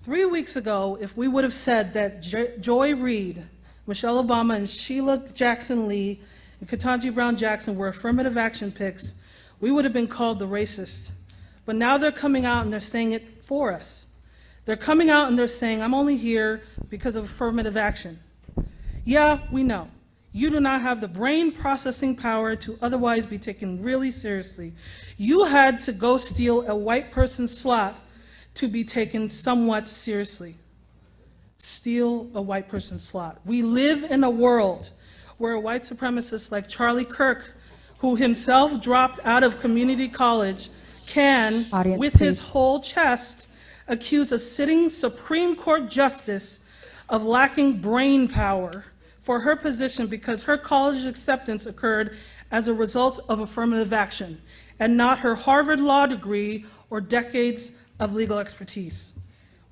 3 weeks ago, if we would have said that Joy Reid, Michelle Obama, and Sheila Jackson Lee and Ketanji Brown Jackson were affirmative action picks, we would have been called the racist. But now they're coming out and they're saying it for us. They're coming out and they're saying, I'm only here because of affirmative action. Yeah, we know. You do not have the brain processing power to otherwise be taken really seriously. You had to go steal a white person's slot to be taken somewhat seriously. Steal a white person's slot. We live in a world where white supremacists like Charlie Kirk, who himself dropped out of community college, can, with his whole chest, accuse a sitting Supreme Court justice of lacking brain power for her position because her college acceptance occurred as a result of affirmative action and not her Harvard law degree or decades of legal expertise.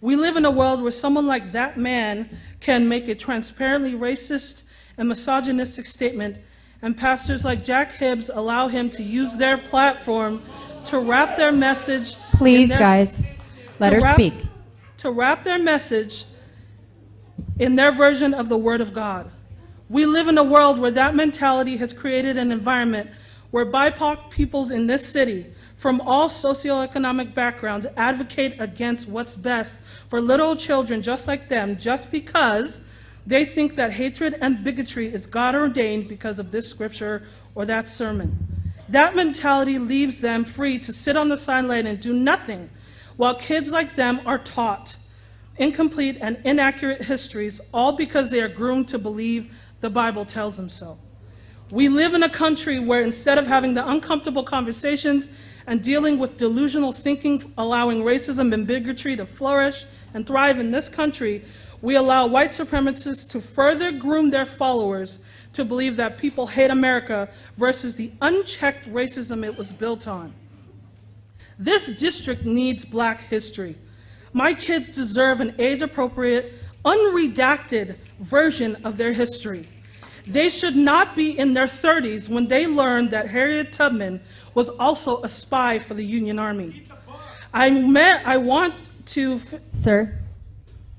We live in a world where someone like that man can make a transparently racist and misogynistic statement, and pastors like Jack Hibbs allow him to use their platform to wrap their message. Please, guys, let her speak. To wrap their message in their version of the Word of God. We live in a world where that mentality has created an environment where BIPOC peoples in this city from all socioeconomic backgrounds advocate against what's best for little children just like them, just because they think that hatred and bigotry is God ordained because of this scripture or that sermon. That mentality leaves them free to sit on the sideline and do nothing, while kids like them are taught incomplete and inaccurate histories, all because they are groomed to believe the Bible tells them so. We live in a country where instead of having the uncomfortable conversations and dealing with delusional thinking, allowing racism and bigotry to flourish and thrive in this country, we allow white supremacists to further groom their followers to believe that people hate America versus the unchecked racism it was built on. This district needs Black history. My kids deserve an age-appropriate, unredacted version of their history. They should not be in their 30s when they learn that Harriet Tubman was also a spy for the Union Army. Sir,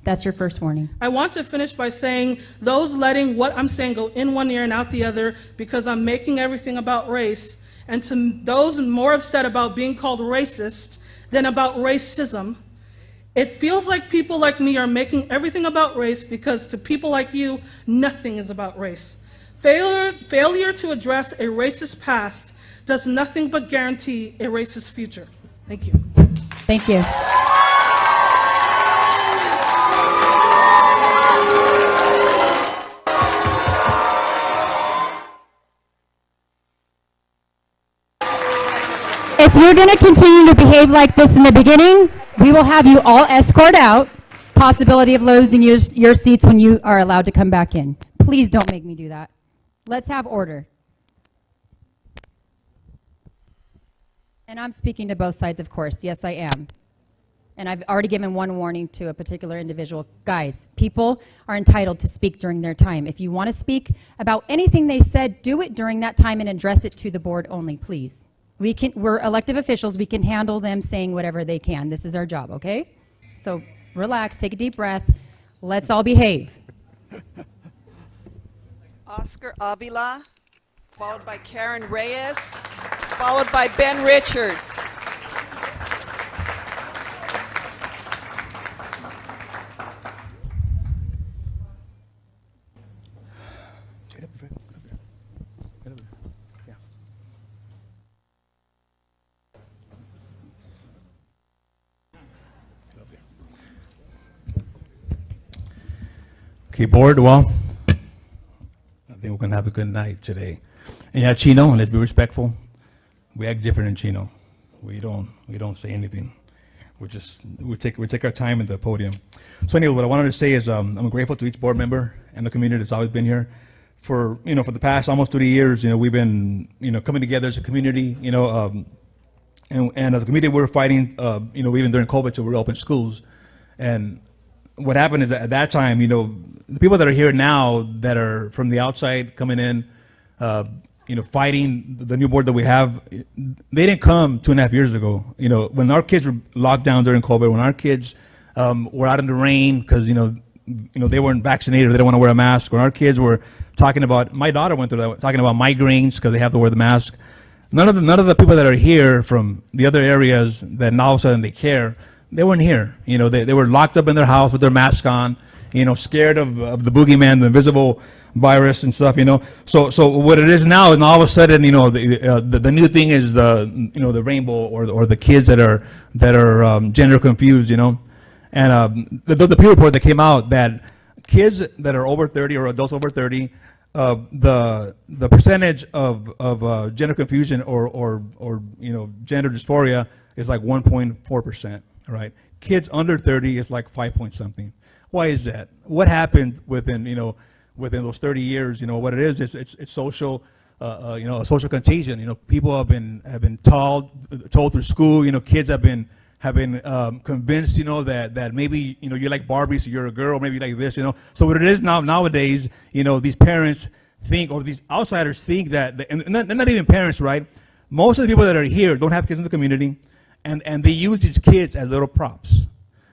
that's your first warning. I want to finish by saying those letting what I'm saying go in one ear and out the other because I'm making everything about race, and to those more upset about being called racist than about racism, it feels like people like me are making everything about race because to people like you, nothing is about race. Failure to address a racist past does nothing but guarantee a racist future. Thank you. Thank you. If you're going to continue to behave like this in the beginning, we will have you all escort out. Possibility of losing your seats when you are allowed to come back in. Please don't make me do that. Let's have order. And I'm speaking to both sides, of course. Yes, I am. And I've already given one warning to a particular individual. Guys, people are entitled to speak during their time. If you want to speak about anything they said, do it during that time and address it to the board only, please. We're elected officials. We can handle them saying whatever they can. This is our job, okay? So relax, take a deep breath. Let's all behave. Oscar Avila, followed by Karen Reyes, followed by Ben Richards. Okay, board, well, I think we're going to have a good night today. And yeah, Chino, let's be respectful. We act different in Chino. We don't say anything. We take our time at the podium. So anyway, what I wanted to say is I'm grateful to each board member and the community that's always been here. For the past almost 30 years, we've been coming together as a community, and as a community we're fighting, even during COVID to reopen schools. And what happened is that at that time, the people that are here now that are from the outside coming in, fighting the new board that we have, they didn't come 2.5 years ago. When our kids were locked down during COVID, when our kids were out in the rain because, they weren't vaccinated or they don't want to wear a mask. Or our kids were talking about, my daughter went through that, talking about migraines because they have to wear the mask. None of the people that are here from the other areas that now all of a sudden they care, they weren't here. They were locked up in their house with their mask on, scared of the boogeyman, the invisible virus and stuff. So what it is now, and all of a sudden, the new thing is the rainbow or the kids that are gender confused. And the Pew report that came out that kids that are over 30 or adults over 30, the percentage of gender confusion or gender dysphoria is like 1.4%, right? Kids under 30 is like 5 point something. Why is that? What happened within those 30 years? What it is, it's social, a social contagion. People have been told through school. Kids have been convinced, that maybe, you like Barbie, so you're a girl, maybe you like this, So what it is nowadays, these parents think, or these outsiders think that, and not even parents, right? Most of the people that are here don't have kids in the community, and they use these kids as little props.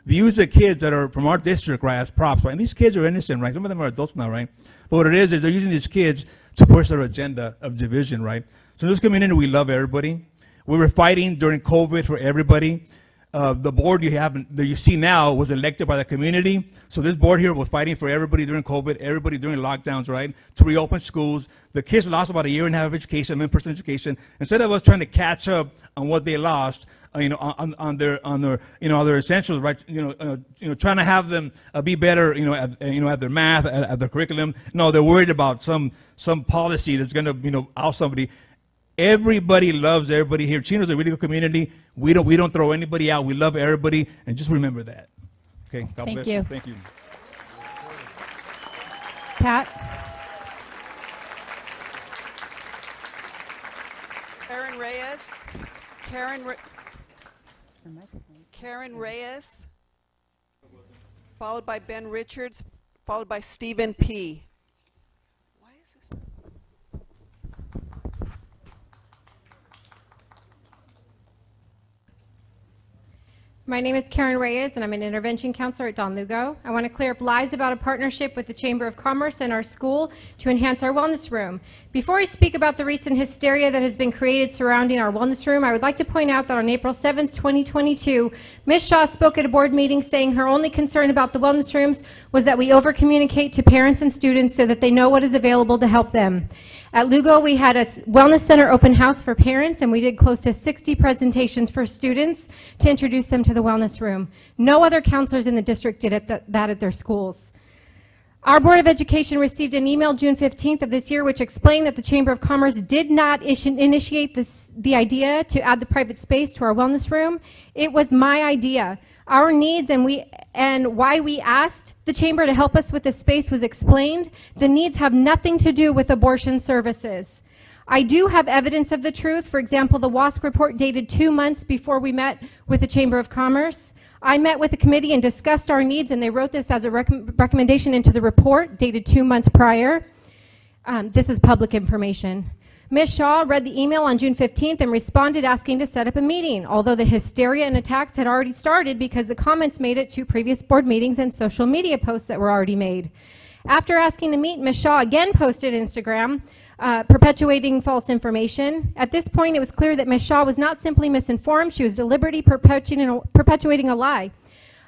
They use the kids that are from our district, right, as props, right? And these kids are innocent, right? Some of them are adults now, right? But what it is they're using these kids to push their agenda of division, right? So in this community, we love everybody. We were fighting during COVID for everybody. The board that you see now was elected by the community. So this board here was fighting for everybody during COVID, everybody during lockdowns, right? To reopen schools. The kids lost about a year and a half of education, in-person education. Instead of us trying to catch up on what they lost, on their essentials, right? Trying to have them be better, at their math, at their curriculum. No, they're worried about some policy that's going to, out somebody. Everybody loves everybody here. Chino's a really good community. We don't throw anybody out. We love everybody, and just remember that. Okay. God bless you. Thank you. Pat? Karen Reyes. Karen Reyes. Followed by Ben Richards. Followed by Stephen P. Why is this? My name is Karen Reyes, and I'm an intervention counselor at Don Lugo. I want to clear up lies about a partnership with the Chamber of Commerce and our school to enhance our wellness room. Before I speak about the recent hysteria that has been created surrounding our wellness room, I would like to point out that on April 7th, 2022, Ms. Shaw spoke at a board meeting saying her only concern about the wellness rooms was that we over-communicate to parents and students so that they know what is available to help them. At Lugo, we had a wellness center open house for parents, and we did close to 60 presentations for students to introduce them to the wellness room. No other counselors in the district did that at their schools. Our Board of Education received an email June 15th of this year which explained that the Chamber of Commerce did not initiate the idea to add the private space to our wellness room. It was my idea. Our needs and why we asked the Chamber to help us with the space was explained. The needs have nothing to do with abortion services. I do have evidence of the truth. For example, the WASC report dated 2 months before we met with the Chamber of Commerce. I met with the committee and discussed our needs, and they wrote this as a recommendation into the report dated 2 months prior. This is public information. Ms. Shaw read the email on June 15th and responded asking to set up a meeting, although the hysteria and attacks had already started because the comments made it to previous board meetings and social media posts that were already made. After asking to meet, Ms. Shaw again posted Instagram, perpetuating false information. At this point, it was clear that Ms. Shaw was not simply misinformed, she was deliberately perpetuating a lie.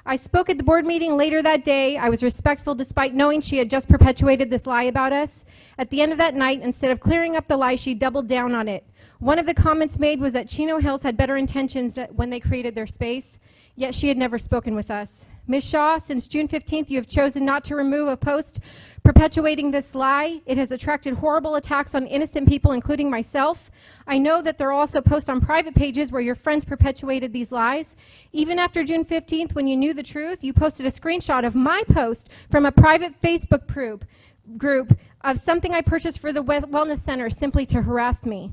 I spoke at the board meeting later that day. I was respectful despite knowing she had just perpetuated this lie about us. At the end of that night, instead of clearing up the lie, she doubled down on it. One of the comments made was that Chino Hills had better intentions when they created their space, yet she had never spoken with us. Ms. Shaw, since June 15th, you have chosen not to remove a post perpetuating this lie. It has attracted horrible attacks on innocent people, including myself. I know that there are also posts on private pages where your friends perpetuated these lies. Even after June 15th, when you knew the truth, you posted a screenshot of my post from a private Facebook group of something I purchased for the Wellness Center simply to harass me.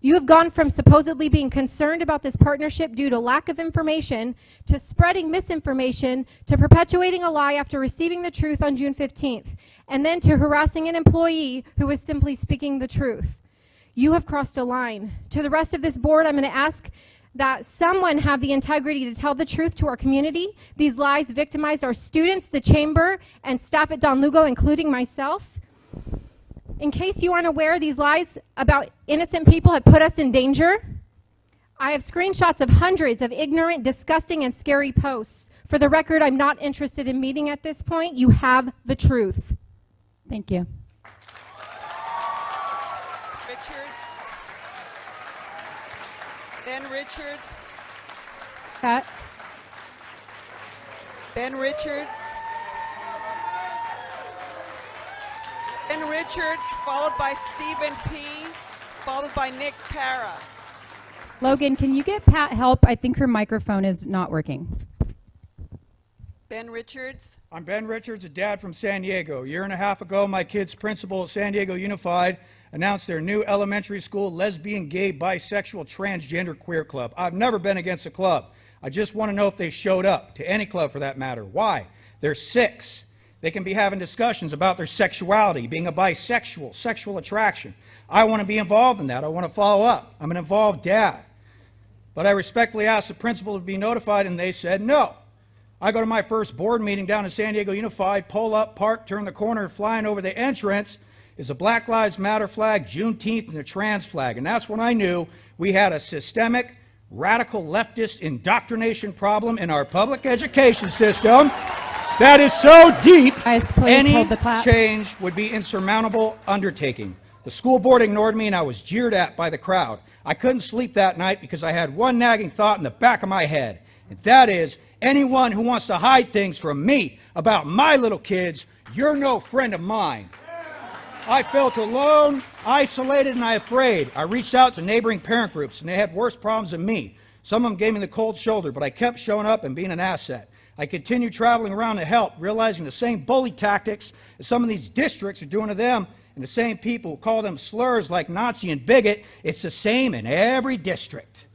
You have gone from supposedly being concerned about this partnership due to lack of information to spreading misinformation to perpetuating a lie after receiving the truth on June 15th, and then to harassing an employee who was simply speaking the truth. You have crossed a line. To the rest of this board, I'm going to ask that someone have the integrity to tell the truth to our community. These lies victimized our students, the chamber, and staff at Don Lugo, including myself. In case you aren't aware, these lies about innocent people have put us in danger. I have screenshots of hundreds of ignorant, disgusting, and scary posts. For the record, I'm not interested in meeting at this point. You have the truth. Thank you. Richards. Ben Richards. Pat? Ben Richards. Ben Richards, followed by Stephen P., followed by Nick Para. Logan, can you get Pat help? I think her microphone is not working. Ben Richards. I'm Ben Richards, a dad from San Diego. A year and a half ago, my kid's principal at San Diego Unified announced their new elementary school lesbian, gay, bisexual, transgender queer club. I've never been against a club. I just want to know if they showed up, to any club for that matter. Why? They're 6. They can be having discussions about their sexuality, being a bisexual, sexual attraction. I want to be involved in that. I want to follow up. I'm an involved dad. But I respectfully asked the principal to be notified, and they said no. I go to my first board meeting down in San Diego Unified, pull up, park, turn the corner, flying over the entrance is a Black Lives Matter flag, Juneteenth, and a trans flag. And that's when I knew we had a systemic, radical leftist indoctrination problem in our public education system that is so deep, Guys, please any hold the clap. change would be insurmountable undertaking. The school board ignored me, and I was jeered at by the crowd. I couldn't sleep that night because I had one nagging thought in the back of my head, and that is, anyone who wants to hide things from me about my little kids, you're no friend of mine. I felt alone, isolated, and afraid. I reached out to neighboring parent groups, and they had worse problems than me. Some of them gave me the cold shoulder, but I kept showing up and being an asset. I continued traveling around to help, realizing the same bully tactics that some of these districts are doing to them, and the same people who call them slurs like Nazi and bigot, it's the same in every district.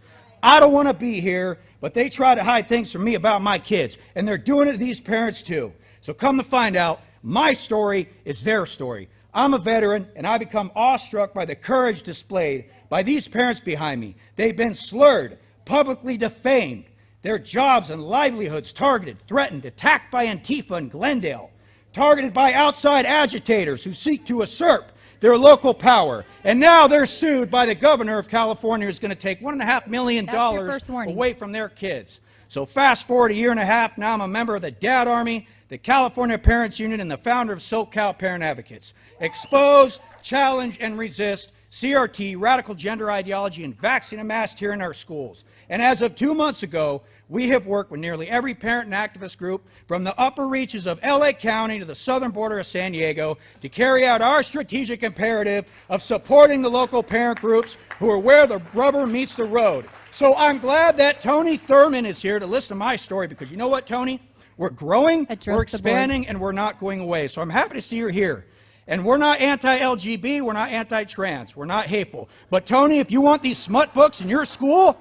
I don't want to be here, but they try to hide things from me about my kids, and they're doing it to these parents too. So come to find out, my story is their story. I'm a veteran, and I become awestruck by the courage displayed by these parents behind me. They've been slurred, publicly defamed, their jobs and livelihoods targeted, threatened, attacked by Antifa in Glendale, targeted by outside agitators who seek to usurp their local power. And now they're sued by the governor of California, who's going to take $1.5 million That's your first warning. away from their kids. So fast forward a year and a half, now I'm a member of the Dad Army, the California Parents Union, and the founder of SoCal Parent Advocates. Expose, challenge, and resist CRT, radical gender ideology, and vaccine and mask here in our schools. And as of 2 months ago, we have worked with nearly every parent and activist group from the upper reaches of LA County to the southern border of San Diego to carry out our strategic imperative of supporting the local parent groups who are where the rubber meets the road. So I'm glad that Tony Thurman is here to listen to my story, because you know what, Tony? We're growing, we're expanding, and we're not going away. So I'm happy to see you're here. And we're not anti-LGB, we're not anti-trans, we're not hateful. But Tony, if you want these smut books in your school,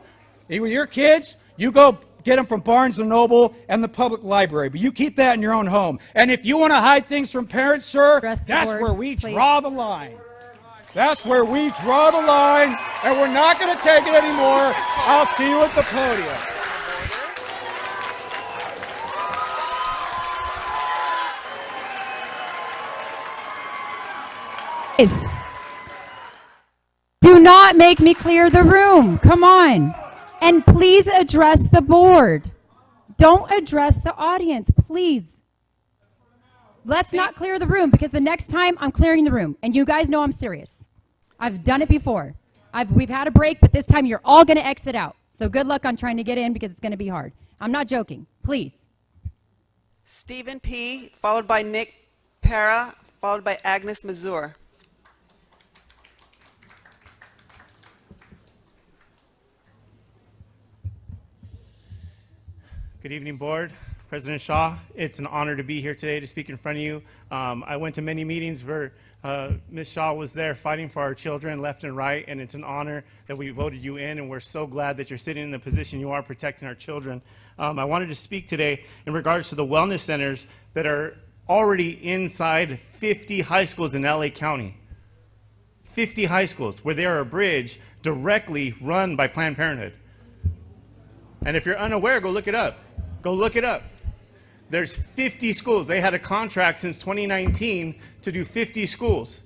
with your kids, you go get them from Barnes & Noble and the public library. But you keep that in your own home. And if you want to hide things from parents, sir, that's where we draw the line. That's where we draw the line, and we're not going to take it anymore. I'll see you at the podium. Do not make me clear the room. Come on. And please address the board. Don't address the audience, please. Let's not clear the room, because the next time I'm clearing the room. And you guys know I'm serious. I've done it before. We've had a break, but this time you're all going to exit out. So good luck on trying to get in, because it's going to be hard. I'm not joking. Please. Stephen P., followed by Nick Para, followed by Agnes Mazur. Good evening, board. President Shaw, it's an honor to be here today to speak in front of you. I went to many meetings where Ms. Shaw was there fighting for our children left and right, and it's an honor that we voted you in, and we're so glad that you're sitting in the position you are protecting our children. I wanted to speak today in regards to the wellness centers that are already inside 50 high schools in LA County. 50 high schools where they are a bridge directly run by Planned Parenthood. And if you're unaware, go look it up. Go look it up. There's 50 schools. They had a contract since 2019 to do 50 schools.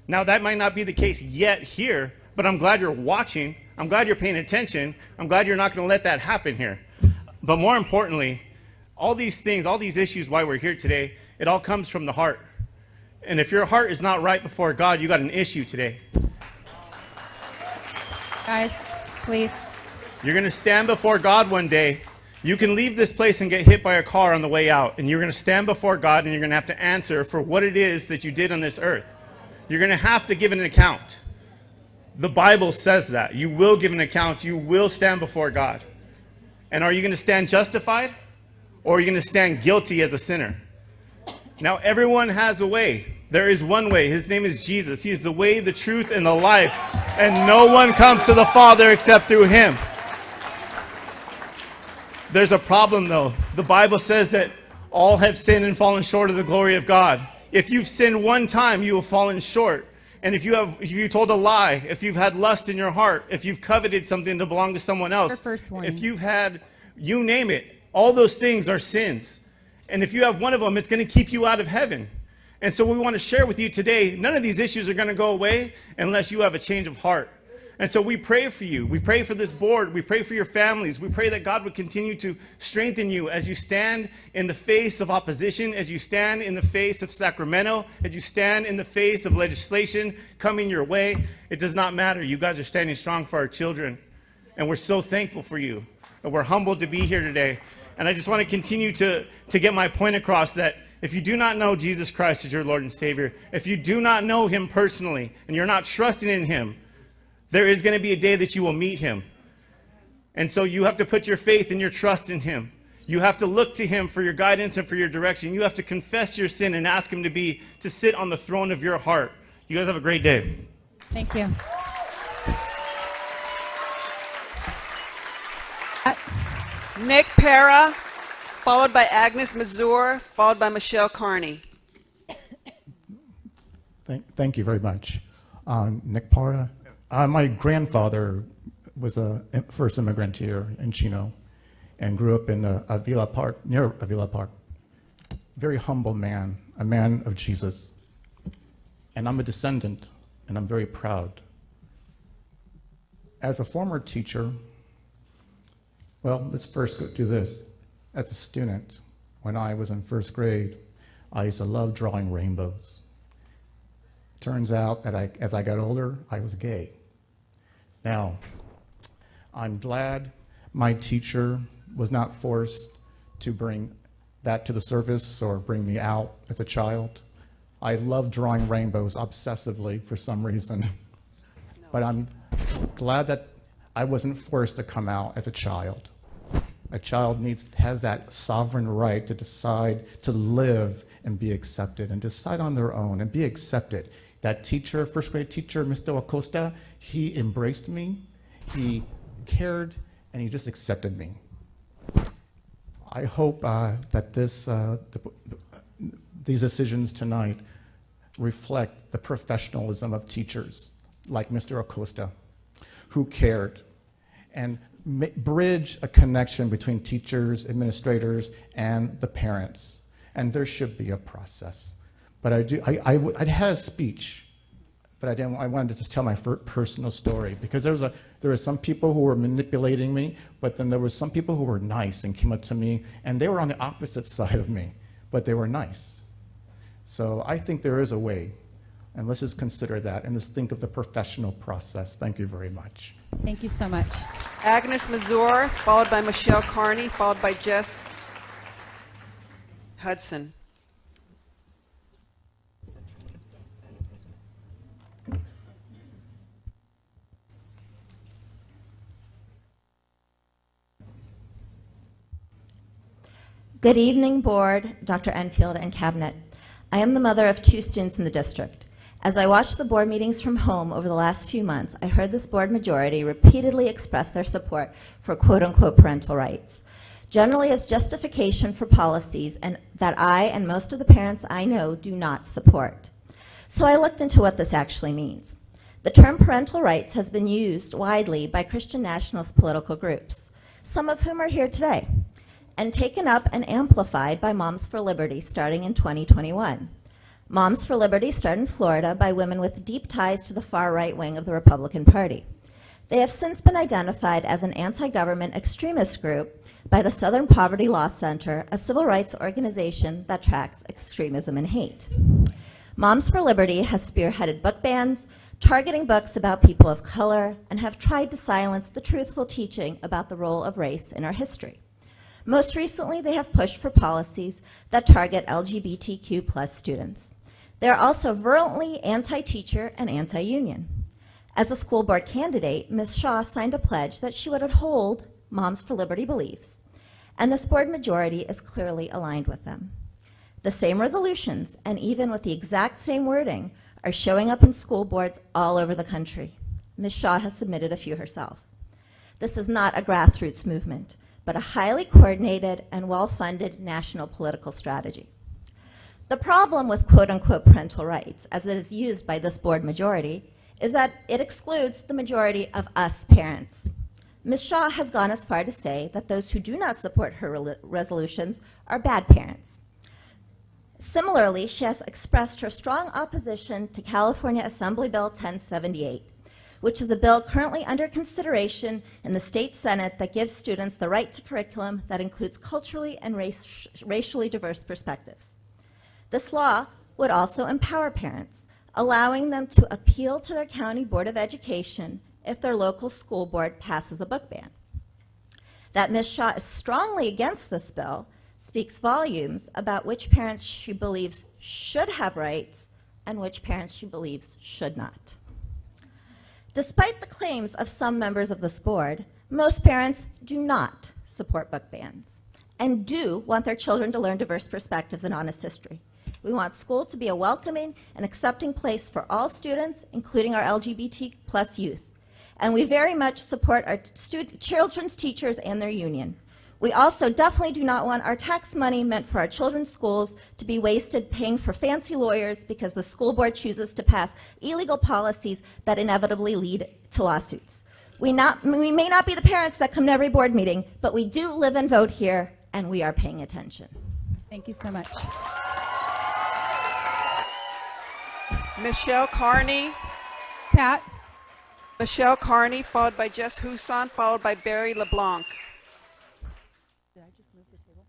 Now, that might not be the case yet here, but I'm glad you're watching. I'm glad you're paying attention. I'm glad you're not going to let that happen here. But more importantly, all these things, all these issues why we're here today, it all comes from the heart. And if your heart is not right before God, you got an issue today. Guys, please. You're going to stand before God one day. You can leave this place and get hit by a car on the way out, and you're going to stand before God, and you're going to have to answer for what it is that you did on this earth. You're going to have to give an account. The Bible says that. You will give an account. You will stand before God. And are you going to stand justified, or are you going to stand guilty as a sinner? Now, everyone has a way. There is one way. His name is Jesus. He is the way, the truth, and the life. And no one comes to the Father except through him. There's a problem, though. The Bible says that all have sinned and fallen short of the glory of God. If you've sinned one time, you have fallen short. And if you told a lie, if you've had lust in your heart, if you've coveted something to belong to someone else, first warning. if you've had, you name it, all those things are sins. And if you have one of them, it's going to keep you out of heaven. And so we want to share with you today, none of these issues are going to go away unless you have a change of heart. And so we pray for you. We pray for this board. We pray for your families. We pray that God would continue to strengthen you as you stand in the face of opposition, as you stand in the face of Sacramento, as you stand in the face of legislation coming your way. It does not matter. You guys are standing strong for our children. And we're so thankful for you. And we're humbled to be here today. And I just want to continue to get my point across that if you do not know Jesus Christ as your Lord and Savior, if you do not know him personally, and you're not trusting in him, there is going to be a day that you will meet him. And so you have to put your faith and your trust in him. You have to look to him for your guidance and for your direction. You have to confess your sin and ask him to sit on the throne of your heart. You guys have a great day. Thank you. Nick Para, followed by Agnes Mazur, followed by Michelle Carney. Thank you very much. Nick Para. My grandfather was a first immigrant here in Chino and grew up in Avila Park, near Avila Park. Very humble man, a man of Jesus. And I'm a descendant, and I'm very proud. As a former teacher, well, let's first do this. As a student, when I was in first grade, I used to love drawing rainbows. Turns out that as I got older, I was gay. Now, I'm glad my teacher was not forced to bring that to the surface or bring me out as a child. I love drawing rainbows obsessively for some reason. But I'm glad that I wasn't forced to come out as a child. A child has that sovereign right to decide to live and be accepted and decide on their own and be accepted. That teacher, first grade teacher, Mr. Acosta, he embraced me, he cared, and he just accepted me. I hope that these decisions tonight reflect the professionalism of teachers like Mr. Acosta, who cared, and bridge a connection between teachers, administrators, and the parents. And there should be a process. But I had a speech, but I wanted to just tell my personal story, because there were some people who were manipulating me, but then there were some people who were nice and came up to me, and they were on the opposite side of me, but they were nice. So I think there is a way, and let's just consider that, and just think of the professional process. Thank you very much. Thank you so much. Agnes Mazur, followed by Michelle Carney, followed by Jess Hudson. Good evening, Board, Dr. Enfield, and Cabinet. I am the mother of 2 students in the district. As I watched the board meetings from home over the last few months, I heard this board majority repeatedly express their support for quote-unquote parental rights, generally as justification for policies and that I and most of the parents I know do not support. So I looked into what this actually means. The term parental rights has been used widely by Christian nationalist political groups. some of whom are here today, and taken up and amplified by Moms for Liberty starting in 2021. Moms for Liberty started in Florida by women with deep ties to the far right wing of the Republican Party. They have since been identified as an anti-government extremist group by the Southern Poverty Law Center, a civil rights organization that tracks extremism and hate. Moms for Liberty has spearheaded book bans, targeting books about people of color, and have tried to silence the truthful teaching about the role of race in our history. Most recently, they have pushed for policies that target LGBTQ+ students. They are also virulently anti-teacher and anti-union. As a school board candidate, Ms. Shaw signed a pledge that she would uphold Moms for Liberty beliefs, and this board majority is clearly aligned with them. The same resolutions, and even with the exact same wording, are showing up in school boards all over the country. Ms. Shaw has submitted a few herself. This is not a grassroots movement, but a highly coordinated and well-funded national political strategy. The problem with quote-unquote parental rights, as it is used by this board majority, is that it excludes the majority of us parents. Ms. Shaw has gone as far to say that those who do not support her resolutions are bad parents. Similarly, she has expressed her strong opposition to California Assembly Bill 1078, which is a bill currently under consideration in the state Senate that gives students the right to curriculum that includes culturally and racially diverse perspectives. This law would also empower parents, allowing them to appeal to their county board of education if their local school board passes a book ban. That Ms. Shaw is strongly against this bill speaks volumes about which parents she believes should have rights and which parents she believes should not. Despite the claims of some members of this board, most parents do not support book bans and do want their children to learn diverse perspectives and honest history. We want school to be a welcoming and accepting place for all students, including our LGBT+ youth. And we very much support our children's teachers and their union. We also definitely do not want our tax money meant for our children's schools to be wasted paying for fancy lawyers because the school board chooses to pass illegal policies that inevitably lead to lawsuits. We may not be the parents that come to every board meeting, but we do live and vote here, and we are paying attention. Thank you so much. Michelle Carney. Pat? Michelle Carney, followed by Jess Huson, followed by Barry LeBlanc. Did I just move the table?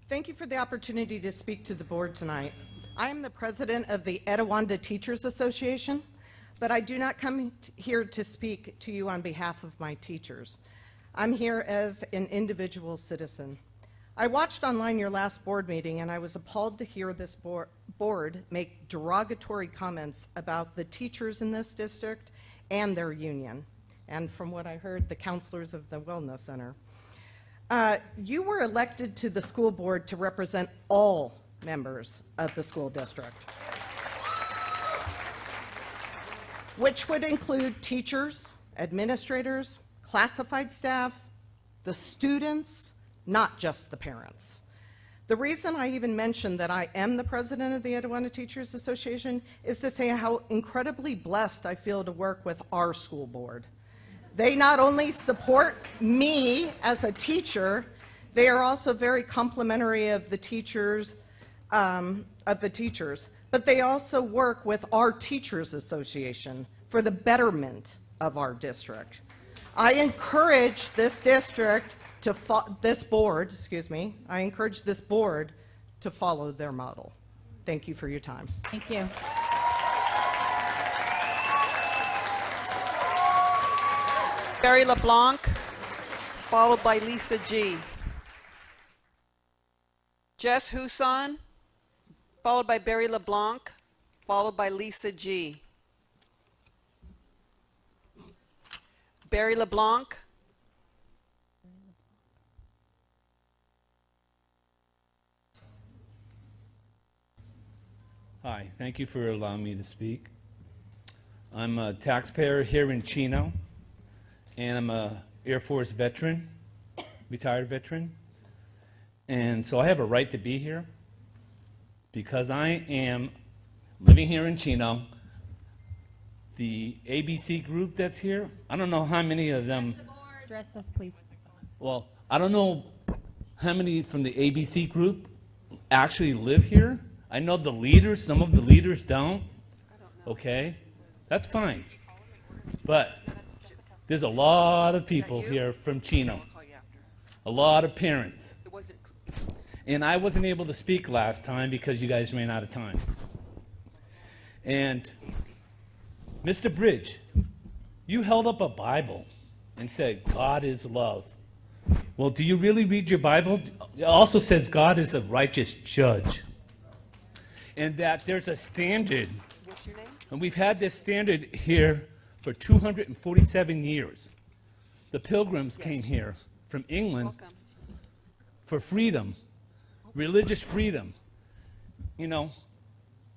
Thank you for the opportunity to speak to the board tonight. I am the president of the Etiwanda Teachers Association, but I do not come here to speak to you on behalf of my teachers. I'm here as an individual citizen. I watched online your last board meeting, and I was appalled to hear this board make derogatory comments about the teachers in this district and their union, and from what I heard, the counselors of the Wellness Center. You were elected to the school board to represent all members of the school district, which would include teachers, administrators, classified staff, the students, not just the parents. The reason I even mentioned that I am the president of the Etiwanda Teachers Association is to say how incredibly blessed I feel to work with our school board. They not only support me as a teacher, they are also very complimentary of the teachers, but they also work with our Teachers Association for the betterment of our district. I encourage this district to I encourage this board to follow their model. Thank you for your time. Thank you. Barry LeBlanc, followed by Lisa G. Jess Huson, followed by Barry LeBlanc, followed by Lisa G. Barry LeBlanc. Hi, thank you for allowing me to speak. I'm a taxpayer here in Chino, and I'm a Air Force veteran, retired veteran. And so I have a right to be here because I am living here in Chino the ABC group that's here. I don't know how many of them. Address us, please. Well, I don't know how many from the ABC group actually live here. I know the leaders, some of the leaders don't. Okay, that's fine. But there's a lot of people here from Chino, a lot of parents. And I wasn't able to speak last time because you guys ran out of time. And Mr. Bridge, you held up a Bible and said, God is love. Well, do you really read your Bible? It also says God is a righteous judge. And that there's a standard. What's your name? And we've had this standard here for 247 years. The Pilgrims came here from England Welcome. for freedom, religious freedom. You know,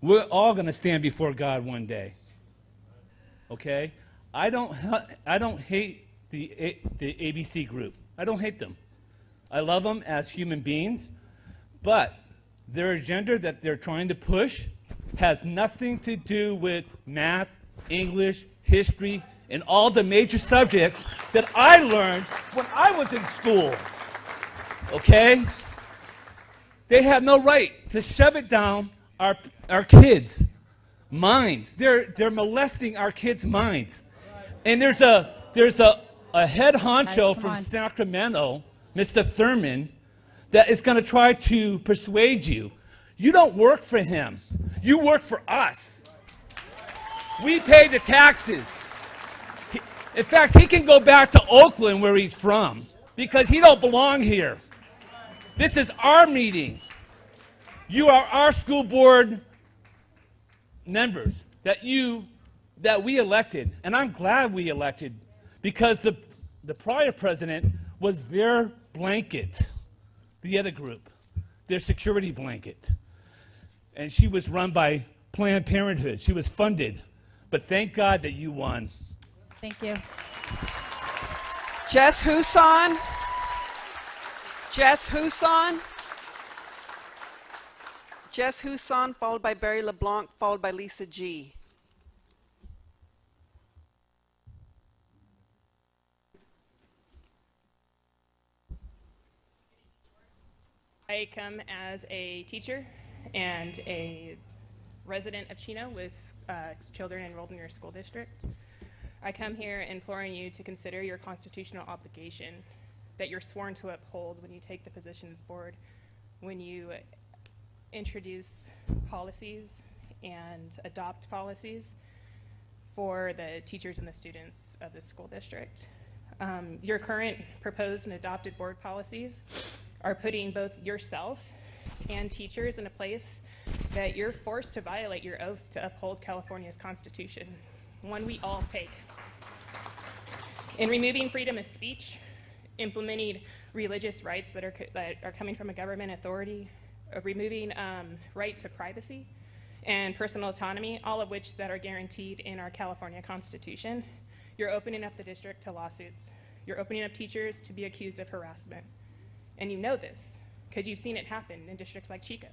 we're all going to stand before God one day. Okay? I don't hate the ABC group. I don't hate them. I love them as human beings, but their agenda that they're trying to push has nothing to do with math, English, history, and all the major subjects that I learned when I was in school. Okay? They have no right to shove it down our kids' minds. They're molesting our kids' minds. And there's a head honcho from Sacramento, Mr. Thurman, that is going to try to persuade you. You don't work for him. You work for us. We pay the taxes. In fact, he can go back to Oakland where he's from because he don't belong here. This is our meeting. You are our school board members that we elected, and I'm glad we elected because the prior president was their blanket, the other group, their security blanket. And she was run by Planned Parenthood. She was funded. But thank God that you won. Thank you. Jess Huson. Jess Huson. Jess Huson, followed by Barry LeBlanc, followed by Lisa G. I come as a teacher and a resident of Chino with children enrolled in your school district. I come here imploring you to consider your constitutional obligation that you're sworn to uphold when you take the position as board, when you introduce policies and adopt policies for the teachers and the students of the school district. Your current proposed and adopted board policies are putting both yourself and teachers in a place that you're forced to violate your oath to uphold California's Constitution, one we all take. In removing freedom of speech, implementing religious rights that are coming from a government authority, removing right to privacy and personal autonomy, all of which that are guaranteed in our California Constitution, you're opening up the district to lawsuits. You're opening up teachers to be accused of harassment. And you know this because you've seen it happen in districts like Chico.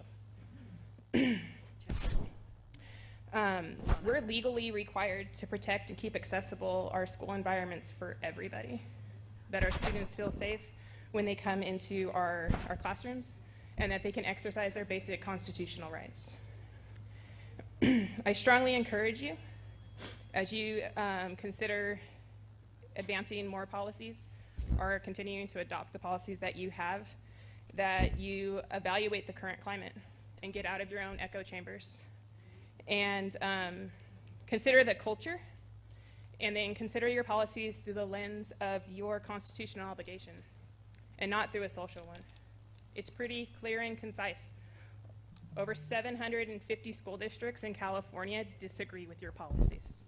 We're legally required to protect and keep accessible our school environments for everybody, that our students feel safe when they come into our classrooms and that they can exercise their basic constitutional rights. I strongly encourage you, as you consider advancing more policies or continuing to adopt the policies that you have, that you evaluate the current climate and get out of your own echo chambers and consider the culture, and then consider your policies through the lens of your constitutional obligation and not through a social one. It's pretty clear and concise. Over 750 school districts in California disagree with your policies.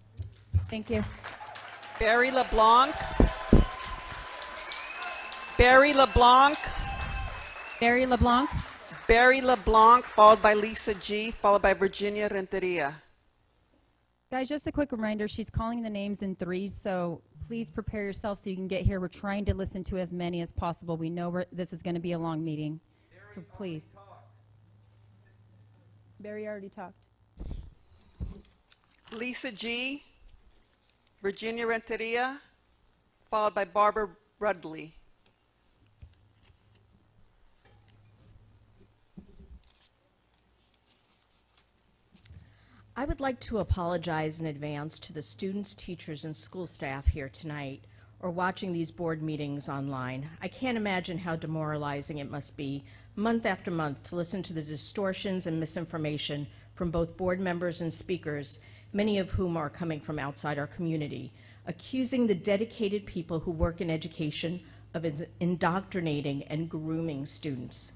Thank you. Barry LeBlanc. Barry LeBlanc. Barry LeBlanc. Barry LeBlanc, followed by Lisa G, followed by Virginia Renteria. Guys, just a quick reminder, she's calling the names in threes, so please prepare yourself so you can get here. We're trying to listen to as many as possible. We know this is going to be a long meeting, so please. Barry already talked. Lisa G, Virginia Renteria, followed by Barbara Rudley. I would like to apologize in advance to the students, teachers, and school staff here tonight or watching these board meetings online. I can't imagine how demoralizing it must be month after month to listen to the distortions and misinformation from both board members and speakers, many of whom are coming from outside our community, accusing the dedicated people who work in education of indoctrinating and grooming students.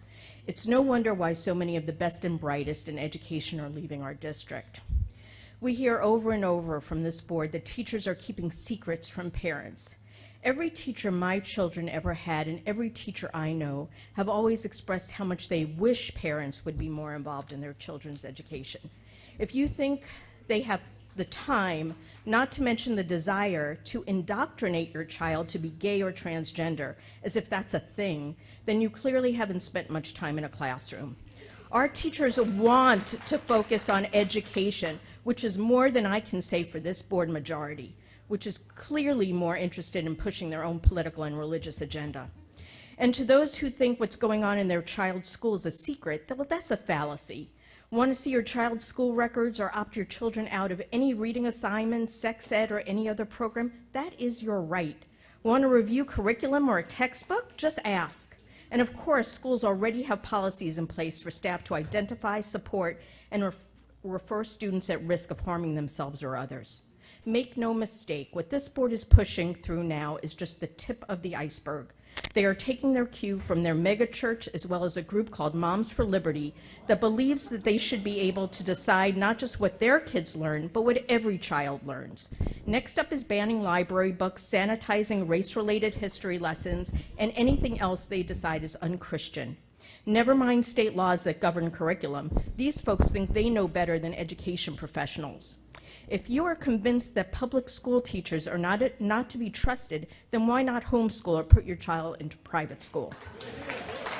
It's no wonder why so many of the best and brightest in education are leaving our district. We hear over and over from this board that teachers are keeping secrets from parents. Every teacher my children ever had and every teacher I know have always expressed how much they wish parents would be more involved in their children's education. If you think they have the time, not to mention the desire, to indoctrinate your child to be gay or transgender, as if that's a thing, then you clearly haven't spent much time in a classroom. Our teachers want to focus on education, which is more than I can say for this board majority, which is clearly more interested in pushing their own political and religious agenda. And to those who think what's going on in their child's school is a secret, well, that's a fallacy. Want to see your child's school records or opt your children out of any reading assignments, sex ed, or any other program? That is your right. Want to review curriculum or a textbook? Just ask. And of course, schools already have policies in place for staff to identify, support, and refer students at risk of harming themselves or others. Make no mistake, what this board is pushing through now is just the tip of the iceberg. They are taking their cue from their megachurch as well as a group called Moms for Liberty that believes that they should be able to decide not just what their kids learn, but what every child learns. Next up is banning library books, sanitizing race-related history lessons, and anything else they decide is unchristian. Never mind state laws that govern curriculum. These folks think they know better than education professionals. If you are convinced that public school teachers are not to be trusted, then why not homeschool or put your child into private school?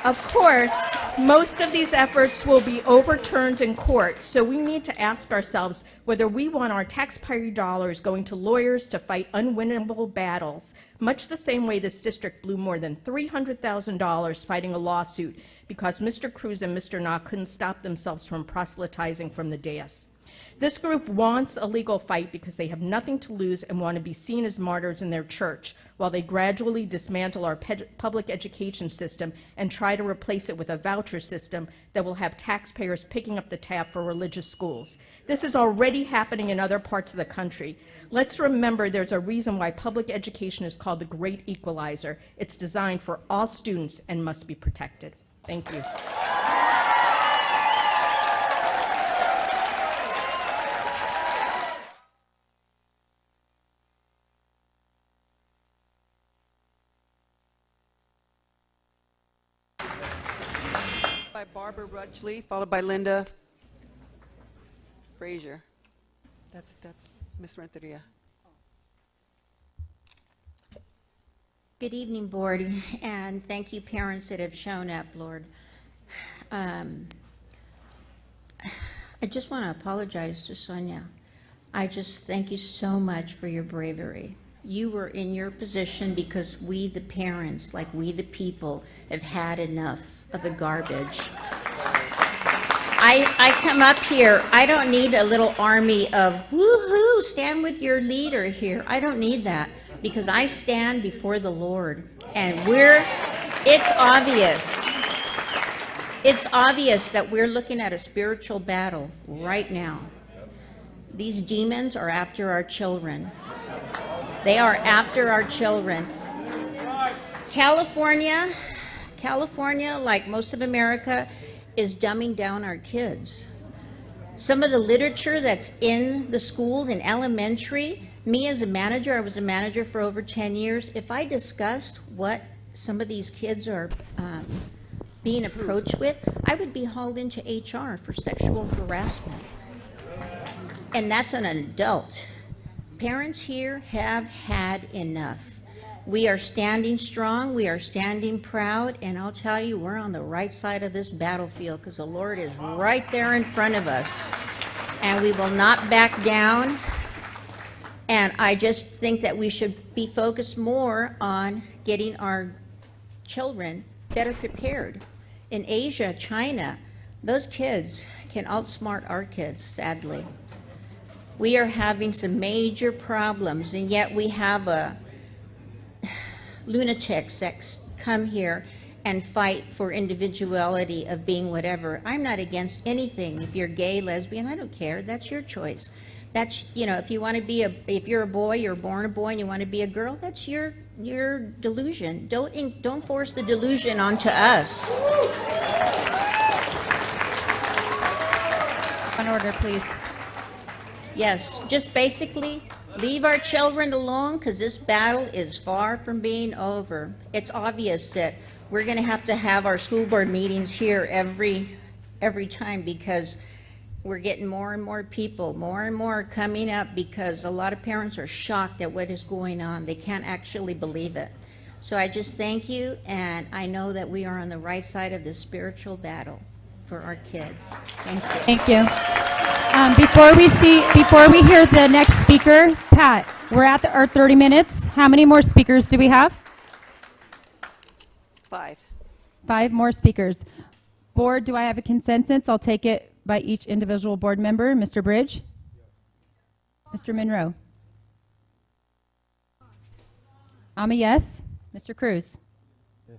Of course, most of these efforts will be overturned in court, so we need to ask ourselves whether we want our taxpayer dollars going to lawyers to fight unwinnable battles, much the same way this district blew more than $300,000 fighting a lawsuit because Mr. Cruz and Mr. Na couldn't stop themselves from proselytizing from the dais. This group wants a legal fight because they have nothing to lose and want to be seen as martyrs in their church, while they gradually dismantle our public education system and try to replace it with a voucher system that will have taxpayers picking up the tab for religious schools. This is already happening in other parts of the country. Let's remember there's a reason why public education is called the Great Equalizer. It's designed for all students and must be protected. Thank you. By Barbara Rudgley, followed by Linda Frazier. That's Ms. Renteria. Good evening, board, and thank you, parents that have shown up, Lord. I just want to apologize to Sonia. I just thank you so much for your bravery. You were in your position because we, the parents, like we, the people, have had enough of the garbage. I come up here, I don't need a little army of woohoo, stand with your leader here. I don't need that because I stand before the Lord and it's obvious. It's obvious that we're looking at a spiritual battle right now. These demons are after our children. They are after our children. California, like most of America, is dumbing down our kids. Some of the literature that's in the schools in elementary, me as a manager, I was a manager for over 10 years, if I discussed what some of these kids are being approached with, I would be hauled into HR for sexual harassment. And that's an adult. Parents here have had enough. We are standing strong, we are standing proud, and I'll tell you, we're on the right side of this battlefield because the Lord is right there in front of us. And we will not back down. And I just think that we should be focused more on getting our children better prepared. In Asia, China, those kids can outsmart our kids, sadly. We are having some major problems, and yet we have lunatics that come here and fight for individuality of being whatever. I'm not against anything. If you're gay, lesbian, I don't care. That's your choice. That's, you know, if you want to be if you're a boy, you're born a boy, and you want to be a girl, that's your delusion. Don't force the delusion onto us. On order, please. Yes, just basically leave our children alone, because this battle is far from being over. It's obvious that we're going to have our school board meetings here every time, because we're getting more and more people, more and more coming up, because a lot of parents are shocked at what is going on. They can't actually believe it. So I just thank you, and I know that we are on the right side of the spiritual battle for our kids. Thank you. Thank you. Before we hear the next speaker, Pat, we're at our 30 minutes. How many more speakers do we have? 5. 5 more speakers. Board, do I have a consensus? I'll take it by each individual board member. Mr. Bridge? Mr. Monroe? I'm a yes. Mr. Cruz? Yes.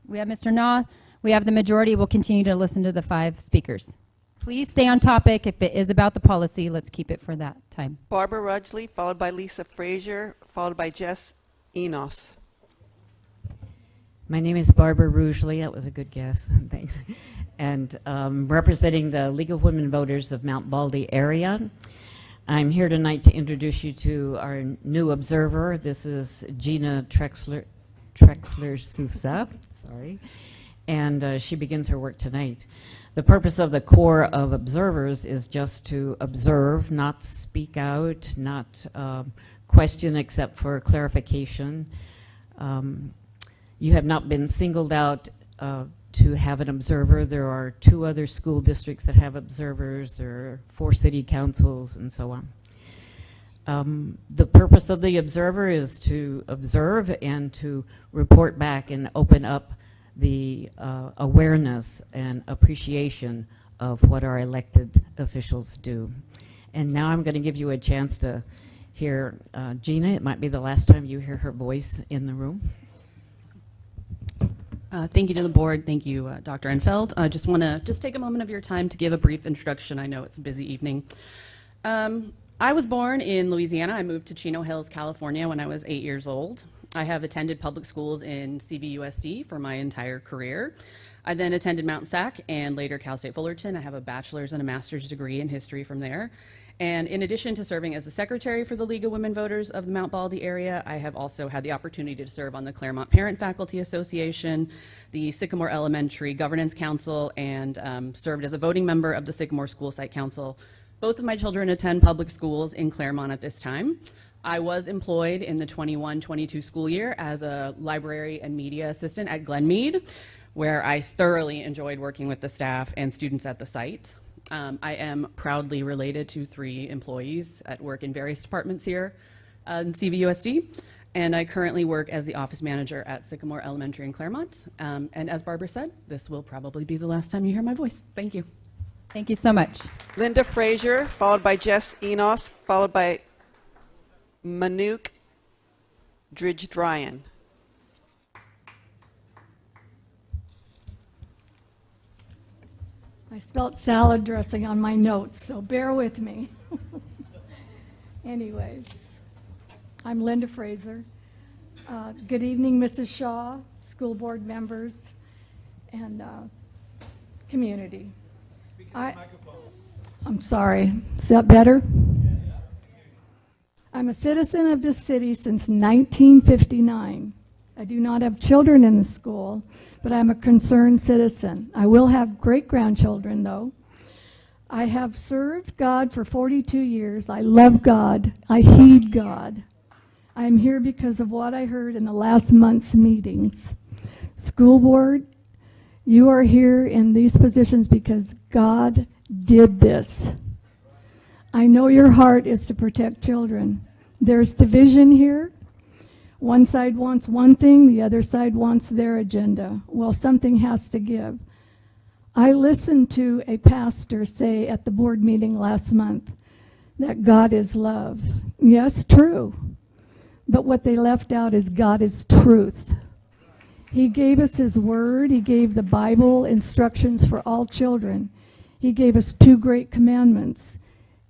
We have Mr. Na. We have the majority. We'll continue to listen to the 5 speakers. Please stay on topic. If it is about the policy, let's keep it for that time. Barbara Rudgley, followed by Lisa Frazier, followed by Jess Enos. My name is Barbara Rougeley. That was a good guess. Thanks. And representing the League of Women Voters of Mount Baldy area. I'm here tonight to introduce you to our new observer. This is Gina Trexler Sousa. Sorry. And she begins her work tonight. The purpose of the Corps of Observers is just to observe, not speak out, not question except for clarification. You have not been singled out to have an observer. There are 2 other school districts that have observers. There are 4 city councils and so on. The purpose of the observer is to observe and to report back and open up the awareness and appreciation of what our elected officials do. And now I'm going to give you a chance to hear Gina. It might be the last time you hear her voice in the room. Thank you to the board. Thank you, Dr. Enfeld. I just want to take a moment of your time to give a brief introduction. I know it's a busy evening. I was born in Louisiana. I moved to Chino Hills, California when I was 8 years old. I have attended public schools in CVUSD for my entire career. I then attended Mount SAC and later Cal State Fullerton. I have a bachelor's and a master's degree in history from there. And in addition to serving as the secretary for the League of Women Voters of the Mount Baldy area, I have also had the opportunity to serve on the Claremont Parent Faculty Association, the Sycamore Elementary Governance Council, and served as a voting member of the Sycamore School Site Council. Both of my children attend public schools in Claremont at this time. I was employed in the 21-22 school year as a library and media assistant at Glenmead, where I thoroughly enjoyed working with the staff and students at the site. I am proudly related to 3 employees at work in various departments here in CVUSD, and I currently work as the office manager at Sycamore Elementary in Claremont. And as Barbara said, this will probably be the last time you hear my voice. Thank you. Thank you so much. Linda Frazier, followed by Jess Enos, followed by Manuk Dridge-Dryan. I spelled salad dressing on my notes, so bear with me. Anyways, I'm Linda Fraser. Good evening, Mrs. Shaw, school board members, and community. I'm sorry. Is that better? I'm a citizen of this city since 1959. I do not have children in the school, but I'm a concerned citizen. I will have great-grandchildren, though. I have served God for 42 years. I love God. I heed God. I am here because of what I heard in the last month's meetings. School board, you are here in these positions because God did this. I know your heart is to protect children. There's division here. One side wants one thing, the other side wants their agenda. Well, something has to give. I listened to a pastor say at the board meeting last month that God is love. Yes, true. But what they left out is God is truth. He gave us his word. He gave the Bible instructions for all children. He gave us 2 great commandments.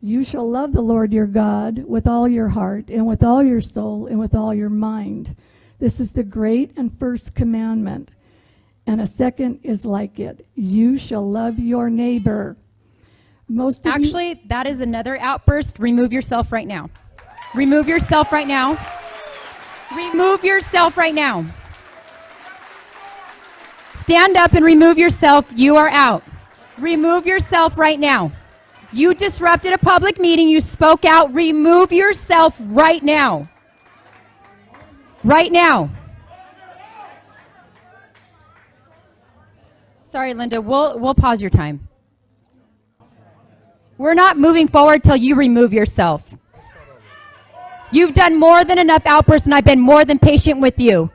You shall love the Lord your God with all your heart and with all your soul and with all your mind. This is the great and first commandment. And a second is like it. You shall love your neighbor. Actually, that is another outburst. Remove yourself right now. Remove yourself right now. Remove yourself right now. Stand up and remove yourself. You are out. Remove yourself right now. You disrupted a public meeting. You spoke out. Remove yourself right now. Right now. Sorry, Linda. We'll pause your time. We're not moving forward till you remove yourself. You've done more than enough outbursts, and I've been more than patient with you.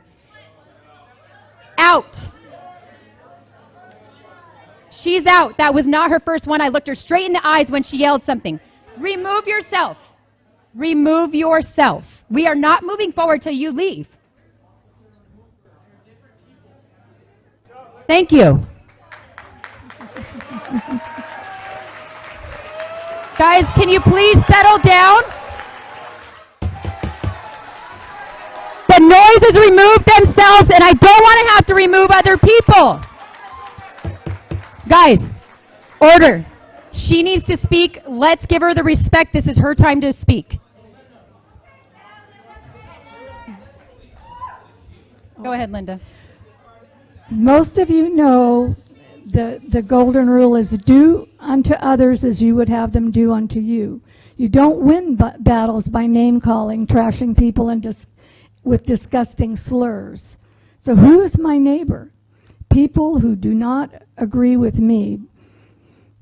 Out. She's out. That was not her first one. I looked her straight in the eyes when she yelled something. Remove yourself. Remove yourself. We are not moving forward till you leave. Thank you. Guys, can you please settle down? The noises remove themselves, and I don't want to have to remove other people. Guys, order. She needs to speak. Let's give her the respect. This is her time to speak. Go ahead, Linda. Most of you know the golden rule is do unto others as you would have them do unto you. You don't win battles by name calling, trashing people, and with disgusting slurs. So who is my neighbor? People who do not agree with me.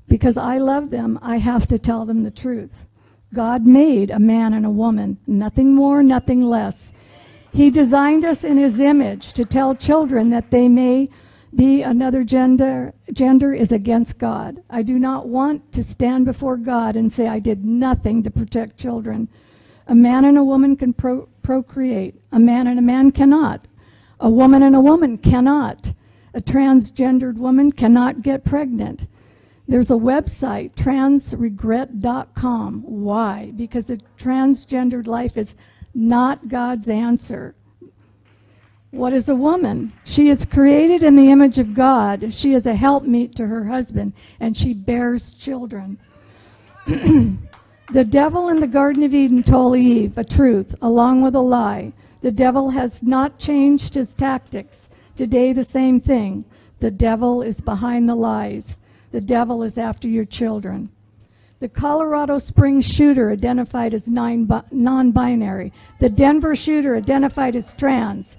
Because I love them, I have to tell them the truth. God made a man and a woman, nothing more, nothing less. He designed us in his image to tell children that they may be another gender is against God. I do not want to stand before God and say I did nothing to protect children. A man and a woman can procreate. A man and a man cannot. A woman and a woman cannot. A transgendered woman cannot get pregnant. There's a website, transregret.com. Why? Because a transgendered life is not God's answer. What is a woman? She is created in the image of God. She is a helpmeet to her husband, and she bears children. The devil in the Garden of Eden told Eve a truth along with a lie. The devil has not changed his tactics. Today, the same thing. The devil is behind the lies. The devil is after your children. The Colorado Springs shooter identified as non-binary. The Denver shooter identified as trans.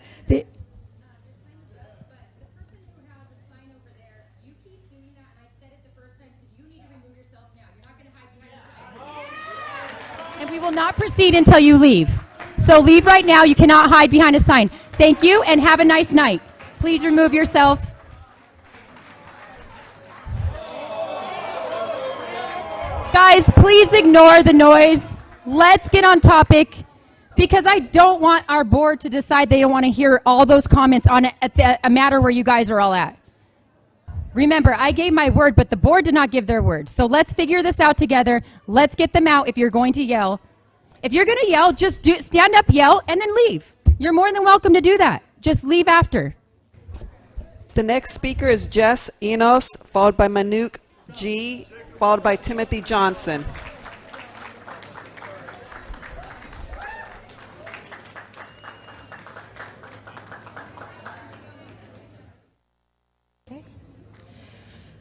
And we will not proceed until you leave. So leave right now. You cannot hide behind a sign. Thank you, and have a nice night. Please remove yourself. Guys, please ignore the noise. Let's get on topic, because I don't want our board to decide they don't want to hear all those comments on a matter where you guys are all at. Remember, I gave my word, but the board did not give their word. So let's figure this out together. Let's get them out if you're going to yell. If you're going to yell, just stand up, yell, and then leave. You're more than welcome to do that. Just leave after. The next speaker is Jess Enos, followed by Manuk G., followed by Timothy Johnson.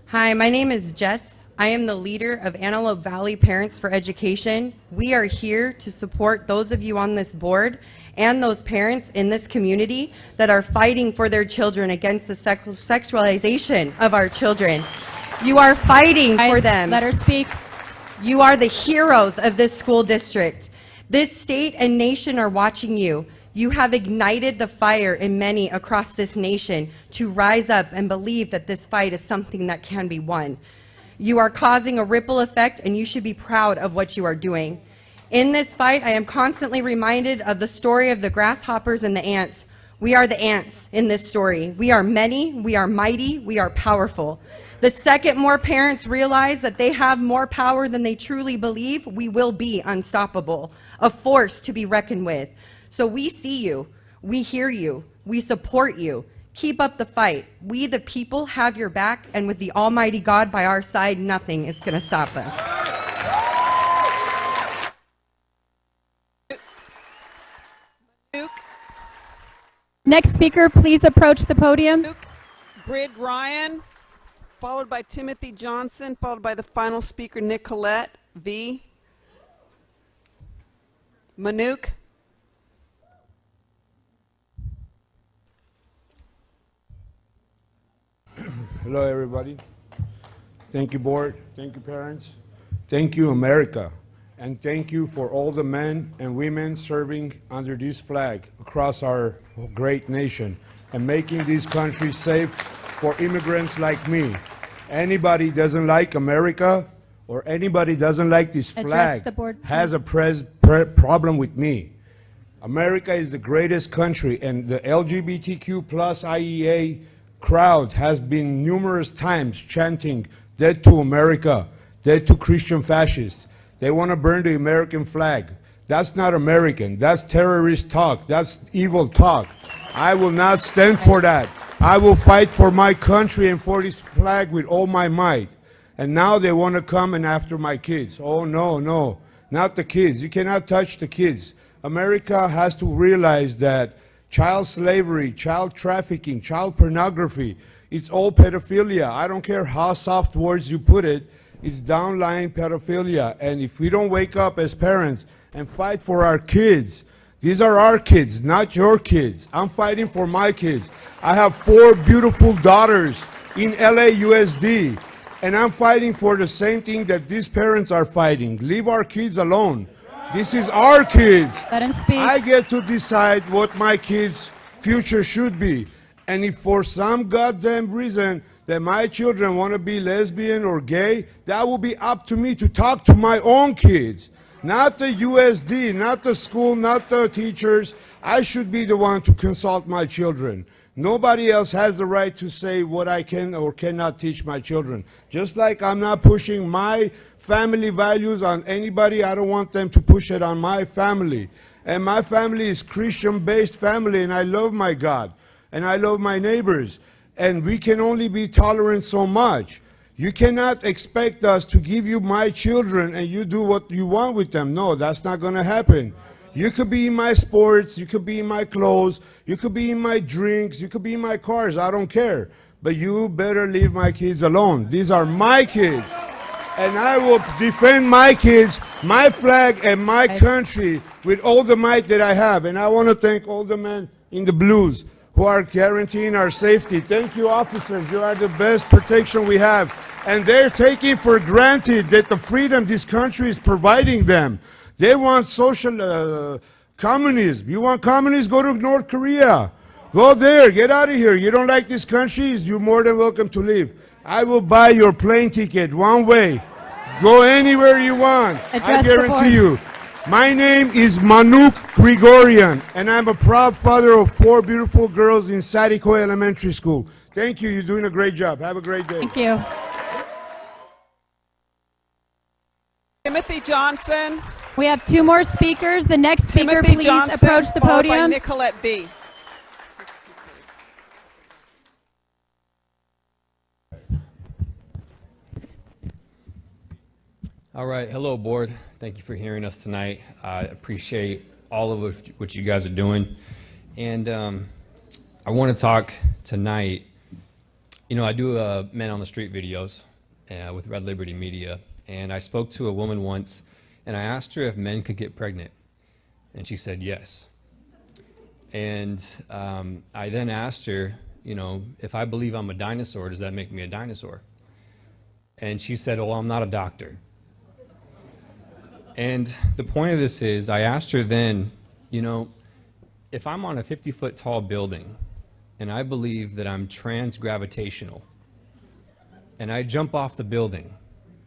Hi, my name is Jess. I am the leader of Antelope Valley Parents for Education. We are here to support those of you on this board and those parents in this community that are fighting for their children against the sexualization of our children. You are fighting for them. Let her speak. You are the heroes of this school district. This state and nation are watching you. You have ignited the fire in many across this nation to rise up and believe that this fight is something that can be won. You are causing a ripple effect, and you should be proud of what you are doing. In this fight, I am constantly reminded of the story of the grasshoppers and the ants. We are the ants in this story. We are many, we are mighty, we are powerful. The second more parents realize that they have more power than they truly believe, we will be unstoppable, a force to be reckoned with. So we see you, we hear you, we support you. Keep up the fight. We, the people, have your back, and with the Almighty God by our side, nothing is going to stop us. Next speaker, please approach the podium. Grid Ryan, followed by Timothy Johnson, followed by the final speaker, Nicolette V. Manuk. Hello, everybody. Thank you, board. Thank you, parents. Thank you, America. And thank you for all the men and women serving under this flag across our great nation and making this country safe for immigrants like me. Anybody doesn't like America or anybody doesn't like this flag has a problem with me. America is the greatest country, and the LGBTQ plus IEA crowd has been numerous times chanting, "Dead to America, dead to Christian fascists." They want to burn the American flag. That's not American. That's terrorist talk. That's evil talk. I will not stand for that. I will fight for my country and for this flag with all my might. And now they want to come and after my kids. Oh, no, no, not the kids. You cannot touch the kids. America has to realize that child slavery, child trafficking, child pornography, it's all pedophilia. I don't care how soft words you put it, it's downline pedophilia. And if we don't wake up as parents and fight for our kids, these are our kids, not your kids. I'm fighting for my kids. I have 4 beautiful daughters in LAUSD, and I'm fighting for the same thing that these parents are fighting. Leave our kids alone. This is our kids. Let him speak. I get to decide what my kids' future should be. And if for some goddamn reason that my children want to be lesbian or gay, that will be up to me to talk to my own kids. Not the USD, not the school, not the teachers. I should be the one to consult my children. Nobody else has the right to say what I can or cannot teach my children. Just like I'm not pushing my family values on anybody, I don't want them to push it on my family. And my family is Christian-based family, and I love my God, and I love my neighbors. And we can only be tolerant so much. You cannot expect us to give you my children and you do what you want with them. No, that's not going to happen. You could be in my sports, you could be in my clothes, you could be in my drinks, you could be in my cars, I don't care. But you better leave my kids alone. These are my kids. And I will defend my kids, my flag, and my country with all the might that I have. And I want to thank all the men in the blues who are guaranteeing our safety. Thank you, officers. You are the best protection we have. And they're taking for granted that the freedom this country is providing them. They want social communism. You want communism? Go to North Korea. Go there. Get out of here. You don't like this country? You're more than welcome to leave. I will buy your plane ticket one way. Go anywhere you want. I guarantee you. My name is Manuk Grigorian, and I'm a proud father of 4 beautiful girls in Sadiko Elementary School. Thank you. You're doing a great job. Have a great day. Thank you. Timothy Johnson. We have 2 more speakers. The next speaker, Timothy please Johnson, approach the followed by podium. Nicolette V. All right, hello board. Thank you for hearing us tonight. I appreciate all of what you guys are doing. And I want to talk tonight, you know, I do Men on the Street videos with Red Liberty Media. And I spoke to a woman once and I asked her if men could get pregnant. And she said yes. And I then asked her, you know, if I believe I'm a dinosaur, does that make me a dinosaur? And she said, well, I'm not a doctor. And the point of this is, I asked her then, you know, if I'm on a 50-foot tall building and I believe that I'm transgravitational and I jump off the building,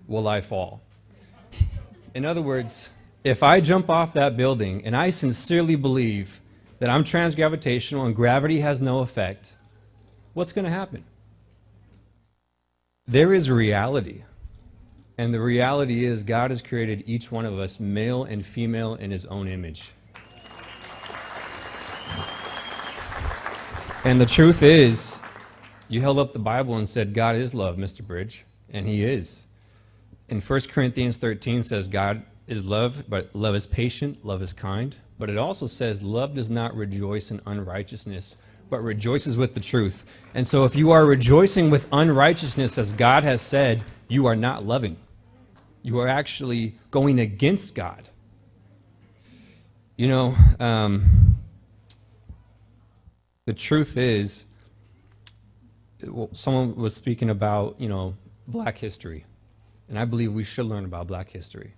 will I fall? In other words, if I jump off that building and I sincerely believe that I'm transgravitational and gravity has no effect, what's going to happen? There is reality. And the reality is God has created each one of us, male and female, in his own image. And the truth is, you held up the Bible and said, God is love, Mr. Bridge, and he is. And 1 Corinthians 13 says God is love, but love is patient, love is kind. But it also says love does not rejoice in unrighteousness, but rejoices with the truth. And so if you are rejoicing with unrighteousness, as God has said, you are not loving. You are actually going against God. You know, the truth is, well, someone was speaking about, you know, black history. And I believe we should learn about black history.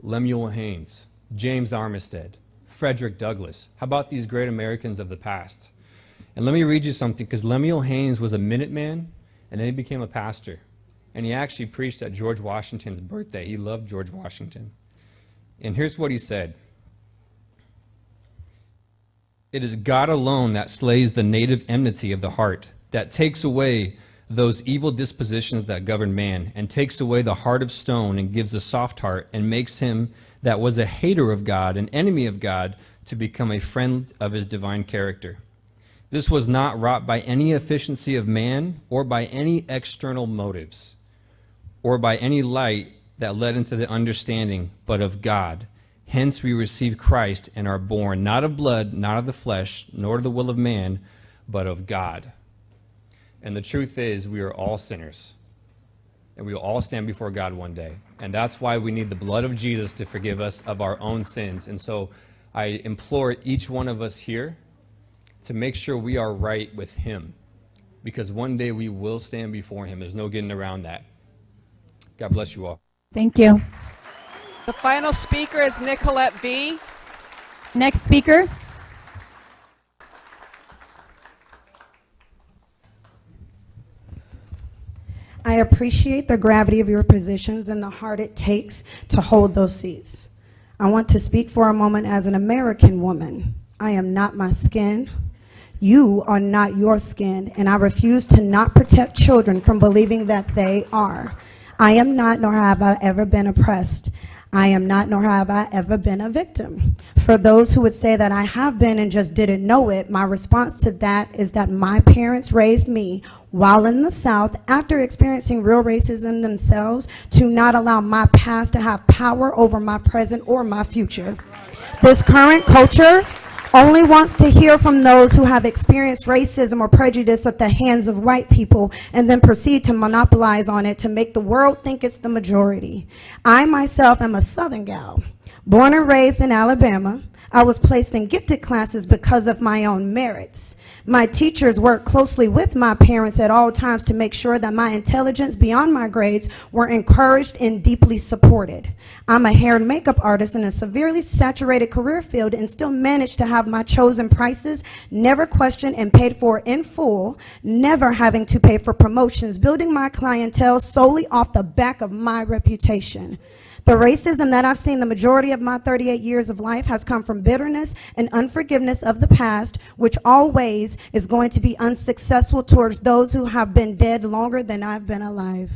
Lemuel Haynes, James Armistead, Frederick Douglass. How about these great Americans of the past? And let me read you something, because Lemuel Haynes was a Minuteman, and then he became a pastor. And he actually preached at George Washington's birthday. He loved George Washington. And here's what he said. It is God alone that slays the native enmity of the heart, that takes away those evil dispositions that govern man, and takes away the heart of stone and gives a soft heart, and makes him that was a hater of God, an enemy of God, to become a friend of his divine character. This was not wrought by any efficiency of man, or by any external motives, or by any light that led into the understanding, but of God. Hence we receive Christ and are born, not of blood, not of the flesh, nor of the will of man, but of God. And the truth is, we are all sinners. And we will all stand before God one day. And that's why we need the blood of Jesus to forgive us of our own sins. And so I implore each one of us here to make sure we are right with him. Because one day we will stand before him. There's no getting around that. God bless you all. Thank you. The final speaker is Nicolette V. Next speaker. I appreciate the gravity of your positions and the heart it takes to hold those seats. I want to speak for a moment as an American woman. I am not my skin. You are not your skin, and I refuse to not protect children from believing that they are. I am not, nor have I ever been oppressed. I am not, nor have I ever been a victim. For those who would say that I have been and just didn't know it, my response to that is that my parents raised me while in the South, after experiencing real racism themselves, to not allow my past to have power over my present or my future. This current culture only wants to hear from those who have experienced racism or prejudice at the hands of white people and then proceed to monopolize on it to make the world think it's the majority. I myself am a Southern gal, born and raised in Alabama. I was placed in gifted classes because of my own merits. My teachers worked closely with my parents at all times to make sure that my intelligence beyond my grades were encouraged and deeply supported. I'm a hair and makeup artist in a severely saturated career field and still managed to have my chosen prices never questioned and paid for in full, never having to pay for promotions, building my clientele solely off the back of my reputation. The racism that I've seen the majority of my 38 years of life has come from bitterness and unforgiveness of the past, which always is going to be unsuccessful towards those who have been dead longer than I've been alive.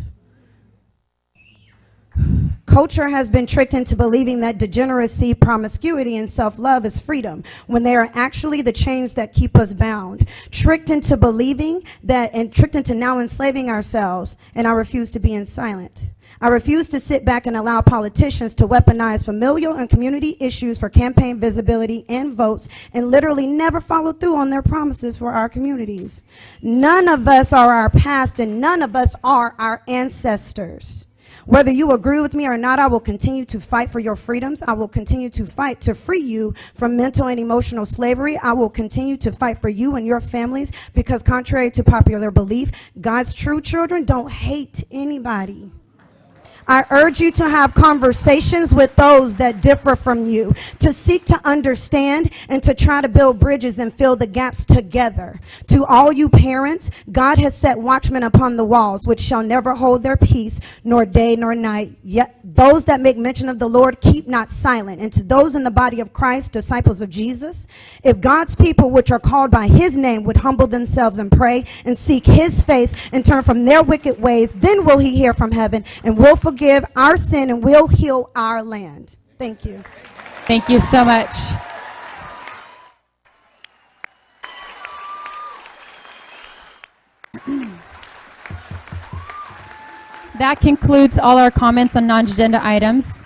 Culture has been tricked into believing that degeneracy, promiscuity, and self-love is freedom, when they are actually the chains that keep us bound. Tricked into believing that, and tricked into now enslaving ourselves, and I refuse to be silent. I refuse to sit back and allow politicians to weaponize familial and community issues for campaign visibility and votes and literally never follow through on their promises for our communities. None of us are our past, and none of us are our ancestors. Whether you agree with me or not, I will continue to fight for your freedoms. I will continue to fight to free you from mental and emotional slavery. I will continue to fight for you and your families, because contrary to popular belief, God's true children don't hate anybody. I urge you to have conversations with those that differ from you, to seek to understand and to try to build bridges and fill the gaps together. To all you parents, God has set watchmen upon the walls, which shall never hold their peace, nor day nor night. Yet those that make mention of the Lord keep not silent. And to those in the body of Christ, disciples of Jesus, if God's people which are called by his name would humble themselves and pray and seek his face and turn from their wicked ways, then will he hear from heaven and will forgive our sin and will heal our land. Thank you. Thank you so much. That concludes all our comments on non-agenda items.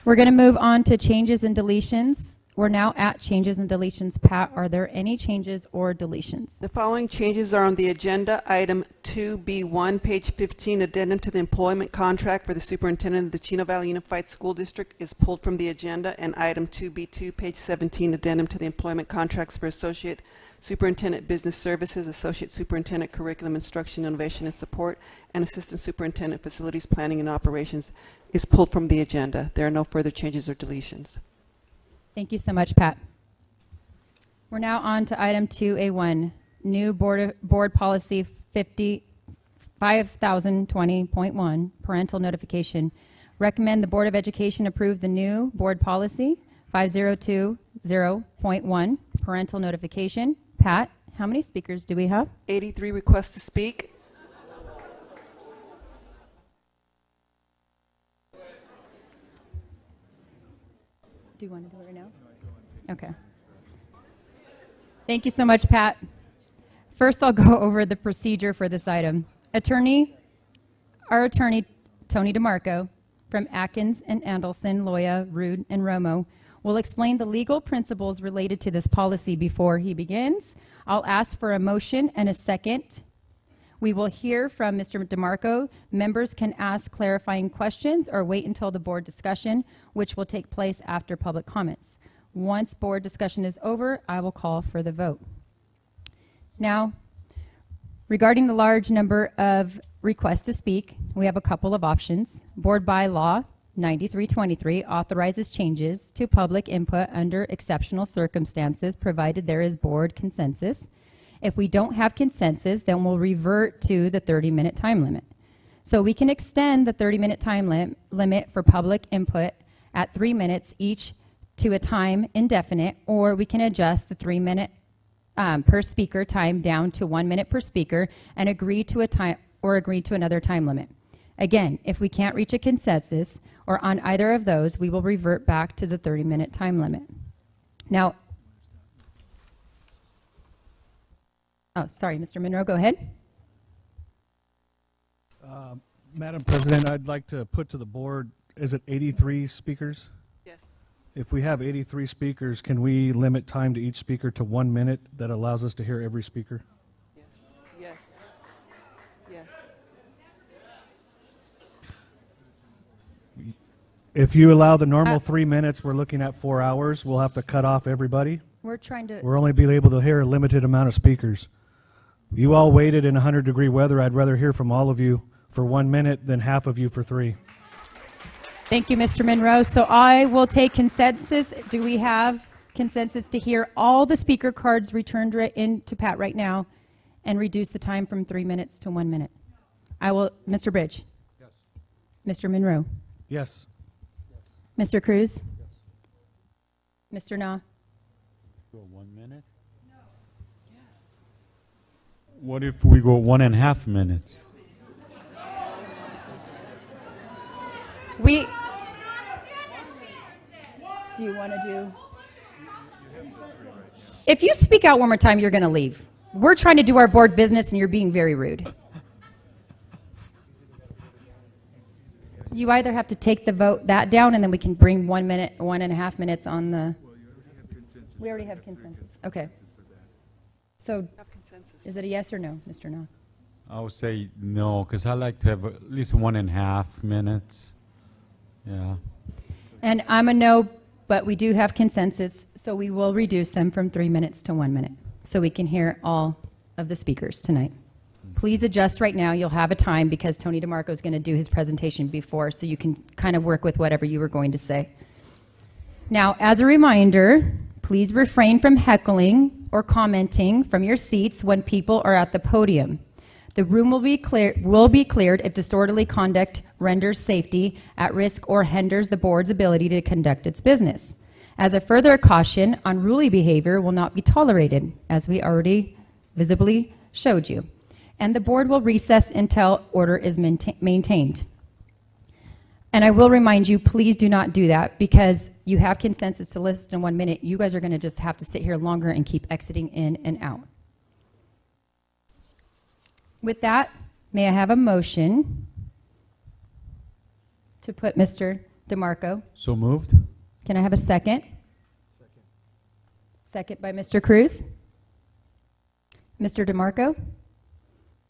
We're going to move on to changes and deletions. We're now at changes and deletions. Pat, are there any changes or deletions? The following changes are on the agenda. Item 2B1, page 15, addendum to the employment contract for the superintendent of the Chino Valley Unified School District is pulled from the agenda. And item 2B2, page 17, addendum to the employment contracts for associate superintendent business services, associate superintendent curriculum instruction, innovation and support, and assistant superintendent facilities planning and operations is pulled from the agenda. There are no further changes or deletions. Thank you so much, Pat. We're now on to item 2A1, new board policy 5020.1, parental notification. Recommend the Board of Education approve the new board policy 5020.1, parental notification. Pat, how many speakers do we have? 83 requests to speak. Do you want to do it right now? Okay. Thank you so much, Pat. First, I'll go over the procedure for this item. Our attorney, Tony DeMarco, from Atkins and Andelson, Loya, Rude, and Romo, will explain the legal principles related to this policy before he begins. I'll ask for a motion and a second. We will hear from Mr. DeMarco. Members can ask clarifying questions or wait until the board discussion, which will take place after public comments. Once board discussion is over, I will call for the vote. Now, regarding the large number of requests to speak, we have a couple of options. Board bylaw 9323 authorizes changes to public input under exceptional circumstances, provided there is board consensus. If we don't have consensus, then we'll revert to the 30-minute time limit. So we can extend the 30-minute time limit for public input at 3 minutes each to a time indefinite, or we can adjust the 3-minute per speaker time down to 1 minute per speaker and agree to another time limit. Again, if we can't reach a consensus or on either of those, we will revert back to the 30-minute time limit. Now, oh, sorry, Mr. Monroe, go ahead. Madam President, I'd like to put to the board, is it 83 speakers? Yes. If we have 83 speakers, can we limit time to each speaker to 1 minute that allows us to hear every speaker? Yes. Yes. Yes. If you allow the normal 3 minutes, we're looking at 4 hours. We'll have to cut off everybody. We're only be able to hear a limited amount of speakers. You all waited in 100-degree weather. I'd rather hear from all of you for 1 minute than half of you for 3. Thank you, Mr. Monroe. So I will take consensus. Do we have consensus to hear all the speaker cards returned in to Pat right now and reduce the time from 3 minutes to 1 minute? I will. Mr. Bridge? Yes. Mr. Monroe? Yes. Mr. Cruz? Yes. Mr. Na? Go 1 minute? No. Yes. What if we go 1.5 minutes? Do you want to do? If you speak out one more time, you're going to leave. We're trying to do our board business, and you're being very rude. You either have to take the vote that down, and then we can bring 1 minute, 1.5 minutes on the. We already have consensus. Okay. So, is it a yes or no, Mr. No? I would say no, because I like to have at least 1.5 minutes. Yeah. And I'm a no, but we do have consensus, so we will reduce them from 3 minutes to 1 minute, so we can hear all of the speakers tonight. please adjust right now. You'll have a time because Tony DeMarco is going to do his presentation before, so you can kind of work with whatever you were going to say. Now, as a reminder, please refrain from heckling or commenting from your seats when people are at the podium. The room will be cleared if disorderly conduct renders safety at risk or hinders the board's ability to conduct its business. As a further caution, unruly behavior will not be tolerated, as we already visibly showed you. And the board will recess until order is maintained. And I will remind you, please do not do that because you have consensus to list in 1 minute. You guys are going to just have to sit here longer and keep exiting in and out. With that, may I have a motion to put Mr. DeMarco? So moved. Can I have a second? Second by Mr. Cruz. Mr. DeMarco,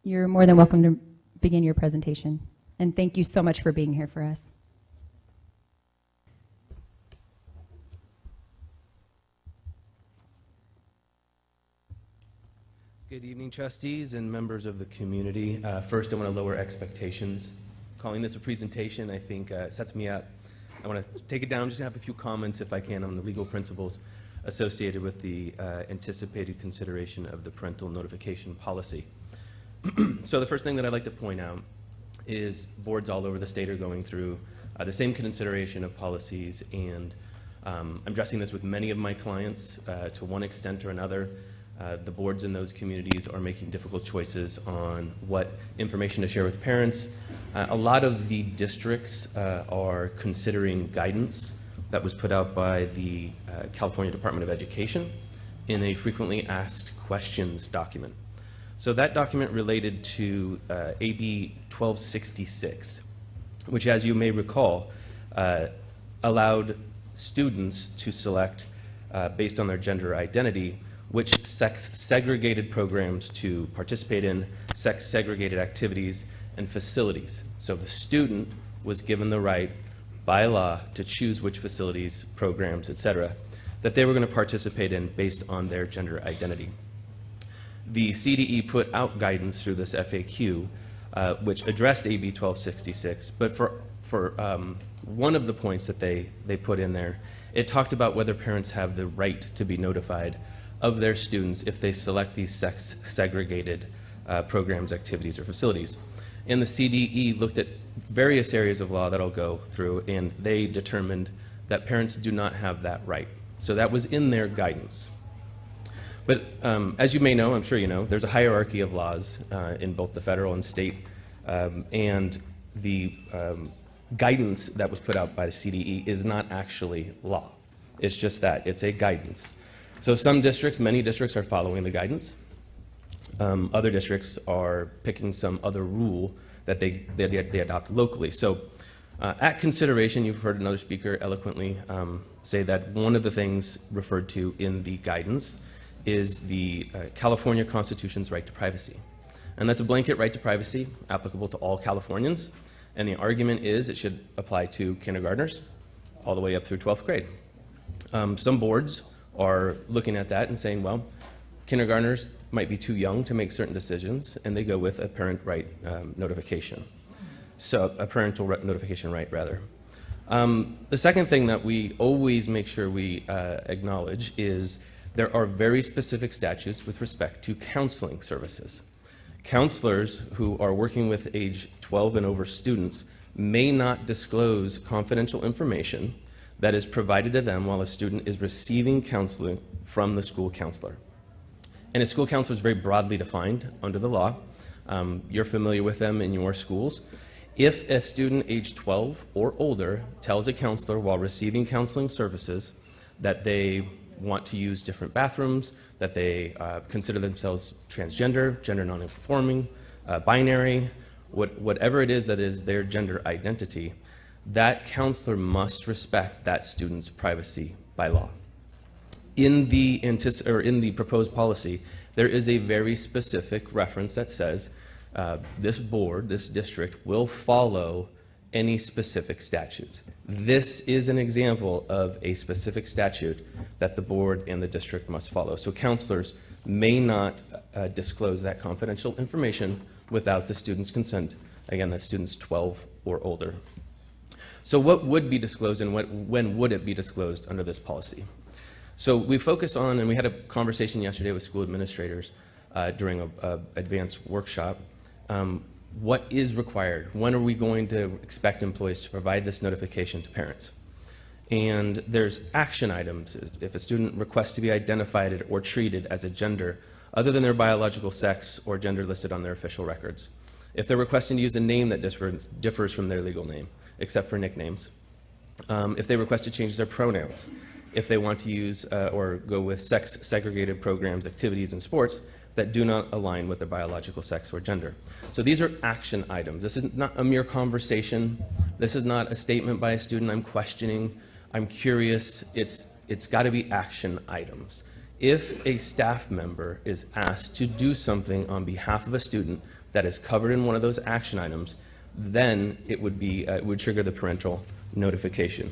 you're more than welcome to begin your presentation. And thank you so much for being here for us. Good evening, trustees and members of the community. First, I want to lower expectations. Calling this a presentation, I think, sets me up. I want to take it down, just have a few comments, if I can, on the legal principles associated with the anticipated consideration of the parental notification policy. So the first thing that I'd like to point out is boards all over the state are going through the same consideration of policies, and I'm addressing this with many of my clients to one extent or another. The boards in those communities are making difficult choices on what information to share with parents. A lot of the districts are considering guidance that was put out by the California Department of Education in a frequently asked questions document. So that document related to AB 1266, which, as you may recall, allowed students to select, based on their gender identity, which sex-segregated programs to participate in, sex-segregated activities and facilities. So the student was given the right by law to choose which facilities, programs, etc., that they were going to participate in based on their gender identity. The CDE put out guidance through this FAQ, which addressed AB 1266, but for one of the points that they put in there, it talked about whether parents have the right to be notified of their students if they select these sex-segregated programs, activities, or facilities. And the CDE looked at various areas of law that I'll go through, and they determined that parents do not have that right. So that was in their guidance. But as you may know, I'm sure you know, there's a hierarchy of laws in both the federal and state, and the guidance that was put out by the CDE is not actually law. It's just that, it's a guidance. So some districts, many districts are following the guidance. Other districts are picking some other rule that they adopt locally. So at consideration, you've heard another speaker eloquently say that one of the things referred to in the guidance is the California Constitution's right to privacy. And that's a blanket right to privacy applicable to all Californians. And the argument is it should apply to kindergartners all the way up through 12th grade. Some boards are looking at that and saying, well, kindergartners might be too young to make certain decisions, and they go with a parent right notification. So a parental notification right, rather. The second thing that we always make sure we acknowledge is there are very specific statutes with respect to counseling services. Counselors who are working with age 12 and over students may not disclose confidential information that is provided to them while a student is receiving counseling from the school counselor. And a school counselor is very broadly defined under the law. You're familiar with them in your schools. If a student age 12 or older tells a counselor while receiving counseling services that they want to use different bathrooms, that they consider themselves transgender, gender non-conforming, binary, whatever it is that is their gender identity, that counselor must respect that student's privacy by law. In the proposed policy, there is a very specific reference that says this board, this district, will follow any specific statutes. This is an example of a specific statute that the board and the district must follow. So counselors may not disclose that confidential information without the student's consent. Again, that's students 12 or older. So what would be disclosed and when would it be disclosed under this policy? So we focus on, and we had a conversation yesterday with school administrators during an advanced workshop. What is required? When are we going to expect employees to provide this notification to parents? And there's action items. If a student requests to be identified or treated as a gender other than their biological sex or gender listed on their official records. If they're requesting to use a name that differs from their legal name, except for nicknames. If they request to change their pronouns. If they want to use or go with sex-segregated programs, activities, and sports that do not align with their biological sex or gender. So these are action items. This is not a mere conversation. This is not a statement by a student, I'm questioning, I'm curious. It's got to be action items. If a staff member is asked to do something on behalf of a student that is covered in one of those action items, then it would be it would trigger the parental notification.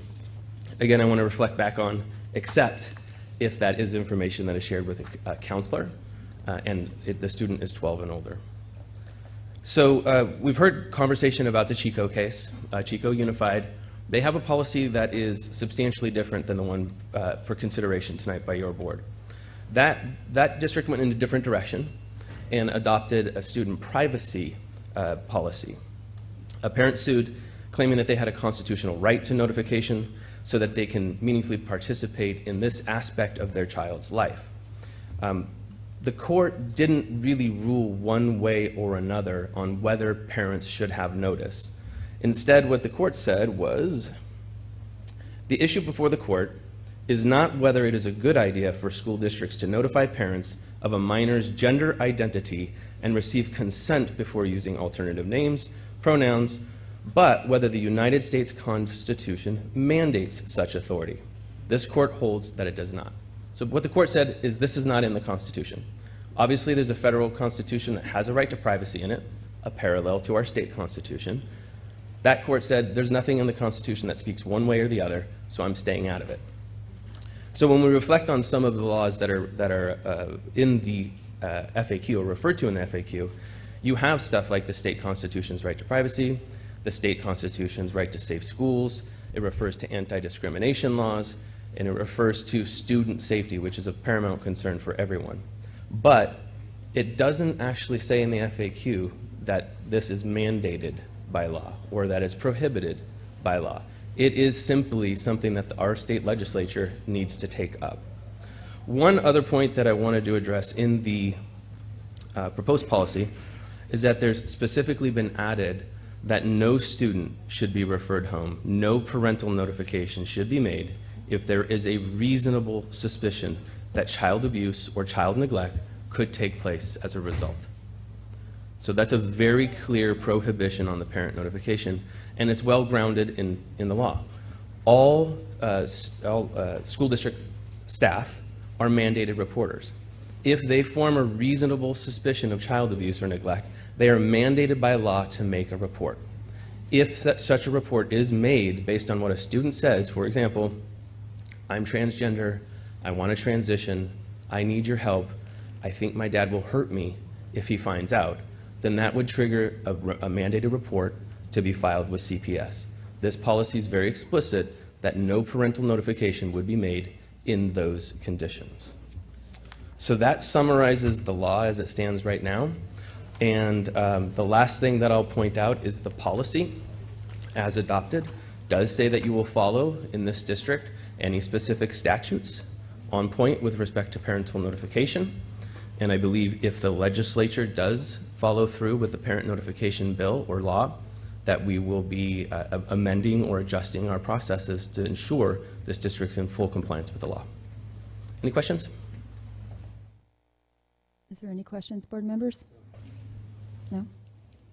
Again, I want to reflect back on except if that is information that is shared with a counselor and the student is 12 and older. So we've heard conversation about the Chico case, Chico Unified. They have a policy that is substantially different than the one for consideration tonight by your board. That district went in a different direction and adopted a student privacy policy. A parent sued claiming that they had a constitutional right to notification so that they can meaningfully participate in this aspect of their child's life. The court didn't really rule one way or another on whether parents should have notice. Instead, what the court said was, the issue before the court is not whether it is a good idea for school districts to notify parents of a minor's gender identity and receive consent before using alternative names, pronouns, but whether the United States Constitution mandates such authority. This court holds that it does not. So what the court said is this is not in the Constitution. Obviously, there's a federal constitution that has a right to privacy in it, a parallel to our state constitution. That court said there's nothing in the Constitution that speaks one way or the other, so I'm staying out of it. So when we reflect on some of the laws that are in the FAQ or referred to in the FAQ, you have stuff like the state constitution's right to privacy, the state constitution's right to safe schools, it refers to anti-discrimination laws, and it refers to student safety, which is a paramount concern for everyone. But it doesn't actually say in the FAQ that this is mandated by law or that it's prohibited by law. It is simply something that our state legislature needs to take up. One other point that I wanted to address in the proposed policy is that there's specifically been added that no student should be referred home, no parental notification should be made if there is a reasonable suspicion that child abuse or child neglect could take place as a result. So that's a very clear prohibition on the parent notification, and it's well grounded in the law. All school district staff are mandated reporters. If they form a reasonable suspicion of child abuse or neglect, they are mandated by law to make a report. If such a report is made based on what a student says, for example, I'm transgender, I want to transition, I need your help, I think my dad will hurt me if he finds out, then that would trigger a mandated report to be filed with CPS. This policy is very explicit that no parental notification would be made in those conditions. So that summarizes the law as it stands right now. And the last thing that I'll point out is the policy, as adopted, does say that you will follow in this district any specific statutes on point with respect to parental notification. And I believe if the legislature does follow through with the parent notification bill or law, that we will be amending or adjusting our processes to ensure this district's in full compliance with the law. Any questions? Is there any questions, board members? No?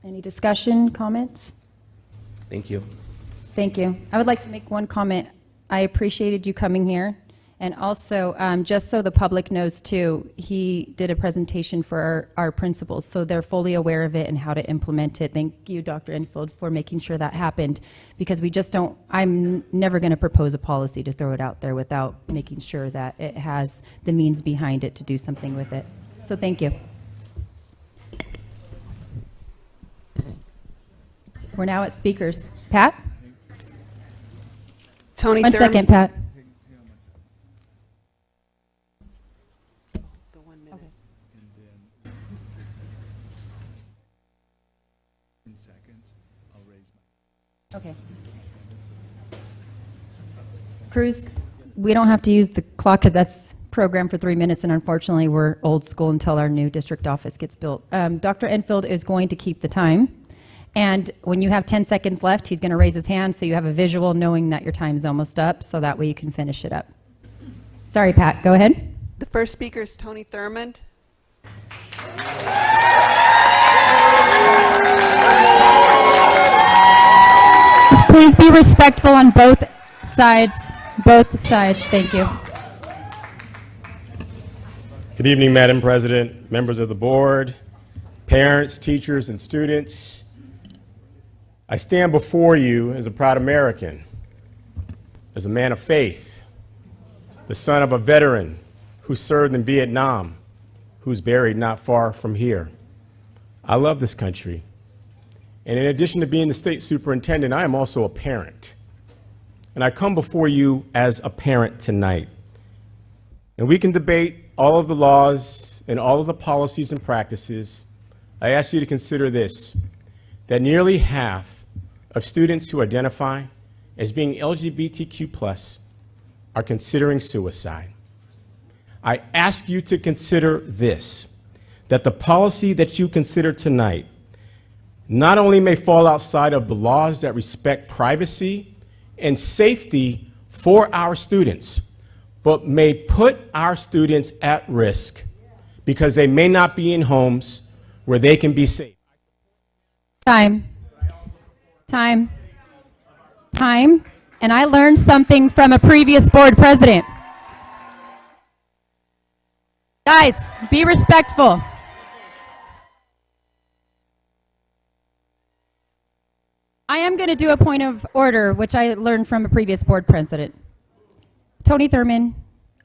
Any discussion, comments? Thank you. Thank you. I would like to make one comment. I appreciated you coming here. And also, just so the public knows too, he did a presentation for our principals, so they're fully aware of it and how to implement it. Thank you, Dr. Enfield, for making sure that happened, because we just don't, I'm never going to propose a policy to throw it out there without making sure that it has the means behind it to do something with it. So thank you. We're now at speakers. Pat? Tony One Thurman. second, Pat. Okay. Cruz, we don't have to use the clock because that's programmed for 3 minutes, and unfortunately, we're old school until our new district office gets built. Dr. Enfield is going to keep the time, and when you have 10 seconds left, he's going to raise his hand so you have a visual knowing that your time's almost up, so that way you can finish it up. Sorry, Pat, go ahead. The first speaker is Tony Thurmond. Just please be respectful on both sides. Both sides, thank you. Good evening, Madam President, members of the board, parents, teachers, and students. I stand before you as a proud American, as a man of faith, the son of a veteran who served in Vietnam, who's buried not far from here. I love this country. And in addition to being the state superintendent, I am also a parent. And I come before you as a parent tonight. And we can debate all of the laws and all of the policies and practices. I ask you to consider this, that nearly half of students who identify as being LGBTQ+ are considering suicide. I ask you to consider this, that the policy that you consider tonight not only may fall outside of the laws that respect privacy and safety for our students, but may put our students at risk because they may not be in homes where they can be safe. Time. Time. Time. And I learned something from a previous board president. Guys, be respectful. I am going to do a point of order, which I learned from a previous board president. Tony Thurman,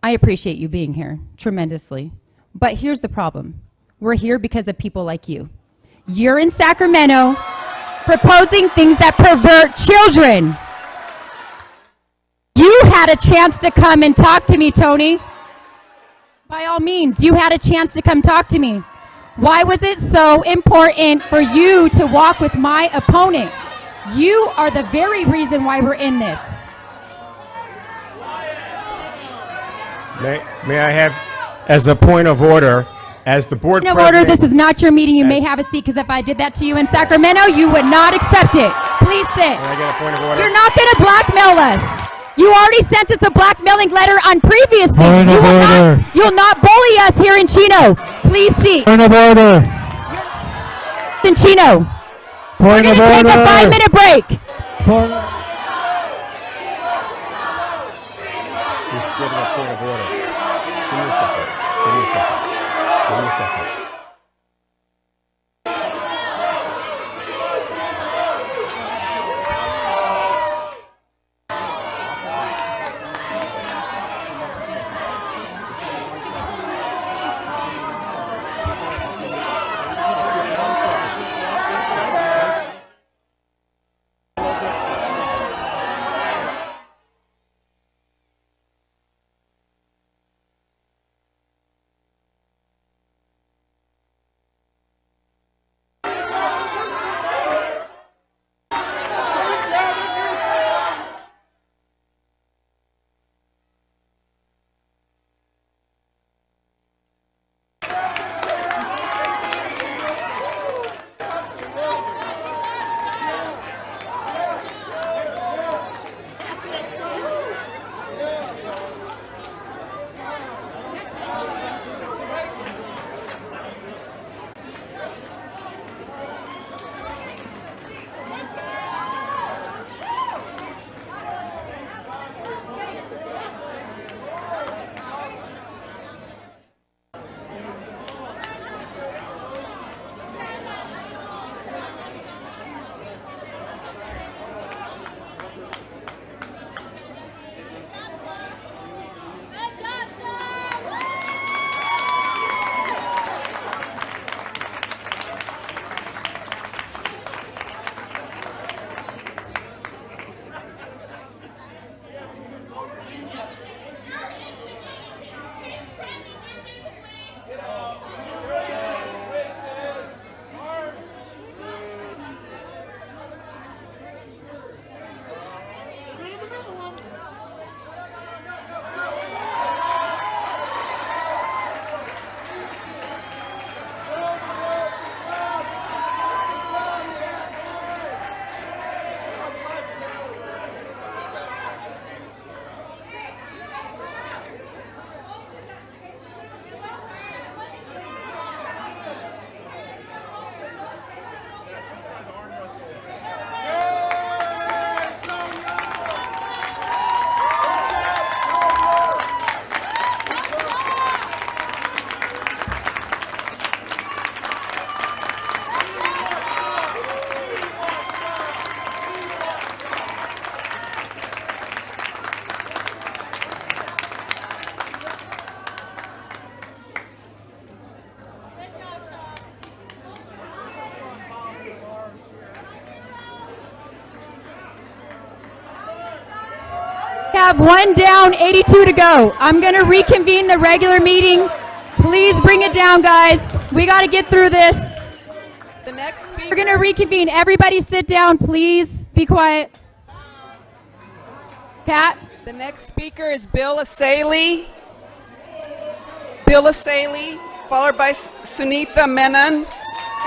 I appreciate you being here tremendously. But here's the problem. We're here because of people like you. You're in Sacramento proposing things that pervert children. You had a chance to come and talk to me, Tony. By all means, you had a chance to come talk to me. Why was it so important for you to walk with my opponent? You are the very reason why we're in this. May I have, as a point of order, as the board Point of president... order, this is not your meeting. You may have a seat, because if I did that to you in Sacramento, you would not accept it. Please sit. May I get a point of order? You're not going to blackmail us. You already sent us a blackmailing letter on previous things. Point of order. You'll not bully us here in Chino. Please see. Point of order. In Chino. Point We're of going to take order. a 5-minute break. Point Just give me a point of order. Give me a second. Give me a second. Give me a second. have one down, 82 to go. I'm going to reconvene the regular meeting. Please bring it down, guys. We got to get through this. The next speaker. We're going to reconvene. Everybody sit down, please. Be quiet. Pat? The next speaker is Bill Asaley. Bill Asaley, followed by Sunitha Menon,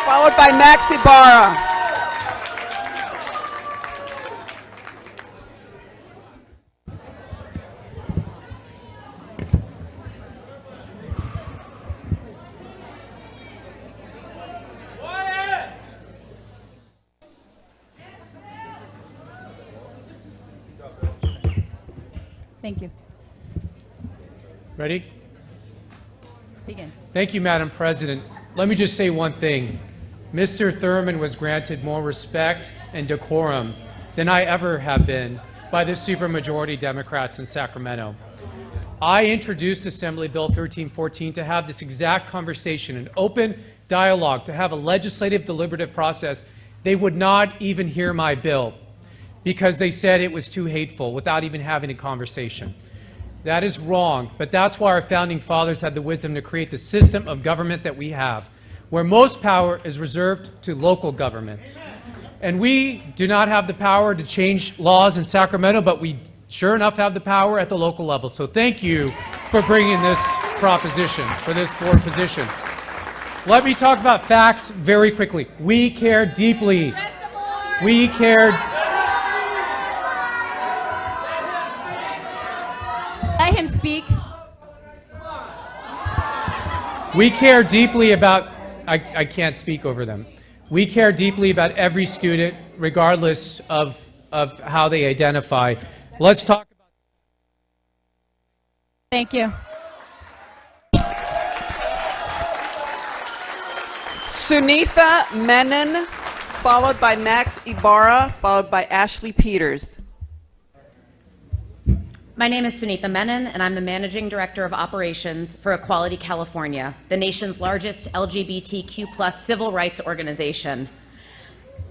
followed by Max Ibarra. Thank you. Ready? Begin. Thank you, Madam President. Let me just say one thing. Mr. Thurman was granted more respect and decorum than I ever have been by the supermajority Democrats in Sacramento. I introduced Assembly Bill 1314 to have this exact conversation, an open dialogue, to have a legislative deliberative process. They would not even hear my bill because they said it was too hateful without even having a conversation. That is wrong, but that's why our founding fathers had the wisdom to create the system of government that we have, where most power is reserved to local governments. And we do not have the power to change laws in Sacramento, but we sure enough have the power at the local level. So thank you for bringing this proposition, for this board position. Let me talk about facts very quickly. We care deeply. We care. Let him speak. We care deeply about, I can't speak over them. We care deeply about every student, regardless of how they identify. Let's talk about. Thank you. Sunitha Menon, followed by Max Ibarra, followed by Ashley Peters. My name is Sunitha Menon, and I'm the Managing Director of Operations for Equality California, the nation's largest LGBTQ+ civil rights organization.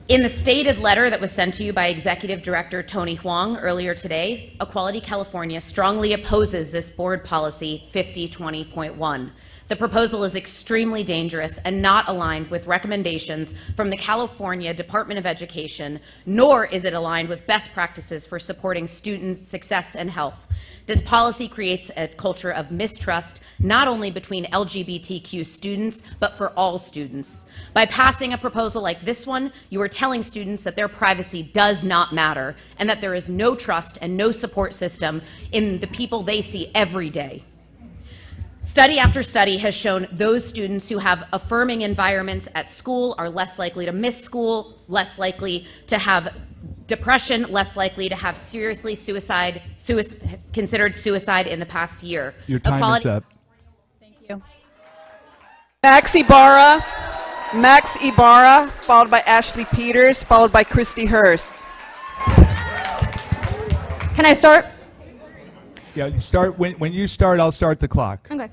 In the stated letter that was sent to you by Executive Director Tony Huang earlier today, Equality California strongly opposes this board policy 5020.1. The proposal is extremely dangerous and not aligned with recommendations from the California Department of Education, nor is it aligned with best practices for supporting students' success and health. This policy creates a culture of mistrust, not only between LGBTQ students, but for all students. By passing a proposal like this one, you are telling students that their privacy does not matter and that there is no trust and no support system in the people they see every day. Study after study has shown those students who have affirming environments at school are less likely to miss school, less likely to have depression, less likely to have seriously considered suicide in the past year. Your time is up. Thank you. Max Ibarra, followed by Ashley Peters, followed by Christy Hurst. Can I start? Yeah, you start when you start. I'll start the clock. Okay.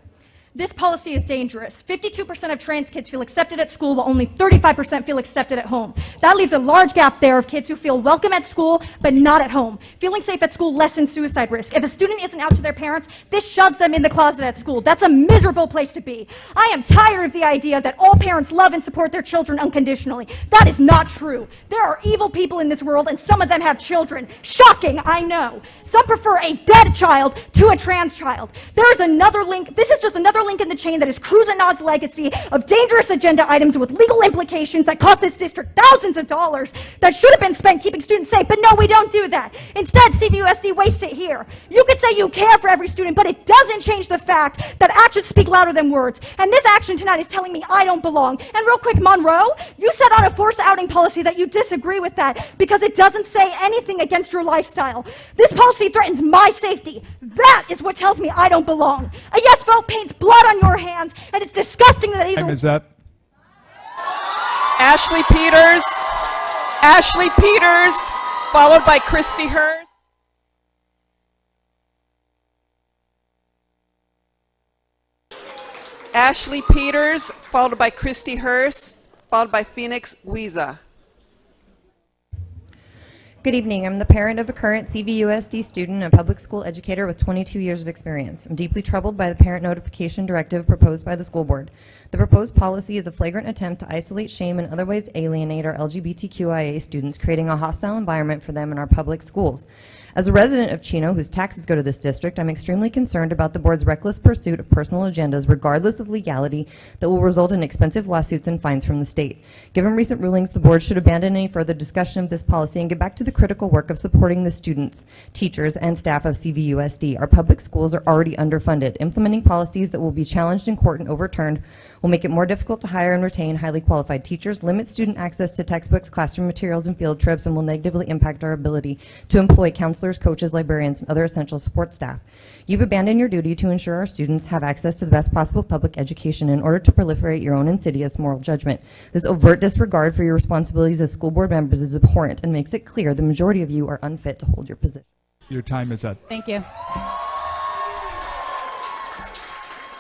This policy is dangerous. 52% of trans kids feel accepted at school, while only 35% feel accepted at home. That leaves a large gap there of kids who feel welcome at school, but not at home. Feeling safe at school lessens suicide risk. If a student isn't out to their parents, this shoves them in the closet at school. That's a miserable place to be. I am tired of the idea that all parents love and support their children unconditionally. That is not true. There are evil people in this world, and some of them have children. Shocking, I know. Some prefer a dead child to a trans child. There is another link. This is just another link in the chain that is Cruz and Nas' legacy of dangerous agenda items with legal implications that cost this district thousands of dollars that should have been spent keeping students safe. But no, we don't do that. Instead, CVUSD wastes it here. You could say you care for every student, but it doesn't change the fact that actions speak louder than words. And this action tonight is telling me I don't belong. And real quick, Monroe, you said on a forced outing policy that you disagree with that because it doesn't say anything against your lifestyle. This policy threatens my safety. That is what tells me I don't belong. A yes vote paints blood on your hands, and it's disgusting that either— Time is up. Ashley Peters, followed by Christy Hurst. Ashley Peters, followed by Christy Hurst, followed by Phoenix Wiesa. Good evening. I'm the parent of a current CVUSD student and a public school educator with 22 years of experience. I'm deeply troubled by the parent notification directive proposed by the school board. The proposed policy is a flagrant attempt to isolate, shame, and otherwise alienate our LGBTQIA students, creating a hostile environment for them in our public schools. As a resident of Chino, whose taxes go to this district, I'm extremely concerned about the board's reckless pursuit of personal agendas, regardless of legality, that will result in expensive lawsuits and fines from the state. Given recent rulings, the board should abandon any further discussion of this policy and get back to the critical work of supporting the students, teachers, and staff of CVUSD. Our public schools are already underfunded. Implementing policies that will be challenged in court and overturned will make it more difficult to hire and retain highly qualified teachers, limit student access to textbooks, classroom materials, and field trips, and will negatively impact our ability to employ counselors, coaches, librarians, and other essential support staff. You've abandoned your duty to ensure our students have access to the best possible public education in order to proliferate your own insidious moral judgment. This overt disregard for your responsibilities as school board members is abhorrent and makes it clear the majority of you are unfit to hold your position. Your time is up. Thank you.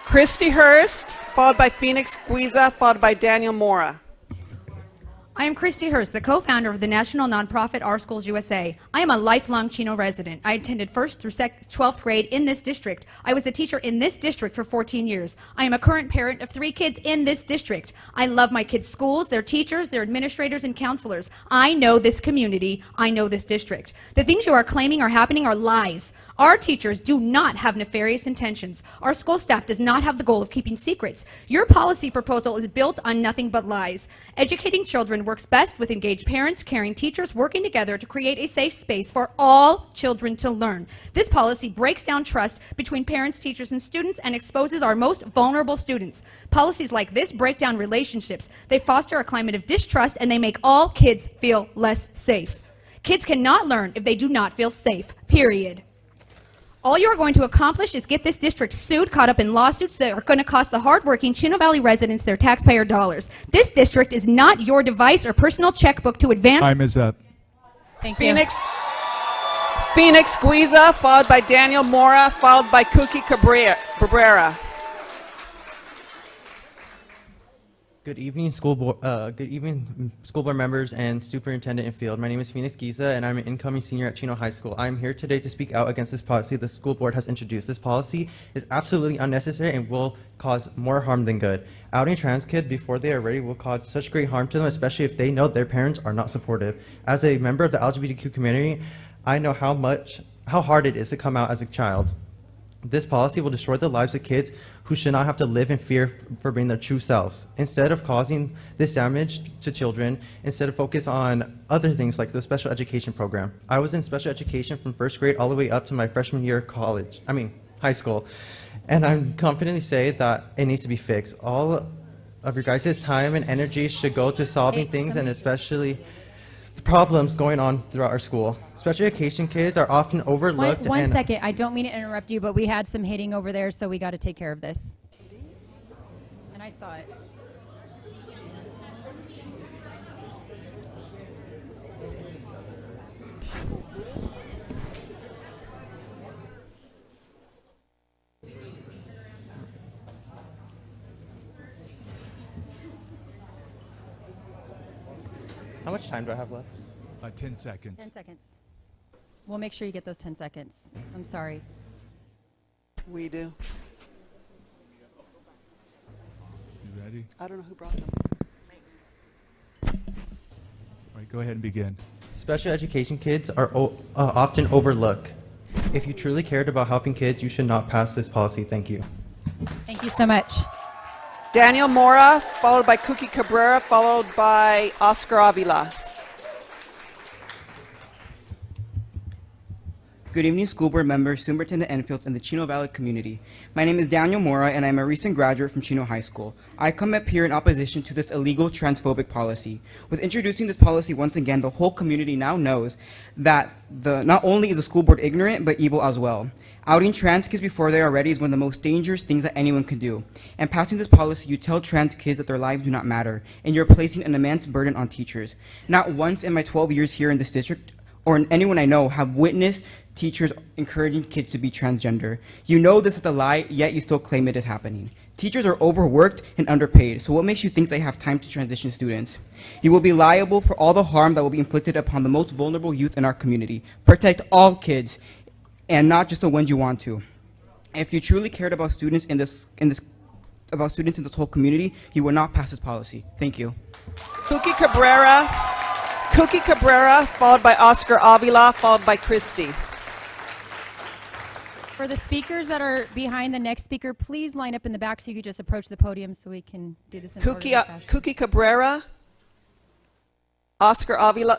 Christy Hurst, followed by Phoenix Guiza, followed by Daniel Mora. I am Christy Hurst, the co-founder of the national nonprofit Our Schools USA. I am a lifelong Chino resident. I attended 1st through 12th grade in this district. I was a teacher in this district for 14 years. I am a current parent of 3 kids in this district. I love my kids' schools, their teachers, their administrators, and counselors. I know this community. I know this district. The things you are claiming are happening are lies. Our teachers do not have nefarious intentions. Our school staff does not have the goal of keeping secrets. Your policy proposal is built on nothing but lies. Educating children works best with engaged parents, caring teachers, working together to create a safe space for all children to learn. This policy breaks down trust between parents, teachers, and students and exposes our most vulnerable students. Policies like this break down relationships. They foster a climate of distrust, and they make all kids feel less safe. Kids cannot learn if they do not feel safe, period. All you are going to accomplish is get this district sued, caught up in lawsuits that are going to cost the hardworking Chino Valley residents their taxpayer dollars. This district is not your device or personal checkbook to advance. Time is up. Thank you. Phoenix Guiza, followed by Daniel Mora, followed by Cookie Cabrera. Good evening, school board members and superintendent in field. My name is Phoenix Giza, and I'm an incoming senior at Chino High School. I'm here today to speak out against this policy the school board has introduced. This policy is absolutely unnecessary and will cause more harm than good. Outing trans kids before they are ready will cause such great harm to them, especially if they know their parents are not supportive. As a member of the LGBTQ community, I know how hard it is to come out as a child. This policy will destroy the lives of kids who should not have to live in fear for being their true selves. Instead of causing this damage to children, instead of focus on other things like the special education program. I was in special education from 1st grade all the way up to my freshman year of high school. And I'm confidently say that it needs to be fixed. All of your guys' time and energy should go to solving things, and especially the problems going on throughout our school. Special education kids are often overlooked. One second. I don't mean to interrupt you, but we had some hitting over there, so we got to take care of this. And I saw it. How much time do I have left? 10 seconds. 10 seconds. We'll make sure you get those 10 seconds. I'm sorry. We do. You ready? I don't know who brought them. All right, go ahead and begin. Special education kids are often overlooked. If you truly cared about helping kids, you should not pass this policy. Thank you. Thank you so much. Daniel Mora, followed by Cookie Cabrera, followed by Oscar Avila. Good evening, school board members, Superintendent Enfield, and the Chino Valley community. My name is Daniel Mora, and I'm a recent graduate from Chino High School. I come up here in opposition to this illegal transphobic policy. With introducing this policy once again, the whole community now knows that not only is the school board ignorant, but evil as well. Outing trans kids before they are ready is one of the most dangerous things that anyone can do. And passing this policy, you tell trans kids that their lives do not matter, and you're placing an immense burden on teachers. Not once in my 12 years here in this district, or anyone I know, have witnessed teachers encouraging kids to be transgender. You know this is a lie, yet you still claim it is happening. Teachers are overworked and underpaid, so what makes you think they have time to transition students? You will be liable for all the harm that will be inflicted upon the most vulnerable youth in our community. Protect all kids, and not just the ones you want to. If you truly cared about students in this whole community, you would not pass this policy. Thank you. Cookie Cabrera, followed by Oscar Avila, followed by Christie. For the speakers that are behind the next speaker, please line up in the back so you can just approach the podium so we can do this in an orderly fashion. Cookie Cabrera, Oscar Avila.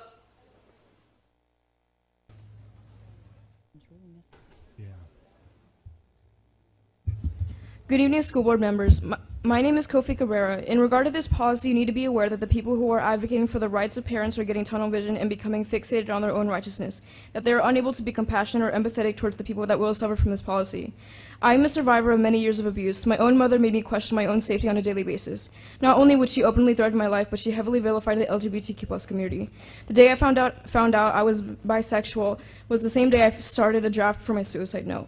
Good evening, school board members. My name is Kofi Cabrera. In regard to this policy, you need to be aware that the people who are advocating for the rights of parents are getting tunnel vision and becoming fixated on their own righteousness, that they are unable to be compassionate or empathetic towards the people that will suffer from this policy. I am a survivor of many years of abuse. My own mother made me question my own safety on a daily basis. Not only would she openly threaten my life, but she heavily vilified the LGBTQ+ community. The day I found out I was bisexual was the same day I started a draft for my suicide note.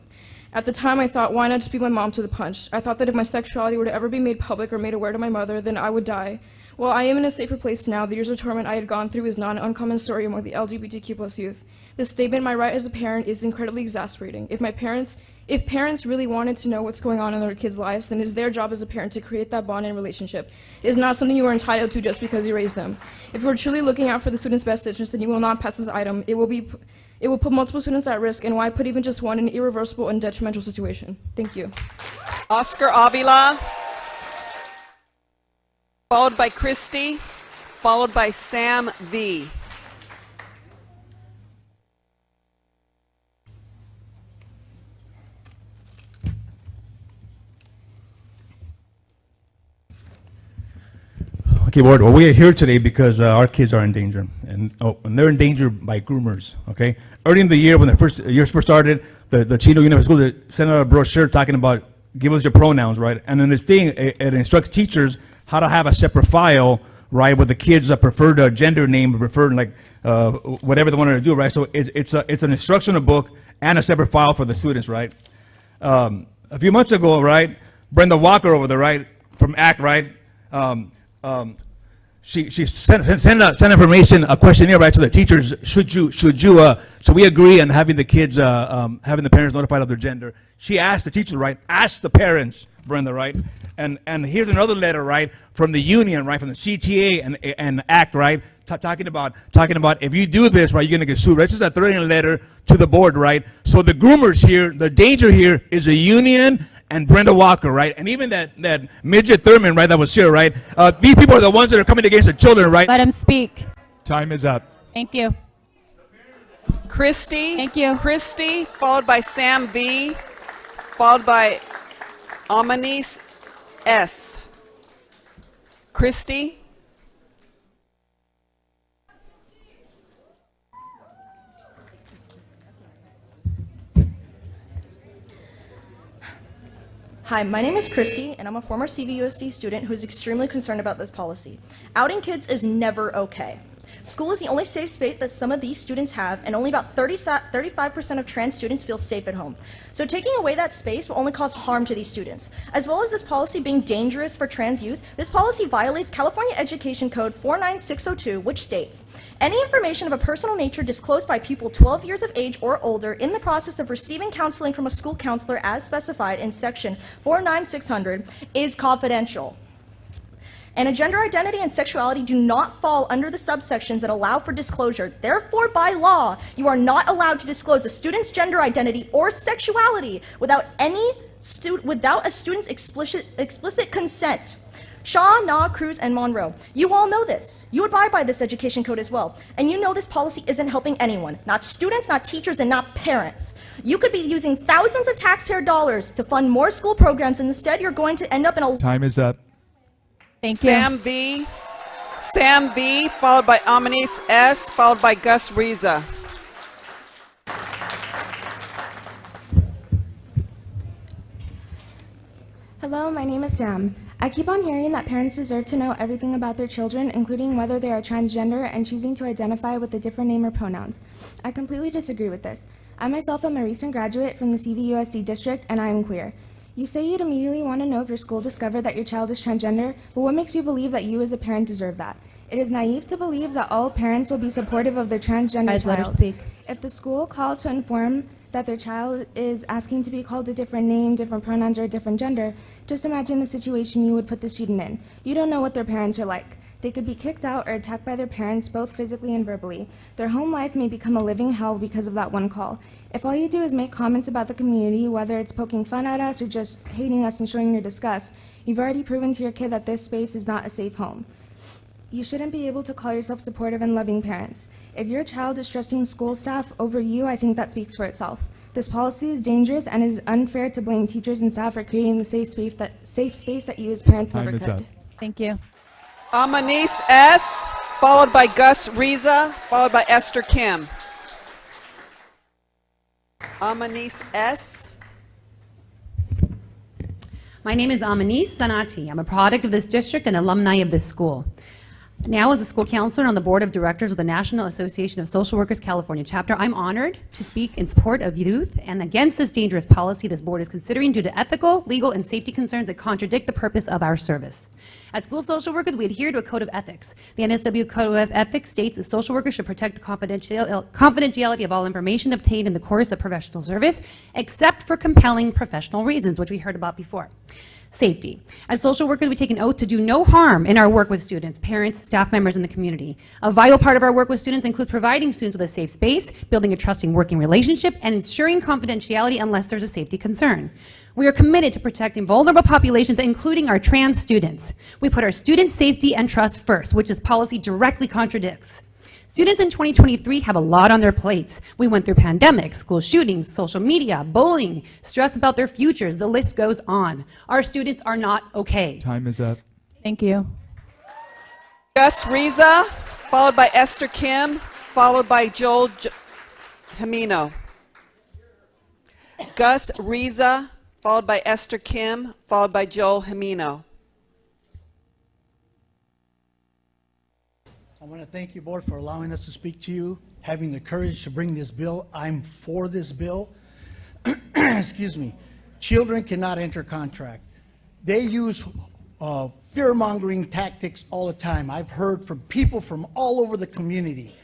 At the time, I thought, why not just beat my mom to the punch? I thought that if my sexuality were to ever be made public or made aware to my mother, then I would die. While I am in a safer place now, the years of torment I had gone through is not an uncommon story among the LGBTQ+ youth. This statement, my right as a parent, is incredibly exasperating. If parents really wanted to know what's going on in their kids' lives, then it is their job as a parent to create that bond and relationship. It is not something you are entitled to just because you raised them. If you are truly looking out for the student's best interest, then you will not pass this item. It will put multiple students at risk, and why put even just one in an irreversible and detrimental situation? Thank you. Oscar Avila, followed by Christie, followed by Sam V. Okay, board. Well, we are here today because our kids are in danger, and they're in danger by groomers. Okay, early in the year when the years first started, the Chino University School sent out a brochure talking about give us your pronouns, right? And in this thing, it instructs teachers how to have a separate file, right, with the kids' preferred gender name, preferred like whatever they wanted to do, right? So it's an instructional book and a separate file for the students, right? A few months ago, right, Brenda Walker over there, right, from ACT, right. She sent information, a questionnaire, right, to the teachers. Should we agree on having the kids, having the parents notified of their gender? She asked the teachers, right, asked the parents, Brenda, right, and here's another letter, right, from the union, right, from the CTA and ACT, right, talking about if you do this, right, you're gonna get sued. Right? This is a threatening letter to the board, right. So the groomers here, the danger here is a union and Brenda Walker, right? And even that midget Thurman, right, that was here, right? These people are the ones that are coming against the children, right? Let him speak. Time is up. Thank you. Christie. Thank you. Christie, followed by Sam V, followed by Amanis S. Christie. Hi, my name is Christy, and I'm a former CVUSD student who's extremely concerned about this policy. Outing kids is never okay. School is the only safe space that some of these students have, and only about 35% of trans students feel safe at home. So taking away that space will only cause harm to these students. As well as this policy being dangerous for trans youth, this policy violates California Education Code 49602, which states, any information of a personal nature disclosed by pupil 12 years of age or older in the process of receiving counseling from a school counselor as specified in section 49600 is confidential. And a gender identity and sexuality do not fall under the subsections that allow for disclosure. Therefore, by law, you are not allowed to disclose a student's gender identity or sexuality without a student's explicit consent. Shaw, Nah, Cruz, and Monroe. You all know this. You abide by this education code as well. And you know this policy isn't helping anyone. Not students, not teachers, and not parents. You could be using thousands of taxpayer dollars to fund more school programs, and instead you're going to end up in a... Time is up. Thank you. Sam V, followed by Amanis S, followed by Gus Riza. Hello, my name is Sam. I keep on hearing that parents deserve to know everything about their children, including whether they are transgender and choosing to identify with a different name or pronouns. I completely disagree with this. I myself am a recent graduate from the CVUSD district, and I am queer. You say you'd immediately want to know if your school discovered that your child is transgender, but what makes you believe that you as a parent deserve that? It is naive to believe that all parents will be supportive of their transgender Guys, let her child. speak. If the school called to inform that their child is asking to be called a different name, different pronouns, or a different gender, just imagine the situation you would put the student in. You don't know what their parents are like. They could be kicked out or attacked by their parents, both physically and verbally. Their home life may become a living hell because of that one call. If all you do is make comments about the community, whether it's poking fun at us or just hating us and showing your disgust, you've already proven to your kid that this space is not a safe home. You shouldn't be able to call yourself supportive and loving parents. If your child is trusting school staff over you, I think that speaks for itself. This policy is dangerous and it is unfair to blame teachers and staff for creating the safe space that you as parents Time never is could. up. Thank you. Amanis S., followed by Gus Riza, followed by Esther Kim. Amanis S. My name is Amanis Sanati. I'm a product of this district and alumni of this school. Now, as a school counselor on the board of directors of the National Association of Social Workers California chapter, I'm honored to speak in support of youth and against this dangerous policy this board is considering due to ethical, legal, and safety concerns that contradict the purpose of our service. As school social workers, we adhere to a code of ethics. The NSW Code of Ethics states that social workers should protect the confidentiality of all information obtained in the course of professional service, except for compelling professional reasons, which we heard about before. Safety. As social workers, we take an oath to do no harm in our work with students, parents, staff members, and the community. A vital part of our work with students includes providing students with a safe space, building a trusting working relationship, and ensuring confidentiality unless there's a safety concern. We are committed to protecting vulnerable populations, including our trans students. We put our students' safety and trust first, which this policy directly contradicts. Students in 2023 have a lot on their plates. We went through pandemics, school shootings, social media, bullying, stress about their futures. The list goes on. Our students are not okay. Time is up. Thank you. Gus Riza, followed by Esther Kim, followed by Joel Himino. Gus Riza, followed by Esther Kim, followed by Joel Himino. I want to thank you, Board, for allowing us to speak to you, having the courage to bring this bill. I'm for this bill. Excuse me. Children cannot enter contract. They use fear-mongering tactics all the time. I've heard from people from all over the community.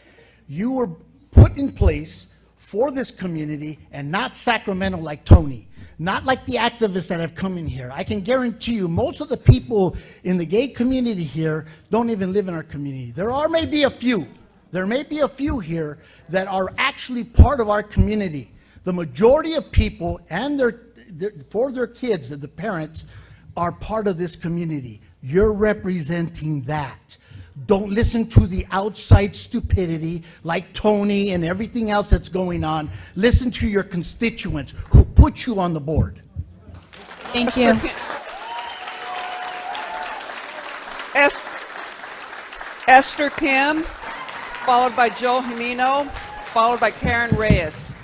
You were put in place for this community and not Sacramento like Tony. Not like the activists that have come in here. I can guarantee you most of the people in the gay community here don't even live in our community. There may be a few. There may be a few here that are actually part of our community. The majority of people and for their kids, the parents, are part of this community. You're representing that. Don't listen to the outside stupidity like Tony and everything else that's going on. Listen to your constituents who put you on the board. Thank you. Esther Kim, followed by Joel Himino, followed by Karen Reyes.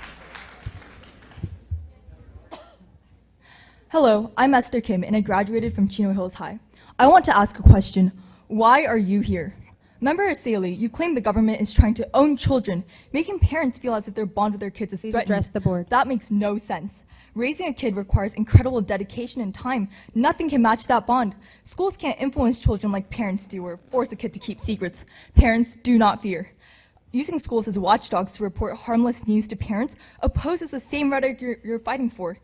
Hello, I'm Esther Kim, and I graduated from Chino Hills High. I want to ask a question. Why are you here? Member Asali, you claim the government is trying to own children, making parents feel as if their bond with their kids is threatened. Address the board. That makes no sense. Raising a kid requires incredible dedication and time. Nothing can match that bond. Schools can't influence children like parents do or force a kid to keep secrets. Parents do not fear. Using schools as watchdogs to report harmless news to parents opposes the same rhetoric you're fighting for.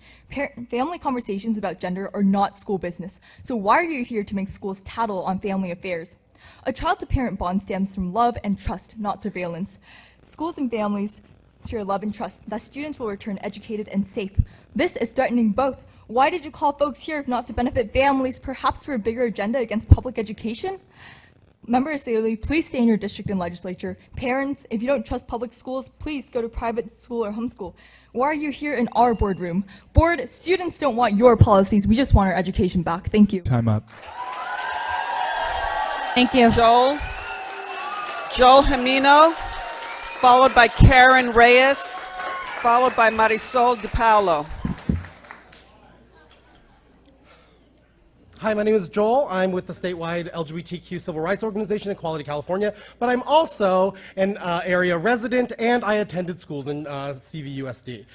Family conversations about gender are not school business, so why are you here to make schools tattle on family affairs? A child-to-parent bond stems from love and trust, not surveillance. Schools and families share love and trust that students will return educated and safe. This is threatening both. Why did you call folks here if not to benefit families, perhaps for a bigger agenda against public education? Member Asali, please stay in your district and legislature. Parents, if you don't trust public schools, please go to private school or homeschool. Why are you here in our boardroom? Board, students don't want your policies. We just want our education back. Thank you. Time up. Thank you. Joel Himino, followed by Karen Reyes, followed by Marisol DePaulo. Hi, my name is Joel. I'm with the statewide LGBTQ Civil Rights Organization, Equality California, but I'm also an area resident and I attended schools in CVUSD.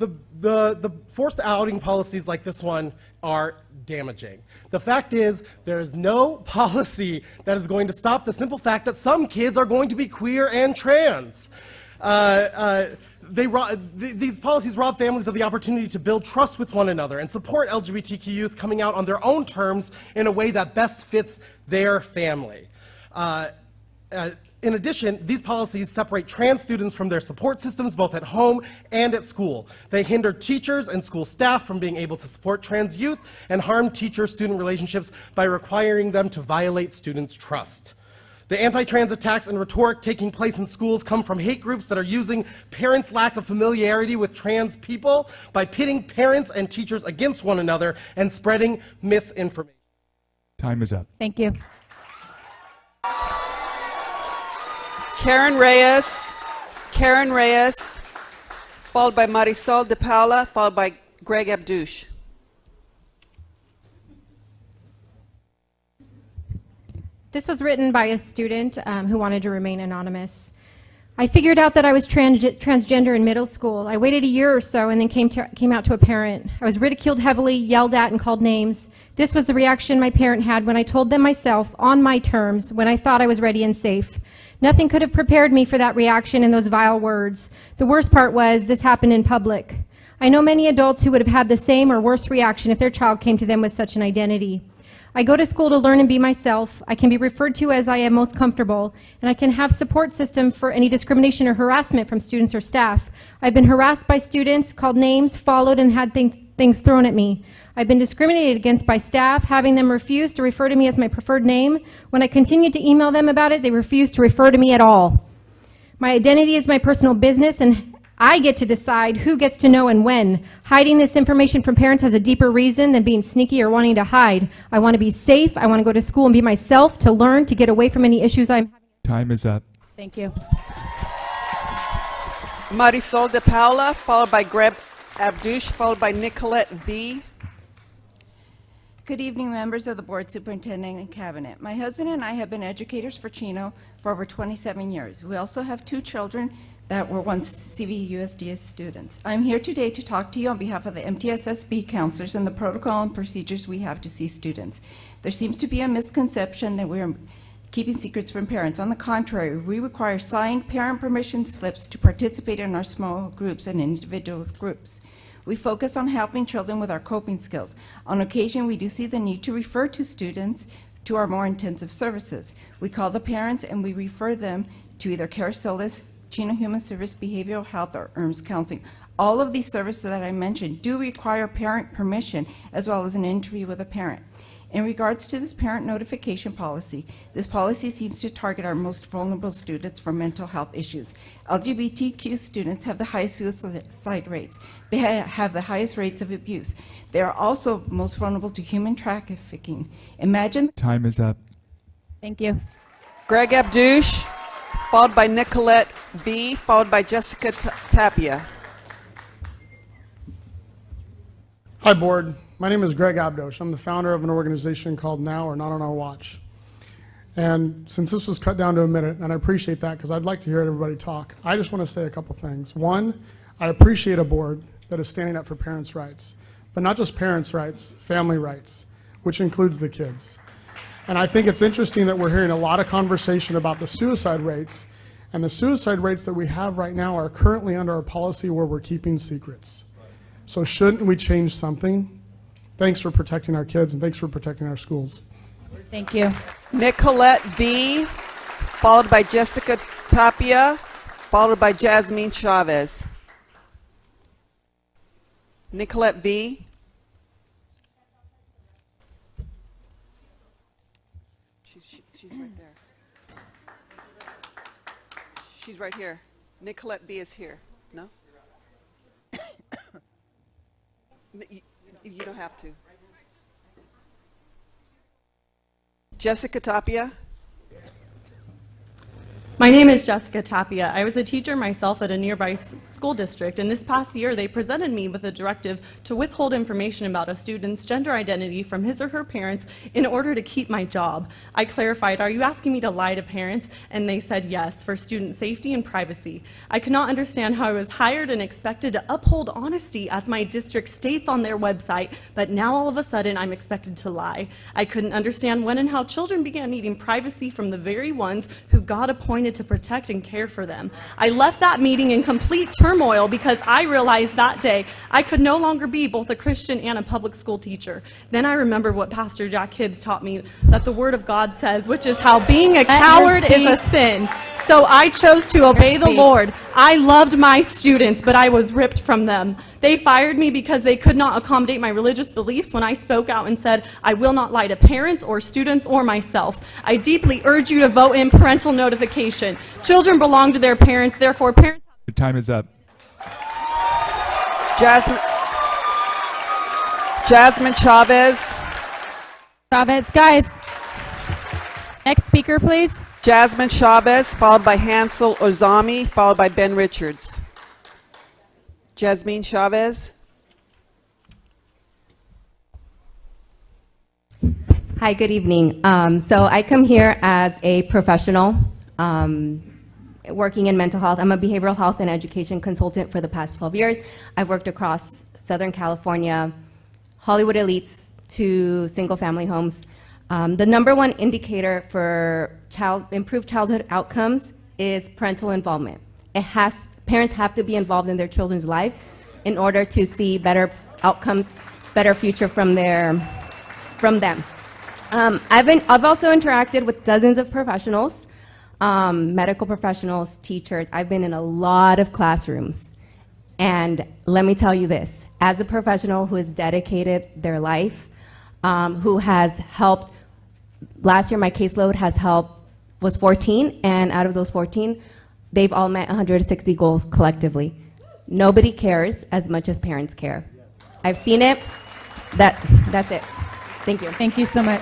the forced outing policies like this one are damaging. The fact is, there is no policy that is going to stop the simple fact that some kids are going to be queer and trans. These policies rob families of the opportunity to build trust with one another and support LGBTQ youth coming out on their own terms in a way that best fits their family. In addition, these policies separate trans students from their support systems both at home and at school. They hinder teachers and school staff from being able to support trans youth and harm teacher-student relationships by requiring them to violate students' trust. The anti-trans attacks and rhetoric taking place in schools come from hate groups that are using parents' lack of familiarity with trans people by pitting parents and teachers against one another and spreading misinformation. Time is up. Thank you. Karen Reyes, followed by Marisol de Paula, followed by Greg Abdouche. This was written by a student who wanted to remain anonymous. I figured out that I was transgender in middle school. I waited a year or so and then came out to a parent. I was ridiculed heavily, yelled at, and called names. This was the reaction my parent had when I told them myself, on my terms, when I thought I was ready and safe. Nothing could have prepared me for that reaction and those vile words. The worst part was, this happened in public. I know many adults who would have had the same or worse reaction if their child came to them with such an identity. I go to school to learn and be myself. I can be referred to as I am most comfortable, and I can have support system for any discrimination or harassment from students or staff. I've been harassed by students, called names, followed, and had things thrown at me. I've been discriminated against by staff, having them refuse to refer to me as my preferred name. When I continued to email them about it, they refused to refer to me at all. My identity is my personal business, and I get to decide who gets to know and when. Hiding this information from parents has a deeper reason than being sneaky or wanting to hide. I want to be safe. I want to go to school and be myself, to learn, to get away from any issues I'm having. Time is up. Thank you. Marisol de Paula, followed by Greg Abdouche, followed by Nicolette V. Good evening, members of the Board, Superintendent, and Cabinet. My husband and I have been educators for Chino for over 27 years. We also have 2 children that were once CVUSD students. I'm here today to talk to you on behalf of the MTSSB counselors and the protocol and procedures we have to see students. There seems to be a misconception that we are keeping secrets from parents. On the contrary, we require signed parent permission slips to participate in our small groups and individual groups. We focus on helping children with our coping skills. On occasion, we do see the need to refer to students to our more intensive services. We call the parents and we refer them to either Care Solis, Chino Human Service, Behavioral Health, or ERMS Counseling. All of these services that I mentioned do require parent permission as well as an interview with a parent. In regards to this parent notification policy, this policy seems to target our most vulnerable students for mental health issues. LGBTQ students have the highest suicide rates. They have the highest rates of abuse. They are also most vulnerable to human trafficking. Imagine. Time is up. Thank you. Greg Abdouche, followed by Nicolette V, followed by Jessica Tapia. Hi, Board. My name is Greg Abdouche. I'm the founder of an organization called Now or Not on Our Watch. And since this was cut down to a minute, and I appreciate that because I'd like to hear everybody talk, I just want to say a couple things. One, I appreciate a board that is standing up for parents' rights, but not just parents' rights, family rights, which includes the kids. And I think it's interesting that we're hearing a lot of conversation about the suicide rates, and the suicide rates that we have right now are currently under a policy where we're keeping secrets. So shouldn't we change something? Thanks for protecting our kids, and thanks for protecting our schools. Thank you. Nicolette V, followed by Jessica Tapia, followed by Jasmine Chavez. Nicolette V. She's right there. She's right here. Nicolette V is here. No? You don't have to. Jessica Tapia. My name is Jessica Tapia. I was a teacher myself at a nearby school district, and this past year they presented me with a directive to withhold information about a student's gender identity from his or her parents in order to keep my job. I clarified, "Are you asking me to lie to parents?" And they said yes, for student safety and privacy. I could not understand how I was hired and expected to uphold honesty as my district states on their website, but now all of a sudden I'm expected to lie. I couldn't understand when and how children began needing privacy from the very ones who God appointed to protect and care for them. I left that meeting in complete turmoil because I realized that day I could no longer be both a Christian and a public school teacher. Then I remembered what Pastor Jack Hibbs taught me that the Word of God says, which is how being a coward is a sin. So I chose to obey the Lord. I loved my students, but I was ripped from them. They fired me because they could not accommodate my religious beliefs when I spoke out and said, "I will not lie to parents or students or myself." I deeply urge you to vote in parental notification. Children belong to their parents, therefore parents... Your time is up. Jasmine Chavez. Guys. Next speaker, please. Jasmine Chavez, followed by Hansel Ozami, followed by Ben Richards. Jasmine Chavez. Hi, good evening. So I come here as a professional working in mental health. I'm a behavioral health and education consultant for the past 12 years. I've worked across Southern California, Hollywood elites to single family homes. The number one indicator for improved childhood outcomes is parental involvement. Parents have to be involved in their children's life in order to see better outcomes, better future from them. I've also interacted with dozens of professionals, medical professionals, teachers. I've been in a lot of classrooms. And let me tell you this, as a professional who has dedicated their life, who has helped, last year my caseload was 14, and out of those 14, they've all met 160 goals collectively. Nobody cares as much as parents care. I've seen it. That's it. Thank you. Thank you so much.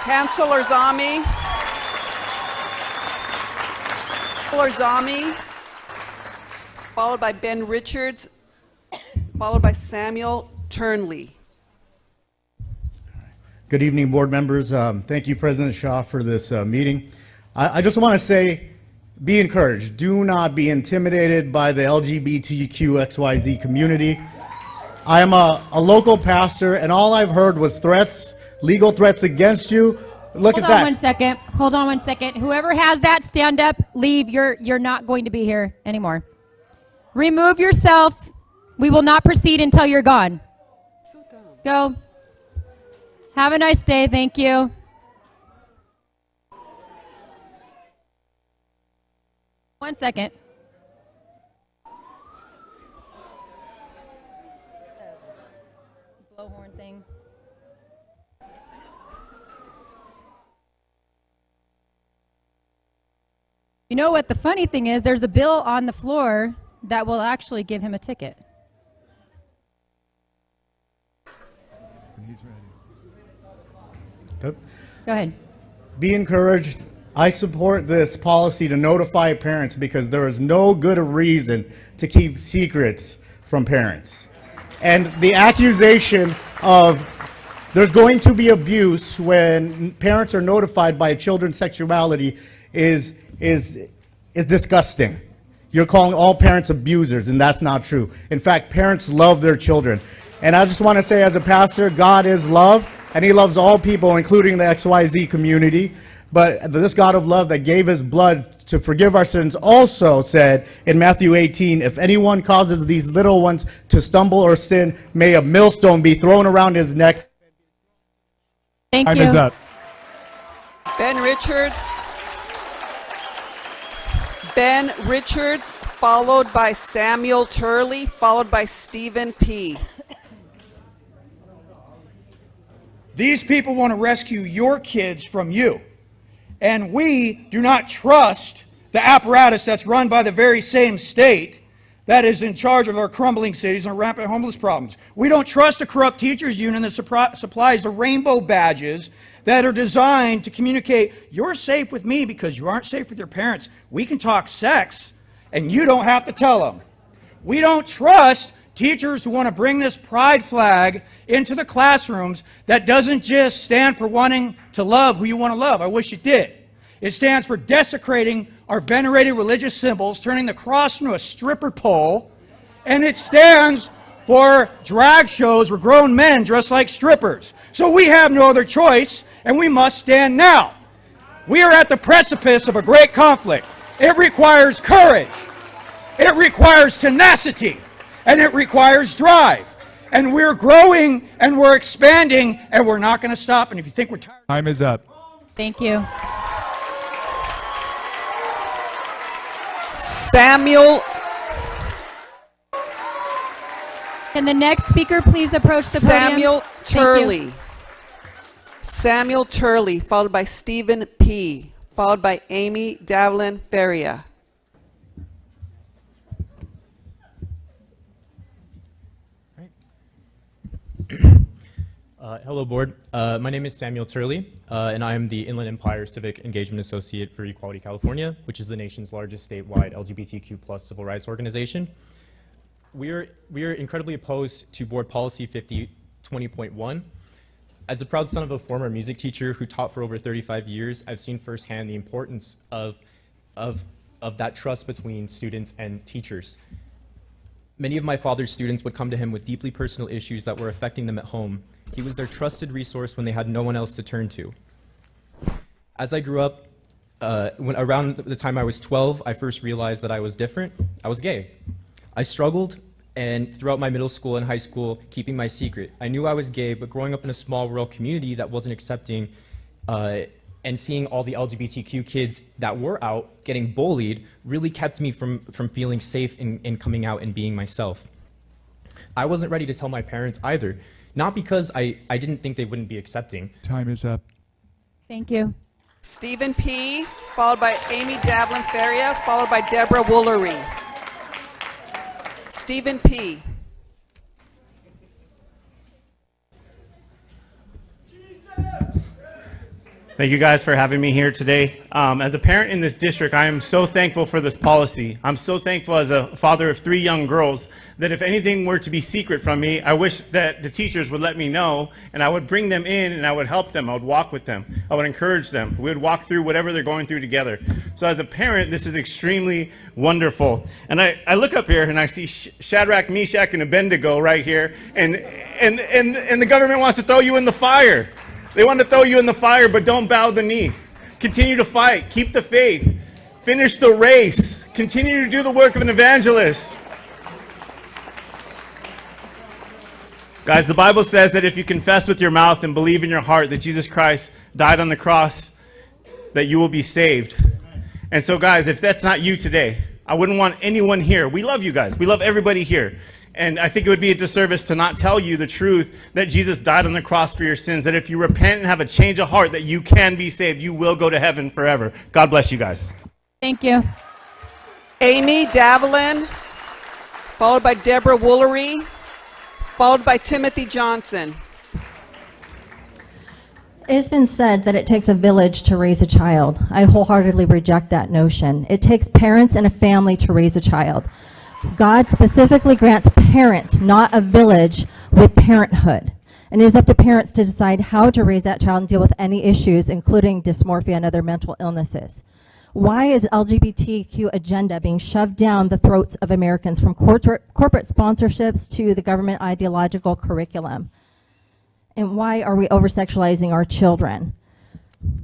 Hansel Ozami. Followed by Ben Richards, followed by Samuel Turnley. Good evening, board members. Thank you, President Shaw, for this meeting. I just want to say, be encouraged. Do not be intimidated by the LGBTQXYZ community. I am a local pastor, and all I've heard was threats, legal threats against you. Look at that. Hold on one second. Whoever has that, stand up, leave. You're not going to be here anymore. Remove yourself. We will not proceed until you're gone. Go. Have a nice day. Thank you. One second. Blowhorn thing. You know what the funny thing is? There's a bill on the floor that will actually give him a ticket. Yep. Go ahead. Be encouraged. I support this policy to notify parents because there is no good reason to keep secrets from parents. And the accusation of there's going to be abuse when parents are notified by children's sexuality is disgusting. You're calling all parents abusers, and that's not true. In fact, parents love their children. And I just want to say, as a pastor, God is love, and he loves all people, including the XYZ community. But this God of love that gave his blood to forgive our sins also said in Matthew 18, if anyone causes these little ones to stumble or sin, may a millstone be thrown around his neck. Thank you. Time is up. Ben Richards, followed by Samuel Turley, followed by Stephen P. These people want to rescue your kids from you. And we do not trust the apparatus that's run by the very same state that is in charge of our crumbling cities and rampant homeless problems. We don't trust the corrupt teachers union that supplies the rainbow badges that are designed to communicate, you're safe with me because you aren't safe with your parents. We can talk sex, and you don't have to tell them. We don't trust teachers who want to bring this pride flag into the classrooms that doesn't just stand for wanting to love who you want to love. I wish it did. It stands for desecrating our venerated religious symbols, turning the cross into a stripper pole, and it stands for drag shows where grown men dress like strippers. So we have no other choice, and we must stand now. We are at the precipice of a great conflict. It requires courage, it requires tenacity, and it requires drive. And we're growing, and we're expanding, and we're not going to stop. And if you think we're tired... Time is up. Thank you. Samuel. Can the next speaker please approach the podium? Samuel Thank you. Turley. Samuel Turley, followed by Stephen P., followed by Amy Davlin Feria. Hello, Board. My name is Samuel Turley, and I am the Inland Empire Civic Engagement Associate for Equality California, which is the nation's largest statewide LGBTQ+ civil rights organization. We are incredibly opposed to Board Policy 5020.1. As a proud son of a former music teacher who taught for over 35 years, I've seen firsthand the importance of that trust between students and teachers. Many of my father's students would come to him with deeply personal issues that were affecting them at home. He was their trusted resource when they had no one else to turn to. As I grew up, around the time I was 12, I first realized that I was different. I was gay. I struggled, and throughout my middle school and high school, keeping my secret. I knew I was gay, but growing up in a small rural community that wasn't accepting, and seeing all the LGBTQ kids that were out getting bullied really kept me from feeling safe in coming out and being myself. I wasn't ready to tell my parents either, not because I didn't think they wouldn't be accepting. Time is up. Thank you. Stephen P., followed by Amy Davlin Feria, followed by Deborah Woolery. Stephen P. Thank you guys for having me here today. As a parent in this district, I am so thankful for this policy. I'm so thankful as a father of 3 young girls that if anything were to be secret from me, I wish that the teachers would let me know and I would bring them in and I would help them. I would walk with them. I would encourage them. We would walk through whatever they're going through together. So as a parent, this is extremely wonderful. And I look up here and I see Shadrach, Meshach, and Abednego right here, and the government wants to throw you in the fire. They want to throw you in the fire, but don't bow the knee. Continue to fight. Keep the faith. Finish the race. Continue to do the work of an evangelist. Guys, the Bible says that if you confess with your mouth and believe in your heart that Jesus Christ died on the cross, that you will be saved. And so, guys, if that's not you today, I wouldn't want anyone here. We love you guys. We love everybody here. And I think it would be a disservice to not tell you the truth that Jesus died on the cross for your sins, that if you repent and have a change of heart, that you can be saved. You will go to heaven forever. God bless you guys. Thank you. Amy Davlin, followed by Deborah Woolery, followed by Timothy Johnson. It has been said that it takes a village to raise a child. I wholeheartedly reject that notion. It takes parents and a family to raise a child. God specifically grants parents, not a village, with parenthood. And it is up to parents to decide how to raise that child and deal with any issues, including dysmorphia and other mental illnesses. Why is LGBTQ agenda being shoved down the throats of Americans, from corporate sponsorships to the government ideological curriculum? And why are we over-sexualizing our children?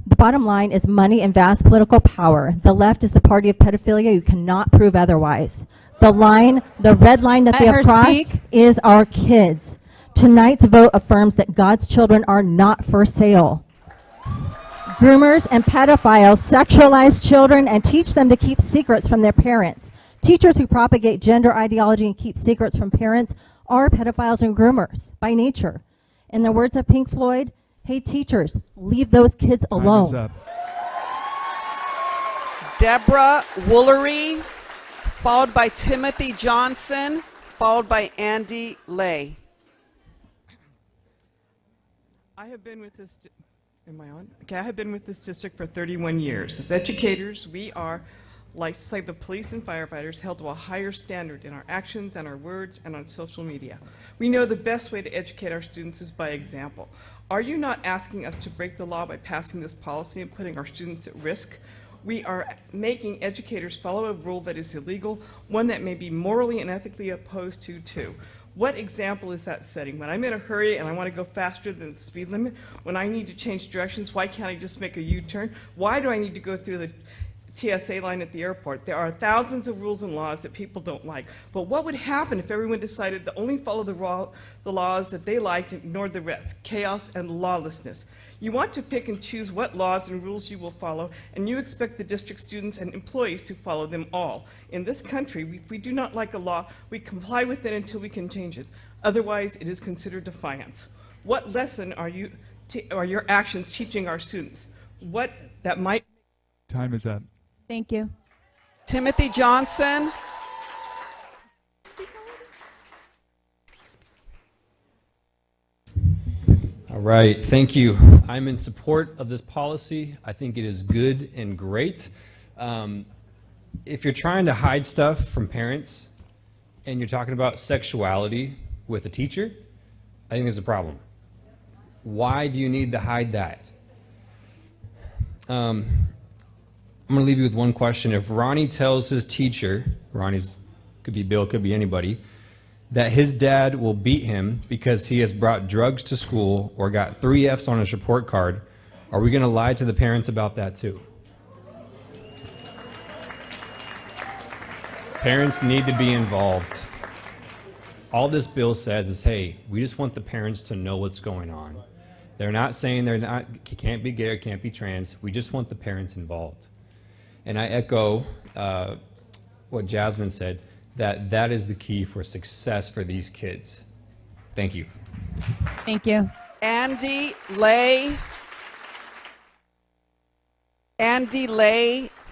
The bottom line is money and vast political power. The left is the party of pedophilia. You cannot prove otherwise. The red line that they have crossed is our kids. Tonight's vote affirms that God's children are not for sale. Groomers and pedophiles sexualize children and teach them to keep secrets from their parents. Teachers who propagate gender ideology and keep secrets from parents are pedophiles and groomers by nature. In the words of Pink Floyd, hey teachers, leave those kids alone. Time is up. Deborah Woolery, followed by Timothy Johnson, followed by Andy Lay. I have been with this, am I on? Okay, I have been with this district for 31 years. As educators, we are like the police and firefighters, held to a higher standard in our actions and our words and on social media. We know the best way to educate our students is by example. Are you not asking us to break the law by passing this policy and putting our students at risk? We are making educators follow a rule that is illegal, one that may be morally and ethically opposed to too. What example is that setting? When I'm in a hurry and I want to go faster than the speed limit, when I need to change directions, why can't I just make a U-turn? Why do I need to go through the TSA line at the airport? There are thousands of rules and laws that people don't like. But what would happen if everyone decided to only follow the laws that they liked and ignored the rest? Chaos and lawlessness. You want to pick and choose what laws and rules you will follow, and you expect the district students and employees to follow them all. In this country, if we do not like a law, we comply with it until we can change it. Otherwise, it is considered defiance. What lesson are your actions teaching our students? What that might... Time is up. Thank you. Timothy Johnson. All right, thank you. I'm in support of this policy. I think it is good and great. If you're trying to hide stuff from parents and you're talking about sexuality with a teacher, I think there's a problem. Why do you need to hide that? I'm going to leave you with one question. If Ronnie tells his teacher, Ronnie's could be Bill, could be anybody, that his dad will beat him because he has brought drugs to school or got 3 Fs on his report card, are we going to lie to the parents about that too? Parents need to be involved. All this bill says is, hey, we just want the parents to know what's going on. They're not saying can't be gay or can't be trans. We just want the parents involved. And I echo what Jasmine said, that is the key for success for these kids. Thank you. Thank you. Andy Lay,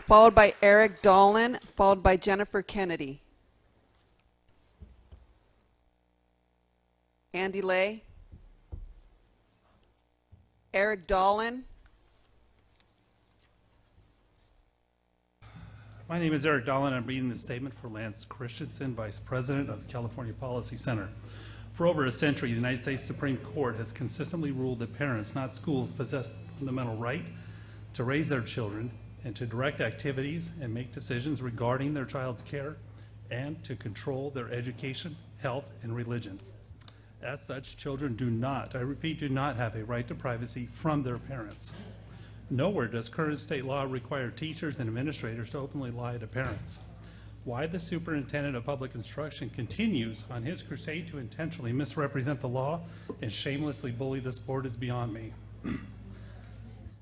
followed by Eric Dolan, followed by Jennifer Kennedy. Andy Lay, Eric Dolan. My name is Eric Dolan. I'm reading the statement for Lance Christensen, Vice President of the California Policy Center. For over a century, the United States Supreme Court has consistently ruled that parents, not schools, possess the fundamental right to raise their children and to direct activities and make decisions regarding their child's care and to control their education, health, and religion. As such, children do not, I repeat, do not have a right to privacy from their parents. Nowhere does current state law require teachers and administrators to openly lie to parents. Why the superintendent of public instruction continues on his crusade to intentionally misrepresent the law and shamelessly bully this board is beyond me.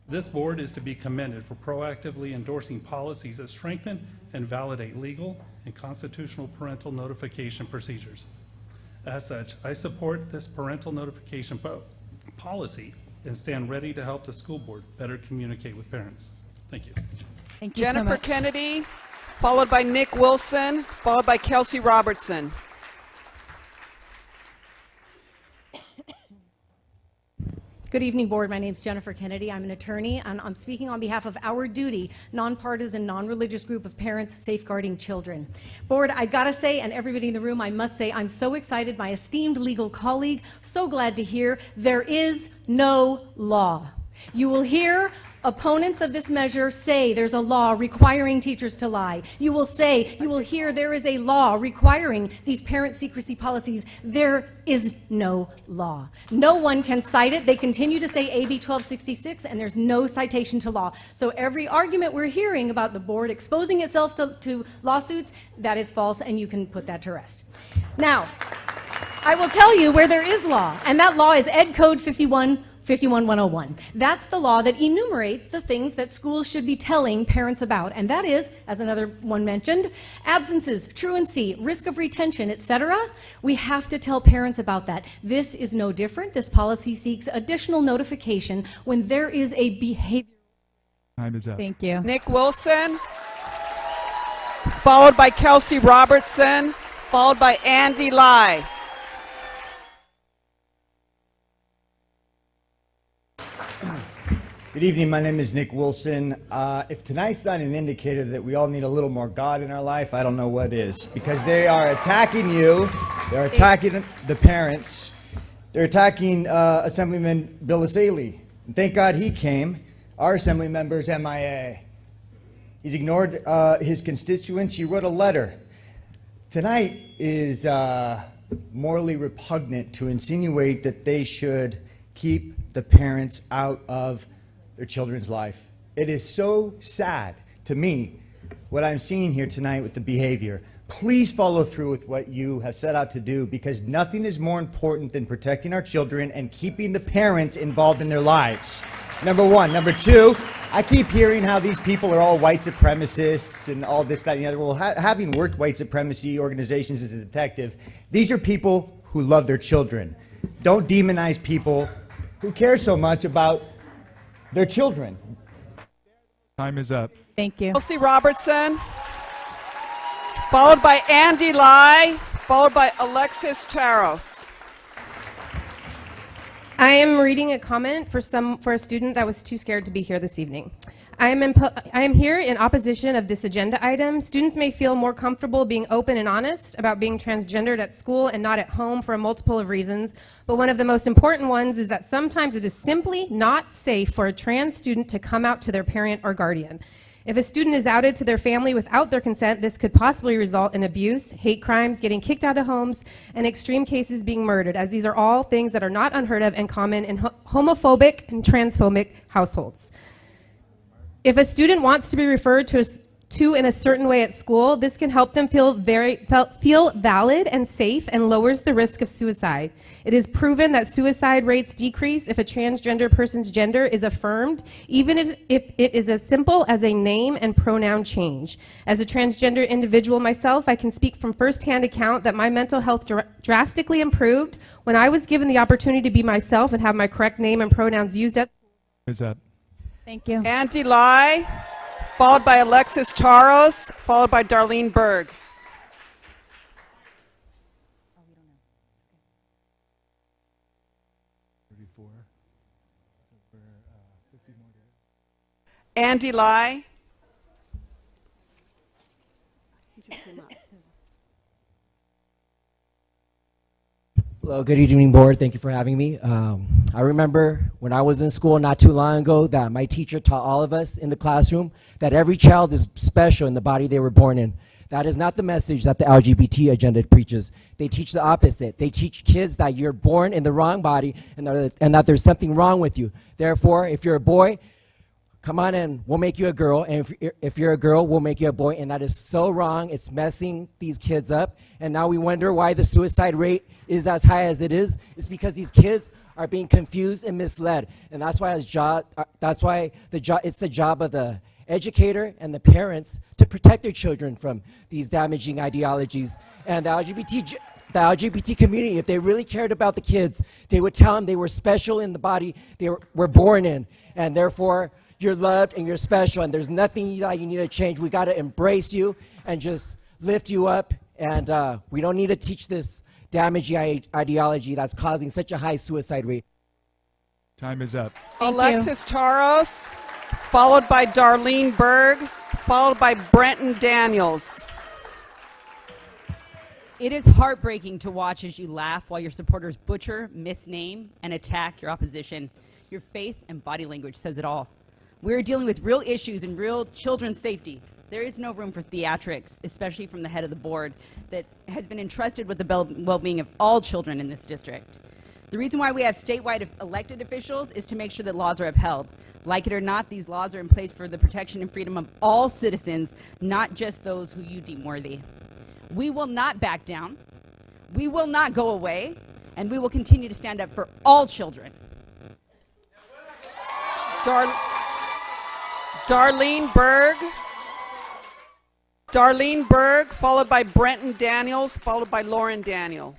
This board is to be commended for proactively endorsing policies that strengthen and validate legal and constitutional parental notification procedures. As such, I support this parental notification policy and stand ready to help the school board better communicate with parents. Thank you. Thank you Jennifer so much. Kennedy, followed by Nick Wilson, followed by Kelsey Robertson. Good evening, Board. My name is Jennifer Kennedy. I'm an attorney, and I'm speaking on behalf of Our Duty, nonpartisan, non-religious group of parents safeguarding children. Board, I gotta say, and everybody in the room, I must say, I'm so excited. My esteemed legal colleague, so glad to hear there is no law. You will hear opponents of this measure say there's a law requiring teachers to lie. You will hear there is a law requiring these parent secrecy policies. There is no law. No one can cite it. They continue to say AB 1266, and there's no citation to law. So every argument we're hearing about the board exposing itself to lawsuits, that is false, and you can put that to rest. Now, I will tell you where there is law, and that law is Ed Code 51101. That's the law that enumerates the things that schools should be telling parents about, and that is, as another one mentioned, absences, truancy, risk of retention, etc. We have to tell parents about that. This is no different. This policy seeks additional notification when there is a behavior. Time is up. Thank you. Nick Wilson, followed by Kelsey Robertson, followed by Andy Lai. Good evening. My name is Nick Wilson. If tonight's not an indicator that we all need a little more God in our life, I don't know what is. Because they are attacking you. They're attacking the parents. They're attacking Assemblyman Bill Asaley. And thank God he came. Our Assembly member's MIA. He's ignored his constituents. He wrote a letter. Tonight is morally repugnant to insinuate that they should keep the parents out of their children's life. It is so sad to me what I'm seeing here tonight with the behavior. Please follow through with what you have set out to do, because nothing is more important than protecting our children and keeping the parents involved in their lives. Number one. Number two, I keep hearing how these people are all white supremacists and all this, that, and the other. Well, having worked white supremacy organizations as a detective, these are people who love their children. Don't demonize people who care so much about their children. Time is up. Thank you. Elsie Robertson, followed by Andy Lai, followed by Alexis Charos. I am reading a comment for a student that was too scared to be here this evening. I am here in opposition of this agenda item. Students may feel more comfortable being open and honest about being transgendered at school and not at home for a multiple of reasons, but one of the most important ones is that sometimes it is simply not safe for a trans student to come out to their parent or guardian. If a student is outed to their family without their consent, this could possibly result in abuse, hate crimes, getting kicked out of homes, and extreme cases being murdered, as these are all things that are not unheard of and common in homophobic and transphobic households. If a student wants to be referred to in a certain way at school, this can help them feel valid and safe and lowers the risk of suicide. It is proven that suicide rates decrease if a transgender person's gender is affirmed, even if it is as simple as a name and pronoun change. As a transgender individual myself, I can speak from firsthand account that my mental health drastically improved when I was given the opportunity to be myself and have my correct name and pronouns used at school. Is that? Thank you. Andy Lai, followed by Alexis Charos, followed by Darlene Berg. Andy Lai. He just came up. Hello, good evening, board. Thank you for having me. I remember when I was in school not too long ago that my teacher taught all of us in the classroom that every child is special in the body they were born in. That is not the message that the LGBT agenda preaches. They teach the opposite. They teach kids that you're born in the wrong body and that there's something wrong with you. Therefore, if you're a boy, come on in, we'll make you a girl, and if you're a girl, we'll make you a boy, and that is so wrong. It's messing these kids up, and now we wonder why the suicide rate is as high as it is. It's because these kids are being confused and misled, and that's why it's the job of the educator and the parents to protect their children from these damaging ideologies. And the LGBT community, if they really cared about the kids, they would tell them they were special in the body they were born in, and therefore you're loved and you're special, and there's nothing that you need to change. We got to embrace you and just lift you up, and we don't need to teach this damaging ideology that's causing such a high suicide rate. Time is up. Alexis Charos, followed by Darlene Berg, followed by Brenton Daniels. It is heartbreaking to watch as you laugh while your supporters butcher, misname, and attack your opposition. Your face and body language says it all. We're dealing with real issues and real children's safety. There is no room for theatrics, especially from the head of the board that has been entrusted with the well-being of all children in this district. The reason why we have statewide elected officials is to make sure that laws are upheld. Like it or not, these laws are in place for the protection and freedom of all citizens, not just those who you deem worthy. We will not back down, we will not go away, and we will continue to stand up for all children. Darlene Berg, followed by Brenton Daniels, followed by Lauren Daniel.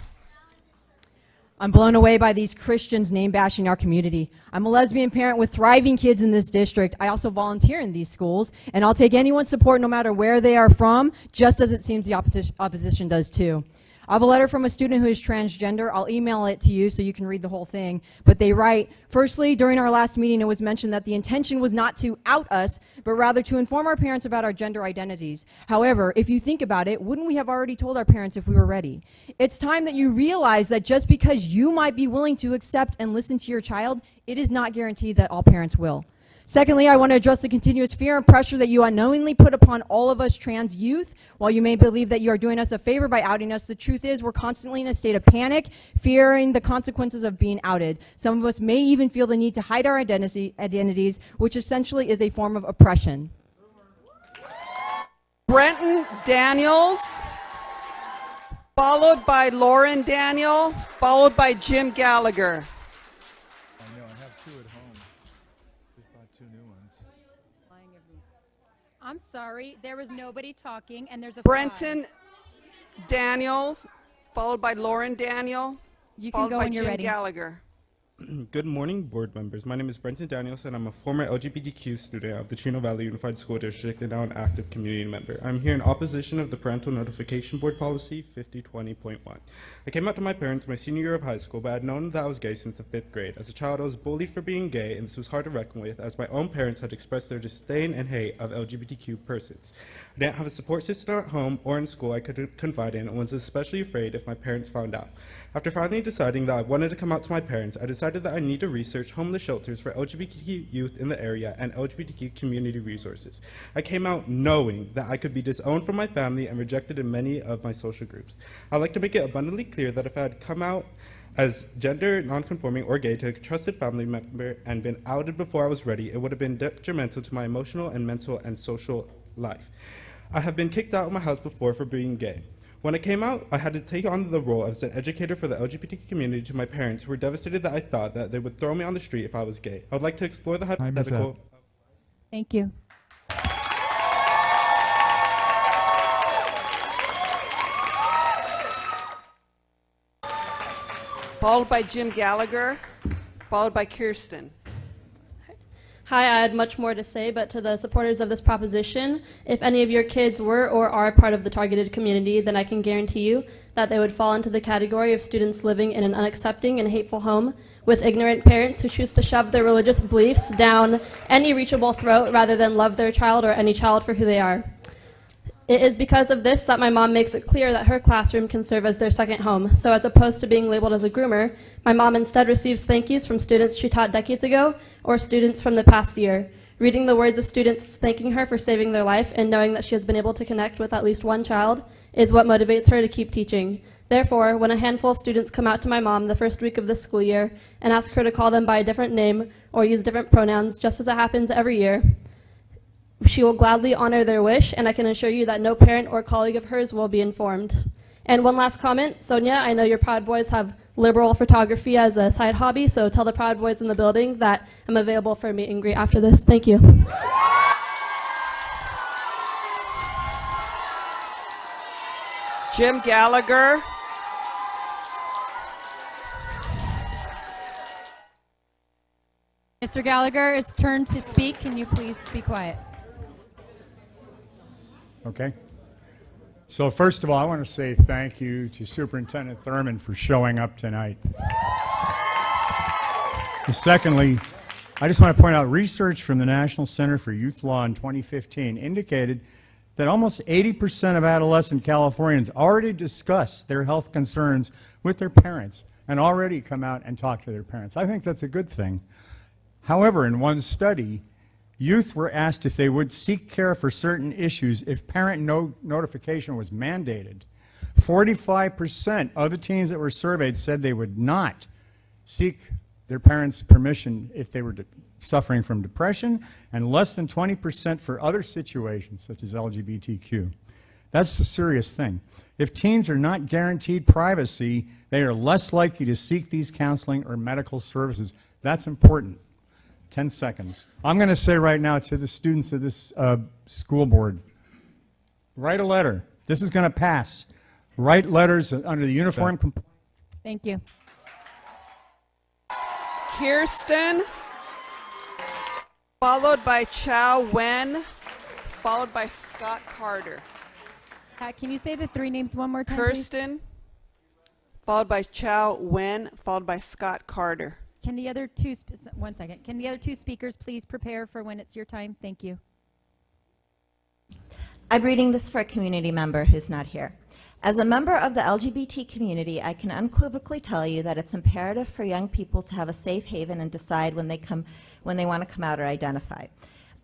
I'm blown away by these Christians name-bashing our community. I'm a lesbian parent with thriving kids in this district. I also volunteer in these schools, and I'll take anyone's support no matter where they are from, just as it seems the opposition does too. I have a letter from a student who is transgender. I'll email it to you so you can read the whole thing. But they write, firstly, during our last meeting, it was mentioned that the intention was not to out us, but rather to inform our parents about our gender identities. However, if you think about it, wouldn't we have already told our parents if we were ready? It's time that you realize that just because you might be willing to accept and listen to your child, it is not guaranteed that all parents will. Secondly, I want to address the continuous fear and pressure that you unknowingly put upon all of us trans youth. While you may believe that you are doing us a favor by outing us, the truth is we're constantly in a state of panic, fearing the consequences of being outed. Some of us may even feel the need to hide our identities, which essentially is a form of oppression. Brenton Daniels, followed by Lauren Daniel, followed by Jim Gallagher. I know, I have 2 at home. Just bought 2 new ones. I'm sorry, there was nobody talking, and there's a Brenton Daniels, followed by Lauren Daniel, You can followed go by when you're Jim ready. Gallagher. Good morning, board members. My name is Brenton Daniels, and I'm a former LGBTQ student of the Chino Valley Unified School District and now an active community member. I'm here in opposition of the Parental Notification Board Policy 5020.1. I came out to my parents my senior year of high school, but I had known that I was gay since the 5th grade. As a child, I was bullied for being gay, and this was hard to reckon with, as my own parents had expressed their disdain and hate of LGBTQ persons. I didn't have a support system at home or in school I could confide in, and was especially afraid if my parents found out. After finally deciding that I wanted to come out to my parents, I decided that I need to research homeless shelters for LGBTQ youth in the area and LGBTQ community resources. I came out knowing that I could be disowned from my family and rejected in many of my social groups. I'd like to make it abundantly clear that if I had come out as gender nonconforming or gay to a trusted family member and been outed before I was ready, it would have been detrimental to my emotional and mental and social life. I have been kicked out of my house before for being gay. When I came out, I had to take on the role as an educator for the LGBT community to my parents, who were devastated that I thought that they would throw me on the street if I was gay. I would like to explore the hypothetical. Thank you. Followed by Jim Gallagher, followed by Kirsten. Hi, I had much more to say, but to the supporters of this proposition, if any of your kids were or are part of the targeted community, then I can guarantee you that they would fall into the category of students living in an unaccepting and hateful home with ignorant parents who choose to shove their religious beliefs down any reachable throat rather than love their child or any child for who they are. It is because of this that my mom makes it clear that her classroom can serve as their second home. So as opposed to being labeled as a groomer, my mom instead receives thank yous from students she taught decades ago or students from the past year. Reading the words of students thanking her for saving their life and knowing that she has been able to connect with at least one child is what motivates her to keep teaching. Therefore, when a handful of students come out to my mom the first week of this school year and ask her to call them by a different name or use different pronouns, just as it happens every year, she will gladly honor their wish, and I can assure you that no parent or colleague of hers will be informed. And one last comment, Sonia, I know your Proud Boys have liberal photography as a side hobby, so tell the Proud Boys in the building that I'm available for a meet and greet after this. Thank you. Jim Gallagher. Mr. Gallagher, it's turn to speak. Can you please be quiet? Okay. So first of all, I want to say thank you to Superintendent Thurman for showing up tonight. Secondly, I just want to point out research from the National Center for Youth Law in 2015 indicated that almost 80% of adolescent Californians already discuss their health concerns with their parents and already come out and talk to their parents. I think that's a good thing. However, in one study, youth were asked if they would seek care for certain issues if parent notification was mandated. 45% of the teens that were surveyed said they would not seek their parents' permission if they were suffering from depression, and less than 20% for other situations such as LGBTQ. That's a serious thing. If teens are not guaranteed privacy, they are less likely to seek these counseling or medical services. That's important. 10 seconds. I'm going to say right now to the students of this school board, write a letter. This is going to pass. Write letters under the uniform. Thank you. Kirsten, followed by Chow Wen, followed by Scott Carter. Can you say the three names one more time, Kirsten, followed by Chow Wen, followed by Scott Carter. Can the other two, one second, can the other two speakers please prepare for when it's your time? Thank you. I'm reading this for a community member who's not here. As a member of the LGBT community, I can unequivocally tell you that it's imperative for young people to have a safe haven and decide when they want to come out or identify.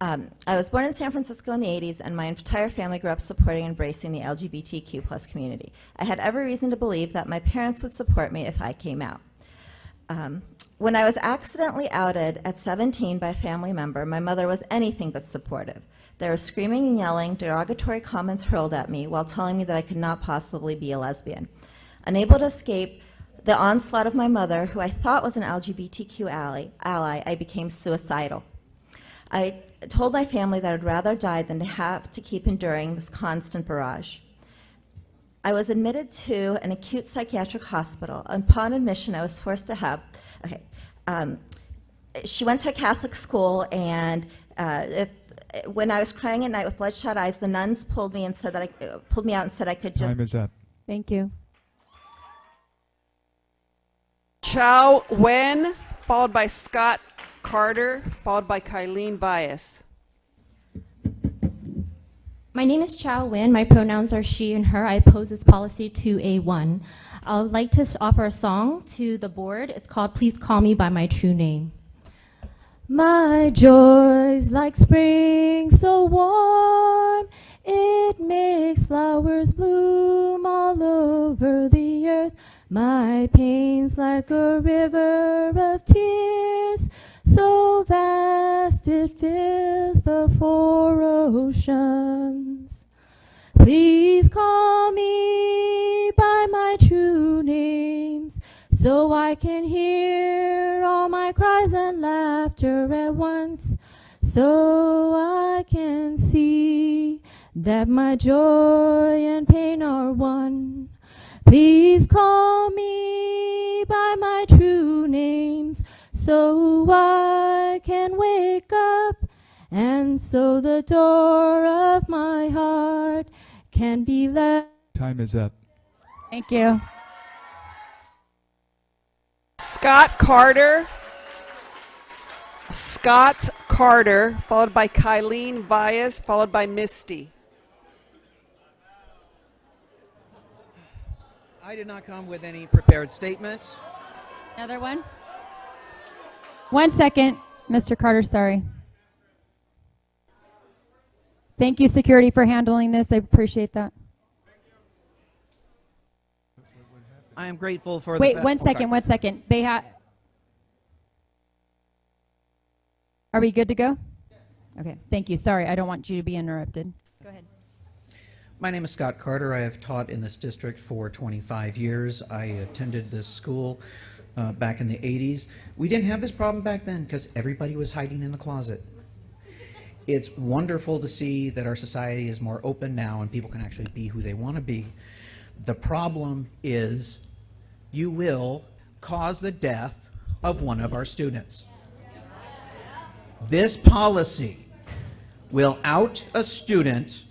I was born in San Francisco in the 80s, and my entire family grew up supporting and embracing the LGBTQ plus community. I had every reason to believe that my parents would support me if I came out. When I was accidentally outed at 17 by a family member, my mother was anything but supportive. They were screaming and yelling, derogatory comments hurled at me while telling me that I could not possibly be a lesbian. Unable to escape the onslaught of my mother, who I thought was an LGBTQ ally, I became suicidal. I told my family that I'd rather die than to have to keep enduring this constant barrage. I was admitted to an acute psychiatric hospital. Upon admission, I was forced to have, she went to a Catholic school, and when I was crying at night with bloodshot eyes, the nuns pulled me out and said I could just. Time is up. Thank you. Chow Wen, followed by Scott Carter, followed by Kylene Bias. My name is Chow Win. My pronouns are she and her. I oppose this policy 2A1. I would like to offer a song to the board. It's called Please Call Me by My True Name. My joy's like spring so warm, it makes flowers bloom all over the earth. My pain's like a river of tears, so vast it fills the four oceans. Please call me by my true names, so I can hear all my cries and laughter at once, so I can see that my joy and pain are one. Please call me by my true names, so I can wake up, and so the door of my heart can be left. Time is up. Thank you. Scott Carter, followed by Kylene Bias, followed by Misty. I did not come with any prepared statement. Another one? 1 second, Mr. Carter, sorry. Thank you, security, for handling this. I appreciate that. I am grateful for Wait, the 1 second, 1 second. They have. Are we good to go? Okay, thank you. Sorry, I don't want you to be interrupted. Go ahead. My name is Scott Carter. I have taught in this district for 25 years. I attended this school back in the 80s. We didn't have this problem back then because everybody was hiding in the closet. It's wonderful to see that our society is more open now and people can actually be who they want to be. The problem is you will cause the death of one of our students. This policy will out a student,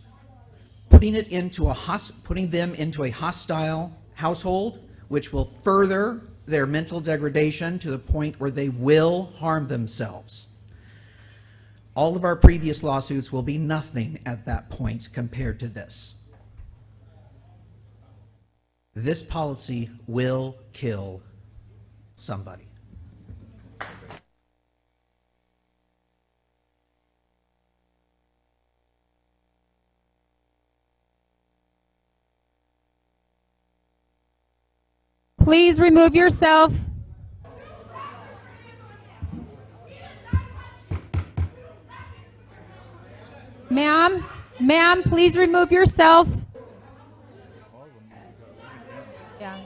putting them into a hostile household, which will further their mental degradation to the point where they will harm themselves. All of our previous lawsuits will be nothing at that point compared to this. This policy will kill somebody. Please remove yourself. Ma'am, please remove yourself. Yeah.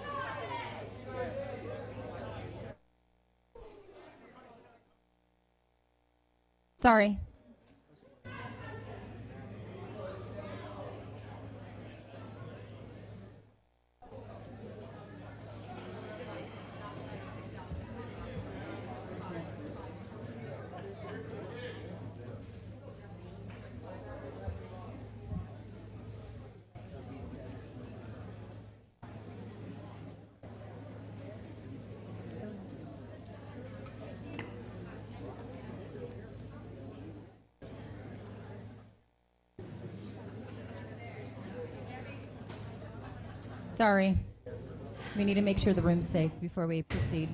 Sorry. Sorry. We need to make sure the room's safe before we proceed.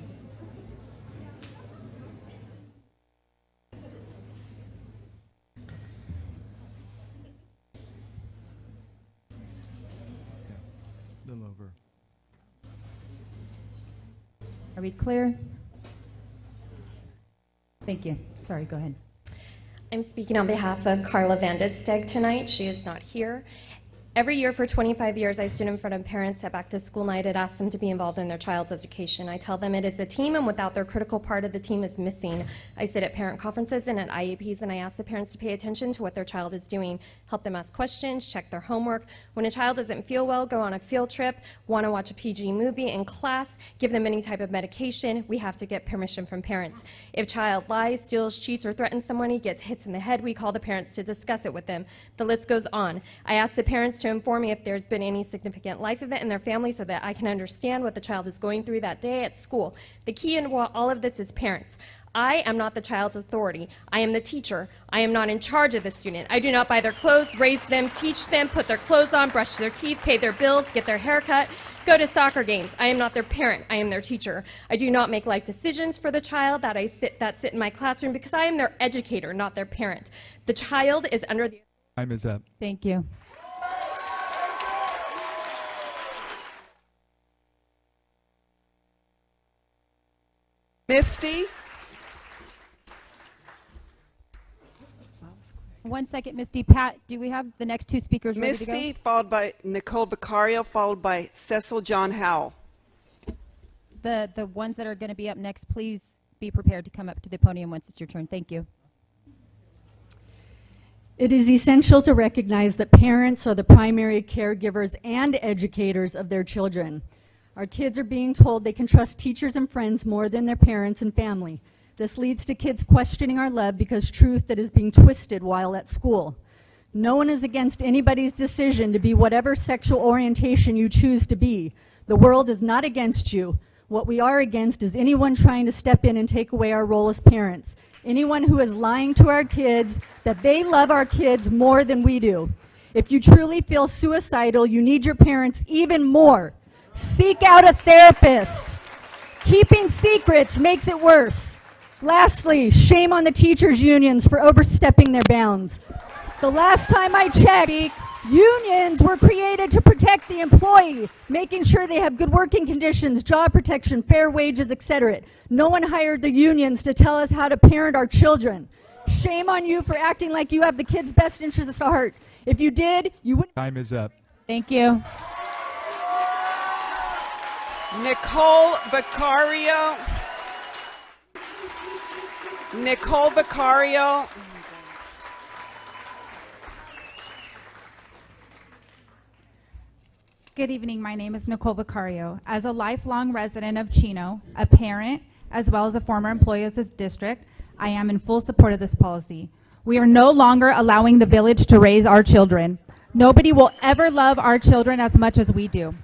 Little over. Are we clear? Thank you. Sorry, go ahead. I'm speaking on behalf of Carla Vandesteg tonight. She is not here. Every year for 25 years, I stood in front of parents at back to school night and asked them to be involved in their child's education. I tell them it is a team, and without their critical part of the team is missing. I sit at parent conferences and at IEPs, and I ask the parents to pay attention to what their child is doing, help them ask questions, check their homework. When a child doesn't feel well, go on a field trip, want to watch a PG movie in class, give them any type of medication, we have to get permission from parents. If child lies, steals, cheats, or threatens someone, he gets hits in the head, we call the parents to discuss it with them. The list goes on. I ask the parents to inform me if there's been any significant life event in their family so that I can understand what the child is going through that day at school. The key in all of this is parents. I am not the child's authority. I am the teacher. I am not in charge of the student. I do not buy their clothes, raise them, teach them, put their clothes on, brush their teeth, pay their bills, get their hair cut, go to soccer games. I am not their parent. I am their teacher. I do not make life decisions for the child that sit in my classroom because I am their educator, not their parent. The child is under the... Time is up. Thank you. Misty? 1 second, Misty. Pat, do we have the next two speakers ready to go? Misty, followed by Nicole Vicario, followed by Cecil John Howell. The ones that are going to be up next, please be prepared to come up to the podium once it's your turn. Thank you. It is essential to recognize that parents are the primary caregivers and educators of their children. Our kids are being told they can trust teachers and friends more than their parents and family. This leads to kids questioning our love because truth that is being twisted while at school. No one is against anybody's decision to be whatever sexual orientation you choose to be. The world is not against you. What we are against is anyone trying to step in and take away our role as parents. Anyone who is lying to our kids that they love our kids more than we do. If you truly feel suicidal, you need your parents even more. Seek out a therapist. Keeping secrets makes it worse. Lastly, shame on the teachers' unions for overstepping their bounds. The last time I checked, unions were created to protect the employee, making sure they have good working conditions, job protection, fair wages, etc. No one hired the unions to tell us how to parent our children. Shame on you for acting like you have the kids' best interests at heart. If you did, you would... Time is up. Thank you. Nicole Vicario. Nicole Vicario. Good evening. My name is Nicole Vicario. As a lifelong resident of Chino, a parent, as well as a former employee of this district, I am in full support of this policy. We are no longer allowing the village to raise our children. Nobody will ever love our children as much as we do.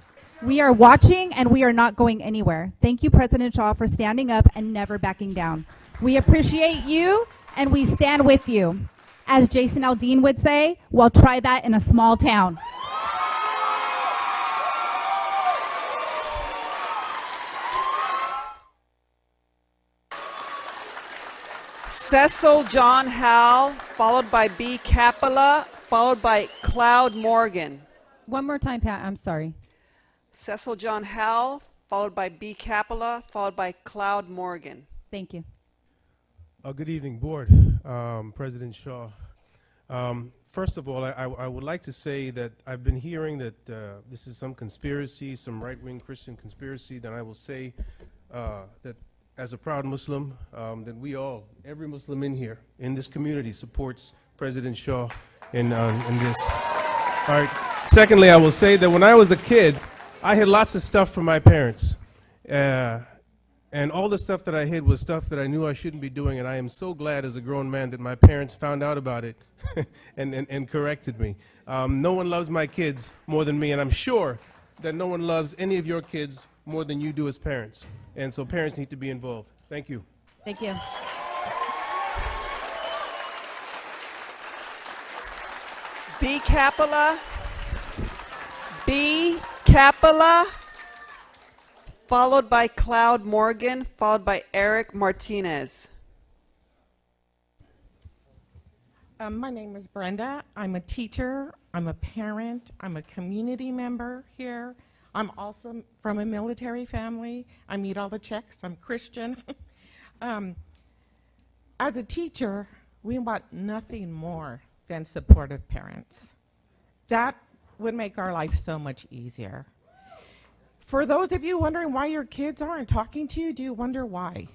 We are watching and we are not going anywhere. Thank you, President Shaw, for standing up and never backing down. We appreciate you and we stand with you. As Jason Aldean would say, well, try that in a small town. Cecil John Howell, followed by B. Capella, followed by Cloud Morgan. One more time, Pat. I'm sorry. Cecil John Howell, followed by B. Capella, followed by Cloud Morgan. Thank you. Good evening, Board. President Shaw. First of all, I would like to say that I've been hearing that this is some conspiracy, some right-wing Christian conspiracy. Then I will say that as a proud Muslim, that we all, every Muslim in here, in this community, supports President Shaw in this. All right. Secondly, I will say that when I was a kid, I hid lots of stuff from my parents. And all the stuff that I hid was stuff that I knew I shouldn't be doing, and I am so glad as a grown man that my parents found out about it and corrected me. No one loves my kids more than me, and I'm sure that no one loves any of your kids more than you do as parents. And so parents need to be involved. Thank you. Thank you. B. Capella. B. Capella, followed by Cloud Morgan, followed by Eric Martinez. My name is Brenda. I'm a teacher, I'm a parent, I'm a community member here. I'm also from a military family. I meet all the checks, I'm Christian. As a teacher, we want nothing more than supportive parents. That would make our life so much easier. For those of you wondering why your kids aren't talking to you, do you wonder why?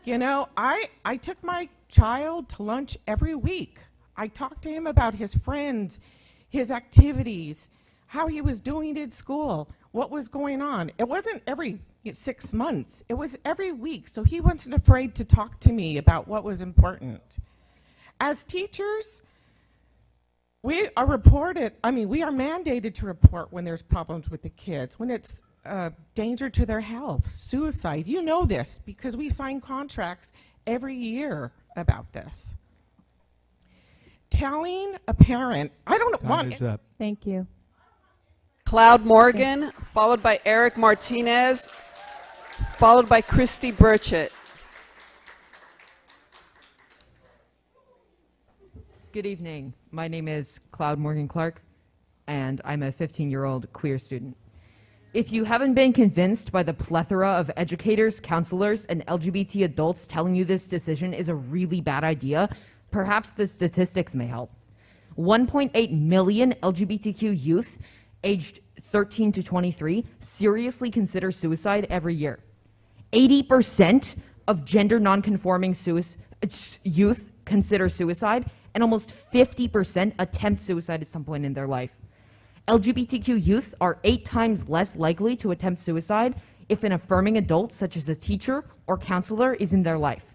You know, I took my child to lunch every week. I talked to him about his friends, his activities, how he was doing at school, what was going on. It wasn't every 6 months, it was every week, so he wasn't afraid to talk to me about what was important. As teachers, we are mandated to report when there's problems with the kids, when it's danger to their health, suicide. You know this because we sign contracts every year about this. Telling a parent, I don't want it. Thank you. Cloud Morgan, followed by Eric Martinez, followed by Christy Burchett. Good evening. My name is Cloud Morgan Clark, and I'm a 15-year-old queer student. If you haven't been convinced by the plethora of educators, counselors, and LGBT adults telling you this decision is a really bad idea, perhaps the statistics may help. 1.8 million LGBTQ youth aged 13 to 23 seriously consider suicide every year. 80% of gender nonconforming youth consider suicide, and almost 50% attempt suicide at some point in their life. LGBTQ youth are 8 times less likely to attempt suicide if an affirming adult, such as a teacher or counselor, is in their life.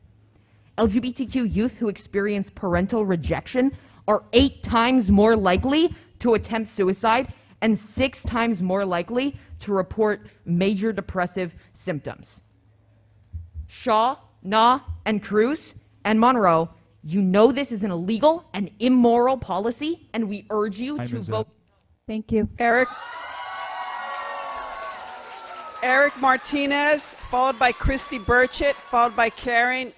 LGBTQ youth who experience parental rejection are 8 times more likely to attempt suicide and 6 times more likely to report major depressive symptoms. Shaw, Nah, and Cruz, and Monroe, you know this is an illegal and immoral policy, and we urge you to vote. Thank you. Eric Martinez, followed by Christy Burchett, followed by Karen.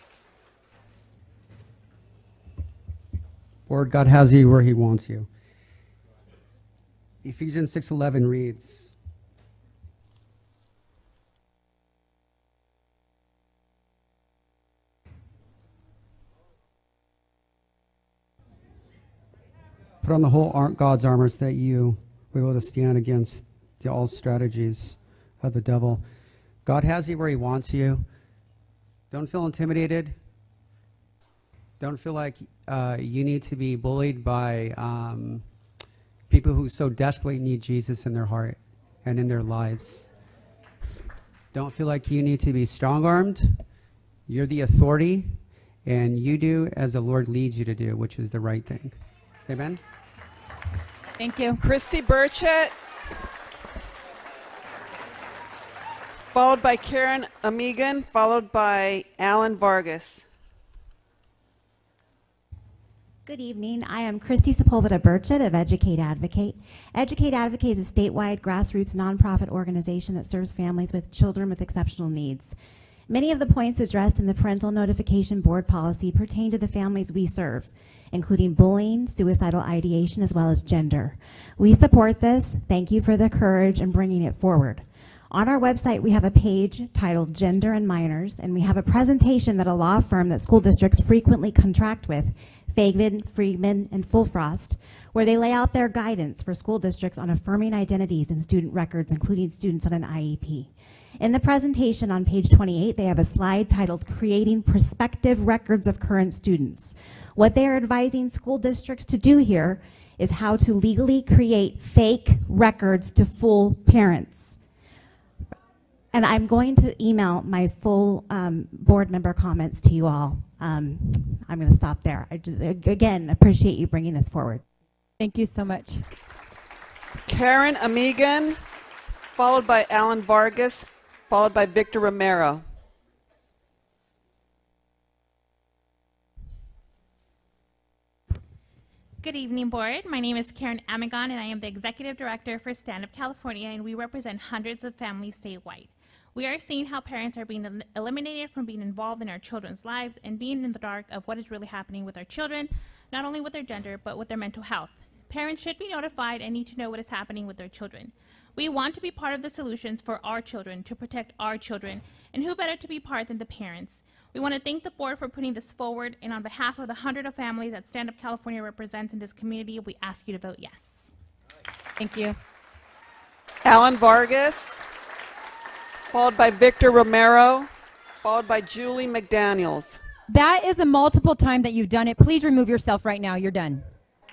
Lord God has you where he wants you. Ephesians 6:11 reads, put on the whole God's armor so that you will be able to stand against all strategies of the devil. God has you where he wants you. Don't feel intimidated. Don't feel like you need to be bullied by people who so desperately need Jesus in their heart and in their lives. Don't feel like you need to be strong-armed. You're the authority, and you do as the Lord leads you to do, which is the right thing. Amen? Thank you. Christy Burchett, followed by Karen Amigan, followed by Alan Vargas. Good evening. I am Christy Sepulveda Burchett of Educate Advocate. Educate Advocate is a statewide grassroots nonprofit organization that serves families with children with exceptional needs. Many of the points addressed in the Parental Notification Board policy pertain to the families we serve, including bullying, suicidal ideation, as well as gender. We support this. Thank you for the courage in bringing it forward. On our website, we have a page titled Gender and Minors, and we have a presentation that a law firm that school districts frequently contract with, Fagin, Friedman, and Fullfrost, where they lay out their guidance for school districts on affirming identities in student records, including students on an IEP. In the presentation on page 28, they have a slide titled Creating Prospective Records of Current Students. What they are advising school districts to do here is how to legally create fake records to fool parents. And I'm going to email my full board member comments to you all. I'm going to stop there. I just, again, appreciate you bringing this forward. Thank you so much. Karen Amigan, followed by Alan Vargas, followed by Victor Romero. Good evening, Board. My name is Karen Amagon, and I am the Executive Director for Stand Up California, and we represent hundreds of families statewide. We are seeing how parents are being eliminated from being involved in our children's lives and being in the dark of what is really happening with our children, not only with their gender, but with their mental health. Parents should be notified and need to know what is happening with their children. We want to be part of the solutions for our children, to protect our children, and who better to be part than the parents? We want to thank the board for putting this forward, and on behalf of the hundred of families that Stand Up California represents in this community, we ask you to vote yes. Thank you. Alan Vargas, followed by Victor Romero, followed by Julie McDaniels. That is a multiple time that you've done it. Please remove yourself right now. You're done.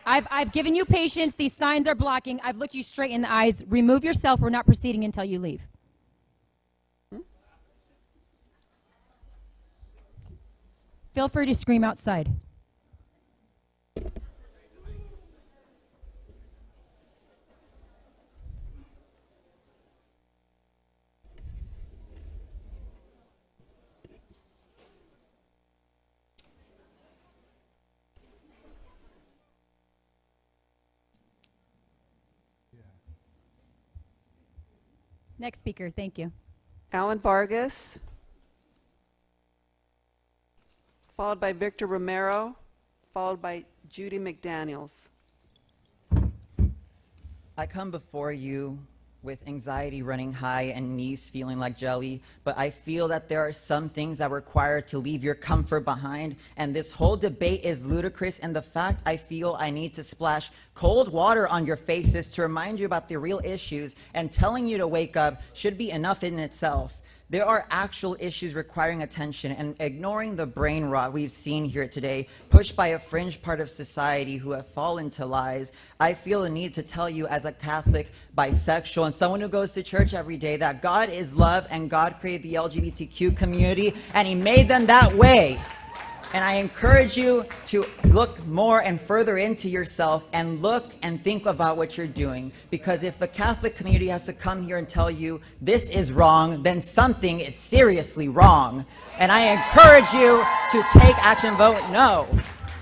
I've given you patience. These signs are blocking. I've looked you straight in the eyes. Remove yourself. We're not proceeding until you leave. Feel free to scream outside. Next speaker, thank you. Alan Vargas, followed by Victor Romero, followed by Judy McDaniels. I come before you with anxiety running high and knees feeling like jelly, but I feel that there are some things that require to leave your comfort behind, and this whole debate is ludicrous, and the fact I feel I need to splash cold water on your faces to remind you about the real issues and telling you to wake up should be enough in itself. There are actual issues requiring attention, and ignoring the brain rot we've seen here today, pushed by a fringe part of society who have fallen to lies, I feel a need to tell you as a Catholic, bisexual, and someone who goes to church every day that God is love and God created the LGBTQ community and He made them that way. And I encourage you to look more and further into yourself and look and think about what you're doing. Because if the Catholic community has to come here and tell you this is wrong, then something is seriously wrong. And I encourage you to take action, vote no.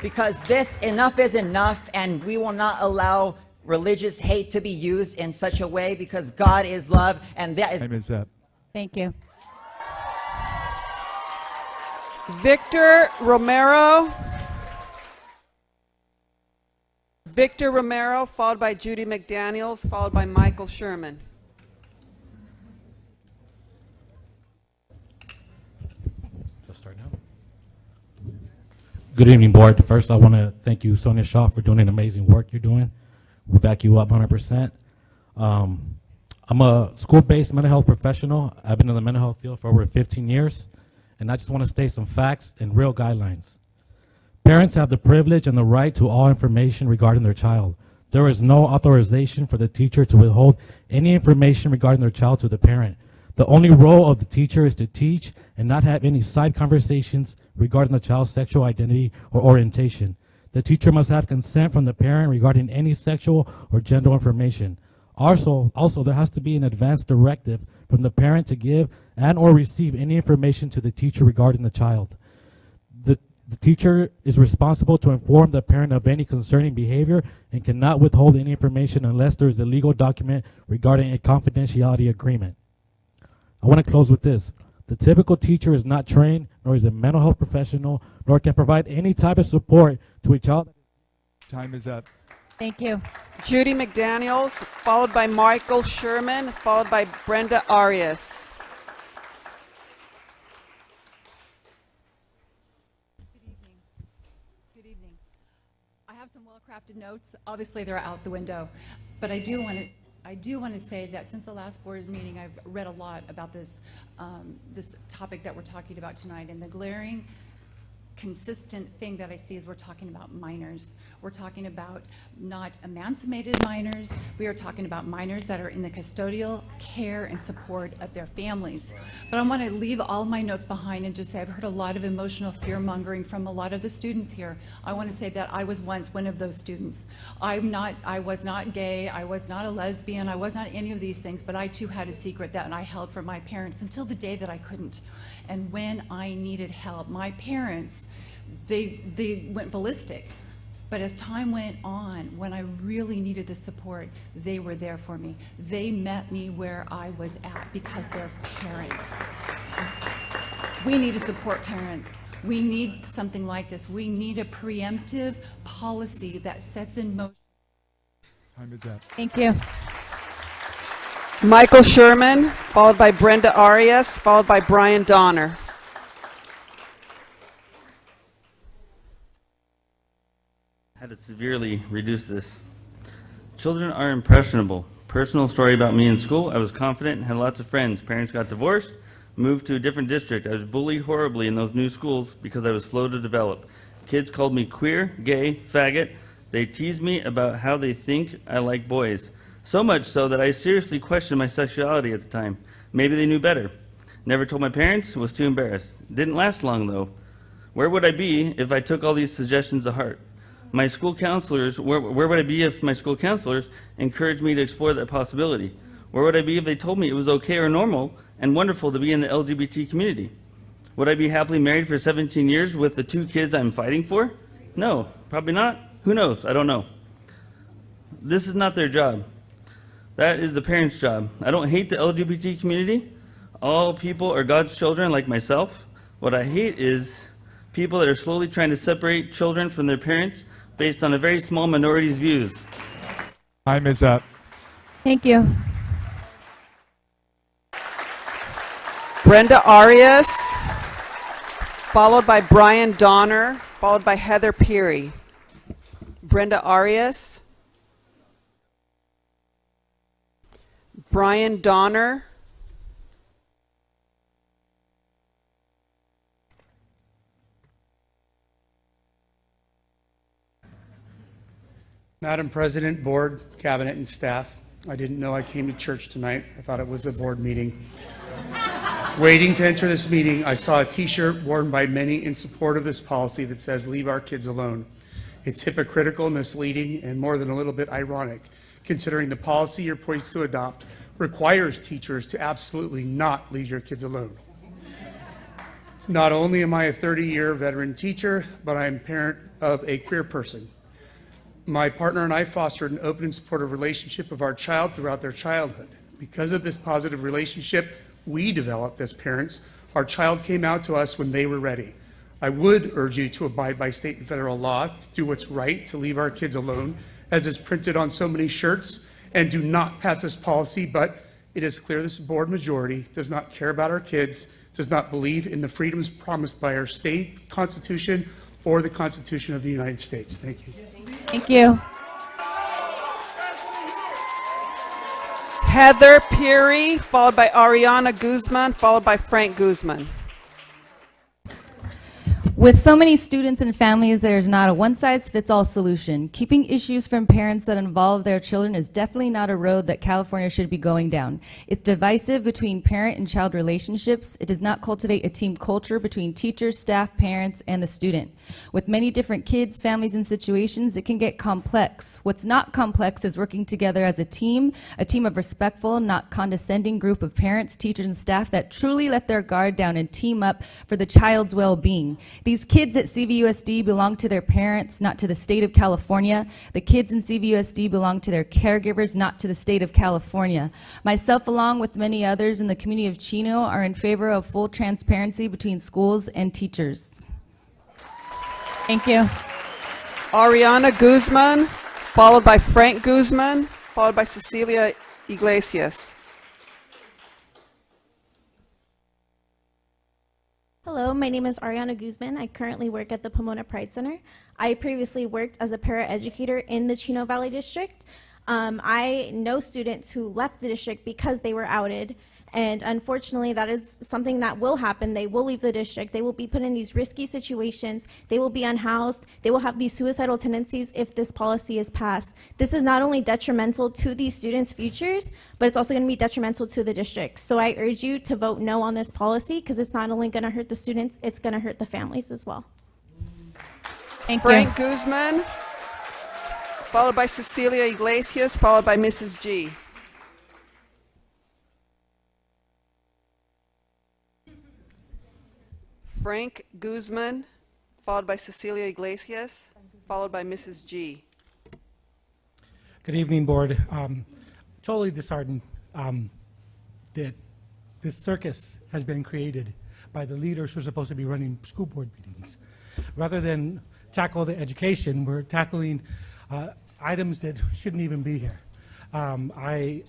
Because this, enough is enough, and we will not allow religious hate to be used in such a way, because God is love, and that is... Time is up. Thank you. Victor Romero. Victor Romero, followed by Judy McDaniels, followed by Michael Sherman. Just start now. Good evening, Board. First, I want to thank you, Sonia Shaw, for doing an amazing work you're doing. We'll back you up 100%. I'm a school-based mental health professional. I've been in the mental health field for over 15 years. And I just want to state some facts and real guidelines. Parents have the privilege and the right to all information regarding their child. There is no authorization for the teacher to withhold any information regarding their child to the parent. The only role of the teacher is to teach and not have any side conversations regarding the child's sexual identity or orientation. The teacher must have consent from the parent regarding any sexual or gender information. Also, there has to be an advance directive from the parent to give and or receive any information to the teacher regarding the child. The teacher is responsible to inform the parent of any concerning behavior and cannot withhold any information unless there is a legal document regarding a confidentiality agreement. I want to close with this. The typical teacher is not trained, nor is a mental health professional, nor can provide any type of support to a child. Time is up. Thank you. Judy McDaniels, followed by Michael Sherman, followed by Brenda Arias. Good evening. I have some well-crafted notes. Obviously, they're out the window, but I do want to say that since the last board meeting, I've read a lot about this this topic that we're talking about tonight, and the glaring, consistent thing that I see is we're talking about minors. We're talking about not emancipated minors. We are talking about minors that are in the custodial care and support of their families. But I want to leave all my notes behind and just say I've heard a lot of emotional fear-mongering from a lot of the students here. I want to say that I was once one of those students. I was not gay, I was not a lesbian, I was not any of these things, but I too had a secret that I held from my parents until the day that I couldn't. And when I needed help, my parents, they went ballistic. But as time went on, when I really needed the support, they were there for me. They met me where I was at because they're parents. We need to support parents. We need something like this. We need a preemptive policy that sets in motion. Time is up. Thank you. Michael Sherman, followed by Brenda Arias, followed by Brian Donner. Had to severely reduce this. Children are impressionable. Personal story about me in school. I was confident and had lots of friends. Parents got divorced, moved to a different district. I was bullied horribly in those new schools because I was slow to develop. Kids called me queer, gay, faggot. They teased me about how they think I like boys. So much so that I seriously questioned my sexuality at the time. Maybe they knew better. Never told my parents, was too embarrassed. Didn't last long though. Where would I be if I took all these suggestions to heart? My school counselors, where would I be if my school counselors encouraged me to explore that possibility? Where would I be if they told me it was okay or normal and wonderful to be in the LGBT community? Would I be happily married for 17 years with the 2 kids I'm fighting for? No, probably not. Who knows? I don't know. This is not their job. That is the parents' job. I don't hate the LGBT community. All people are God's children like myself. What I hate is people that are slowly trying to separate children from their parents based on a very small minority's views. Time is up. Thank you. Brenda Arias, followed by Brian Donner, followed by Heather Peary. Brenda Arias. Brian Donner. Madam President, Board, Cabinet, and staff, I didn't know I came to church tonight. I thought it was a board meeting. Waiting to enter this meeting, I saw a t-shirt worn by many in support of this policy that says, "Leave our kids alone." It's hypocritical, misleading, and more than a little bit ironic, considering the policy you're poised to adopt requires teachers to absolutely not leave your kids alone. Not only am I a 30-year veteran teacher, but I am a parent of a queer person. My partner and I fostered an open and supportive relationship of our child throughout their childhood. Because of this positive relationship we developed as parents, our child came out to us when they were ready. I would urge you to abide by state and federal law, to do what's right, to leave our kids alone, as is printed on so many shirts, and do not pass this policy, but it is clear this board majority does not care about our kids, does not believe in the freedoms promised by our state constitution or the Constitution of the United States. Thank you. Thank you. Heather Peary, followed by Ariana Guzman, followed by Frank Guzman. With so many students and families, there's not a one-size-fits-all solution. Keeping issues from parents that involve their children is definitely not a road that California should be going down. It's divisive between parent and child relationships. It does not cultivate a team culture between teachers, staff, parents, and the student. With many different kids, families, and situations, it can get complex. What's not complex is working together as a team of respectful, not condescending group of parents, teachers, and staff that truly let their guard down and team up for the child's well-being. These kids at CVUSD belong to their parents, not to the state of California. The kids in CVUSD belong to their caregivers, not to the state of California. Myself, along with many others in the community of Chino, are in favor of full transparency between schools and teachers. Thank you. Ariana Guzman, followed by Frank Guzman, followed by Cecilia Iglesias. Hello, my name is Ariana Guzman. I currently work at the Pomona Pride Center. I previously worked as a paraeducator in the Chino Valley District. I know students who left the district because they were outed, and unfortunately that is something that will happen. They will leave the district. They will be put in these risky situations. They will be unhoused. They will have these suicidal tendencies if this policy is passed. This is not only detrimental to these students' futures, but it's also going to be detrimental to the district. So I urge you to vote no on this policy because it's not only going to hurt the students, it's going to hurt the families as well. Thank Frank you. Guzman, followed by Cecilia Iglesias, followed by Mrs. G. Frank Guzman, followed by Cecilia Iglesias. followed by Mrs. G. Good evening, Board. Totally disheartened that this circus has been created by the leaders who are supposed to be running school board meetings. Rather than tackle the education, we're tackling items that shouldn't even be here. I'm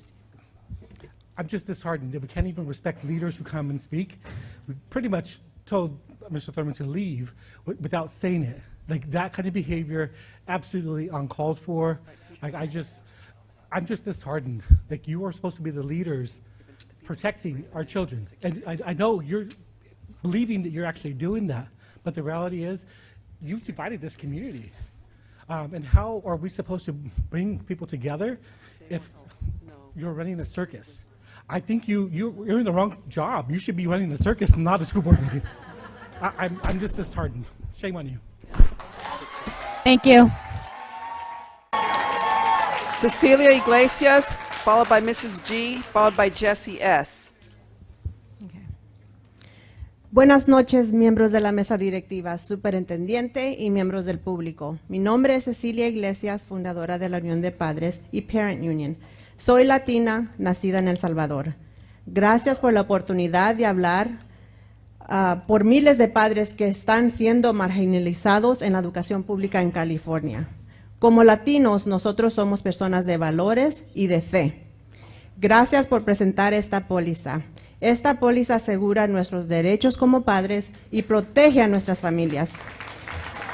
just disheartened that we can't even respect leaders who come and speak. We pretty much told Mr. Thurman to leave without saying it. Like, that kind of behavior, absolutely uncalled for. Like, I'm just disheartened. Like, you are supposed to be the leaders protecting our children. And I know you're believing that you're actually doing that, but the reality is you've divided this community. And how are we supposed to bring people together if you're running a circus? I think you're in the wrong job. You should be running the circus, not a school board meeting. I'm just disheartened. Shame on you. Thank you. Cecilia Iglesias, followed by Mrs. G, followed by Jesse S. Buenas noches, miembros de la mesa directiva, superintendente y miembros del público. Mi nombre es Cecilia Iglesias, fundadora de la Unión de Padres y Parent Union. Soy latina, nacida en El Salvador. Gracias por la oportunidad de hablar por miles de padres que están siendo marginalizados en la educación pública en California. Como latinos, nosotros somos personas de valores y de fe. Gracias por presentar esta póliza. Esta póliza asegura nuestros derechos como padres y protege a nuestras familias.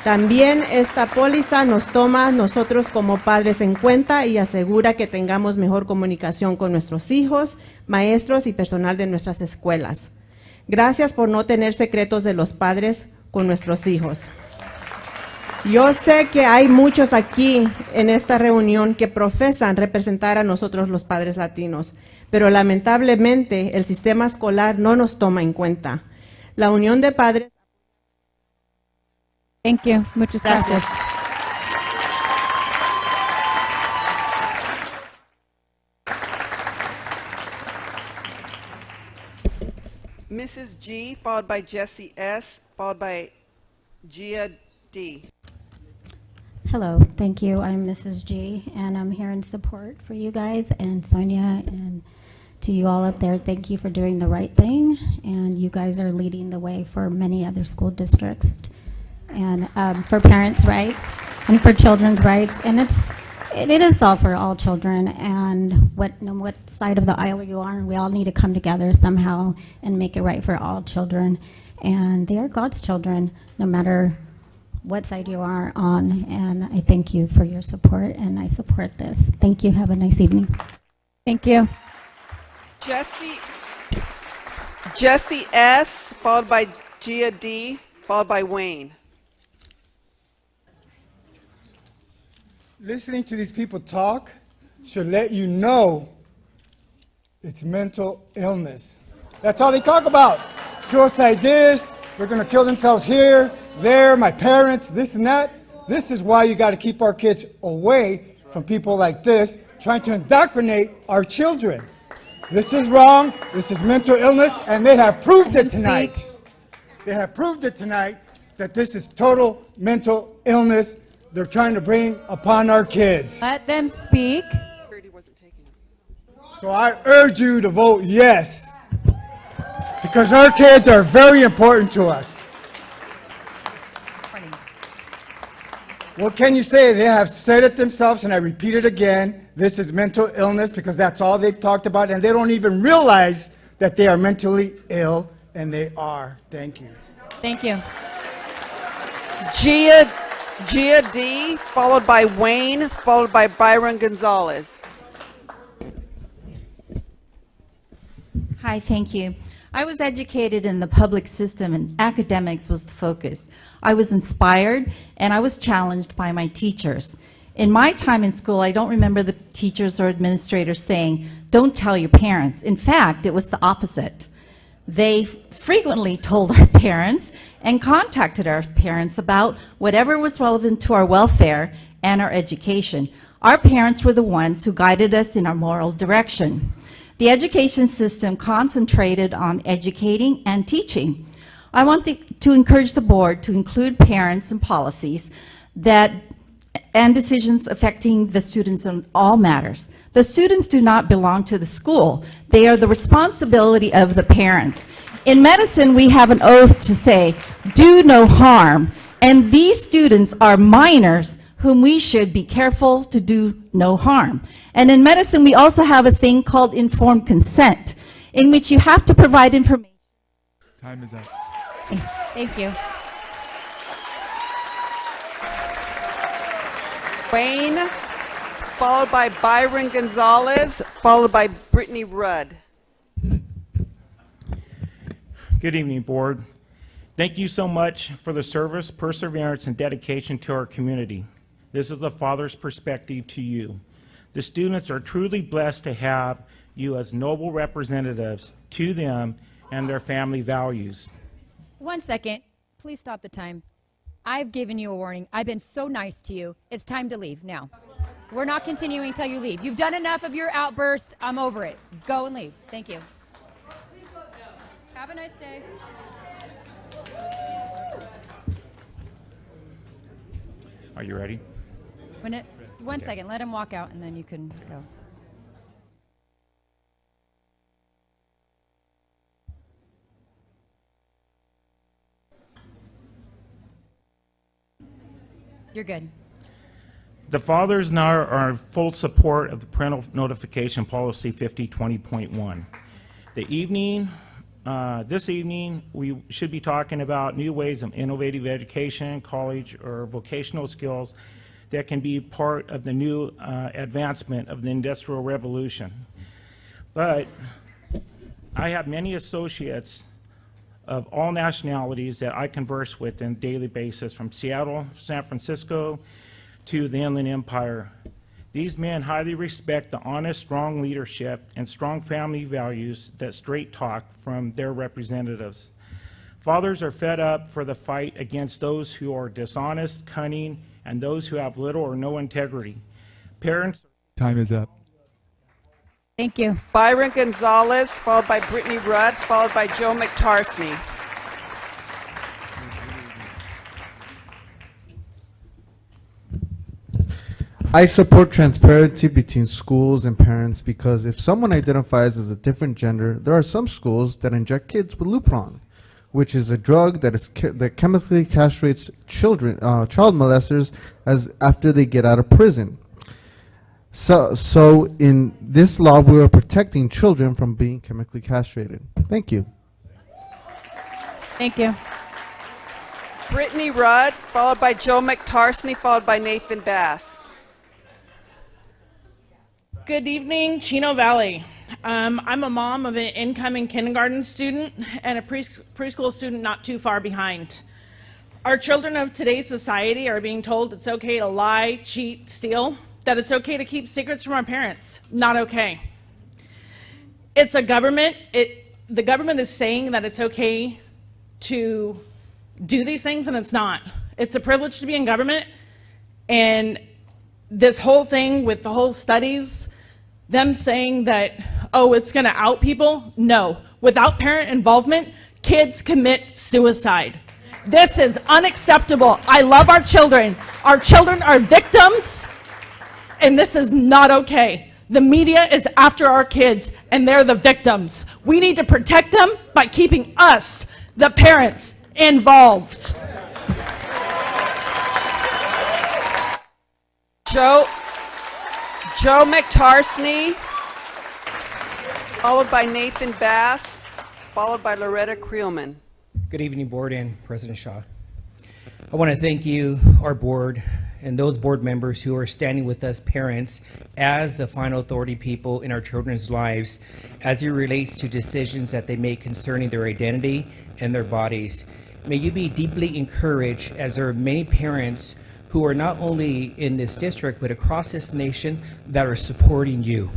También esta póliza nos toma a nosotros como padres en cuenta y asegura que tengamos mejor comunicación con nuestros hijos, maestros y personal de nuestras escuelas. Gracias por no tener secretos de los padres con nuestros hijos. Yo sé que hay muchos aquí en esta reunión que profesan representar a nosotros los padres latinos, pero lamentablemente el sistema escolar no nos toma en cuenta. La Unión de Padres... Thank you. Muchas gracias. Mrs. G, followed by Jesse S, followed by Gia D. Hello, thank you. I'm Mrs. G, and I'm here in support for you guys and Sonia, and to you all up there, thank you for doing the right thing, and you guys are leading the way for many other school districts, and for parents' rights and for children's rights, and it is all for all children, and what side of the aisle you are, we all need to come together somehow and make it right for all children, and they are God's children, no matter what side you are on, and I thank you for your support, and I support this. Thank you. Have a nice evening. Thank you. Jesse S, followed by Gia D, followed by Wayne. Listening to these people talk should let you know it's mental illness. That's all they talk about. Suicide this, they're going to kill themselves here, there, my parents, this and that. This is why you got to keep our kids away from people like this, trying to indoctrinate our children. This is wrong. This is mental illness, and they have proved it tonight. They have proved it tonight that this is total mental illness they're trying to bring upon our kids. Let them speak. So I urge you to vote yes, because our kids are very important to us. What can you say? They have said it themselves, and I repeat it again. This is mental illness, because that's all they've talked about, and they don't even realize that they are mentally ill, and they are. Thank you. Thank you. Gia D, followed by Wayne, followed by Byron Gonzalez. Hi, thank you. I was educated in the public system, and academics was the focus. I was inspired and I was challenged by my teachers. In my time in school, I don't remember the teachers or administrators saying, "Don't tell your parents." In fact, it was the opposite. They frequently told our parents and contacted our parents about whatever was relevant to our welfare and our education. Our parents were the ones who guided us in our moral direction. The education system concentrated on educating and teaching. I want to encourage the board to include parents in policies that and decisions affecting the students on all matters. The students do not belong to the school. They are the responsibility of the parents. In medicine, we have an oath to say, do no harm, and these students are minors whom we should be careful to do no harm. And in medicine, we also have a thing called informed consent, in which you have to provide information. Time is up. Thank you. Wayne, followed by Byron Gonzalez, followed by Brittany Rudd. Good evening, Board. Thank you so much for the service, perseverance, and dedication to our community. This is the father's perspective to you. The students are truly blessed to have you as noble representatives to them and their family values. 1 second. Please stop the time. I've given you a warning. I've been so nice to you. It's time to leave now. We're not continuing until you leave. You've done enough of your outburst. I'm over it. Go and leave. Thank you. Have a nice day. Are you ready? One second. Let him walk out, and then you can go. You're good. The fathers now are in full support of the parental notification policy 5020.1. This evening, we should be talking about new ways of innovative education, college, or vocational skills that can be part of the new advancement of the Industrial Revolution. But I have many associates of all nationalities that I converse with on a daily basis, from Seattle, San Francisco, to the Inland Empire. These men highly respect the honest, strong leadership and strong family values that straight talk from their representatives. Fathers are fed up for the fight against those who are dishonest, cunning, and those who have little or no integrity. Parents. Time is up. Thank you. Byron Gonzalez, followed by Brittany Rudd, followed by Joe McTarsney. I support transparency between schools and parents because if someone identifies as a different gender, there are some schools that inject kids with Lupron, which is a drug that chemically castrates children, child molesters, after they get out of prison. So in this law, we are protecting children from being chemically castrated. Thank you. Thank you. Brittany Rudd, followed by Joe McTarsney, followed by Nathan Bass. Good evening, Chino Valley. I'm a mom of an incoming kindergarten student and a preschool student not too far behind. Our children of today's society are being told it's okay to lie, cheat, steal, that it's okay to keep secrets from our parents. Not okay. It's a government. The government is saying that it's okay to do these things, and it's not. It's a privilege to be in government, and this whole thing with the whole studies, them saying that, oh, it's going to out people. No. Without parent involvement, kids commit suicide. This is unacceptable. I love our children. Our children are victims, and this is not okay. The media is after our kids, and they're the victims. We need to protect them by keeping us, the parents, involved. Joe McTarsney, followed by Nathan Bass, followed by Loretta Creelman. Good evening, Board and President Shaw. I want to thank you, our board, and those board members who are standing with us parents as the final authority people in our children's lives as it relates to decisions that they make concerning their identity and their bodies. May you be deeply encouraged, as there are many parents who are not only in this district but across this nation that are supporting you.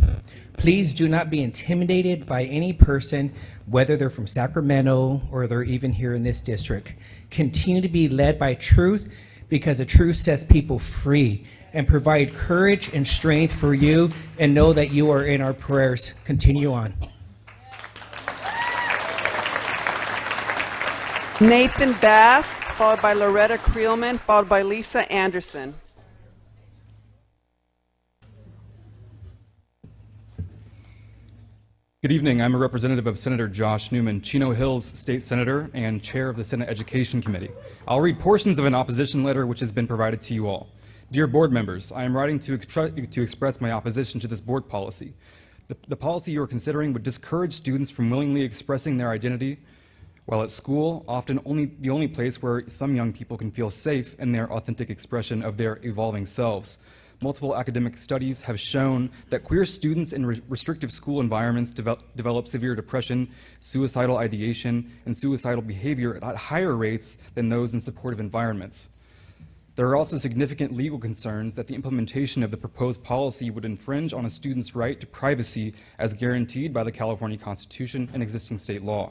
Please do not be intimidated by any person, whether they're from Sacramento or they're even here in this district. Continue to be led by truth, because the truth sets people free, and provide courage and strength for you, and know that you are in our prayers. Continue on. Nathan Bass, followed by Loretta Creelman, followed by Lisa Anderson. Good evening. I'm a representative of Senator Josh Newman, Chino Hills State Senator and Chair of the Senate Education Committee. I'll read portions of an opposition letter which has been provided to you all. Dear board members, I am writing to express my opposition to this board policy. The policy you are considering would discourage students from willingly expressing their identity while at school, often the only place where some young people can feel safe in their authentic expression of their evolving selves. Multiple academic studies have shown that queer students in restrictive school environments develop severe depression, suicidal ideation, and suicidal behavior at higher rates than those in supportive environments. There are also significant legal concerns that the implementation of the proposed policy would infringe on a student's right to privacy as guaranteed by the California Constitution and existing state law.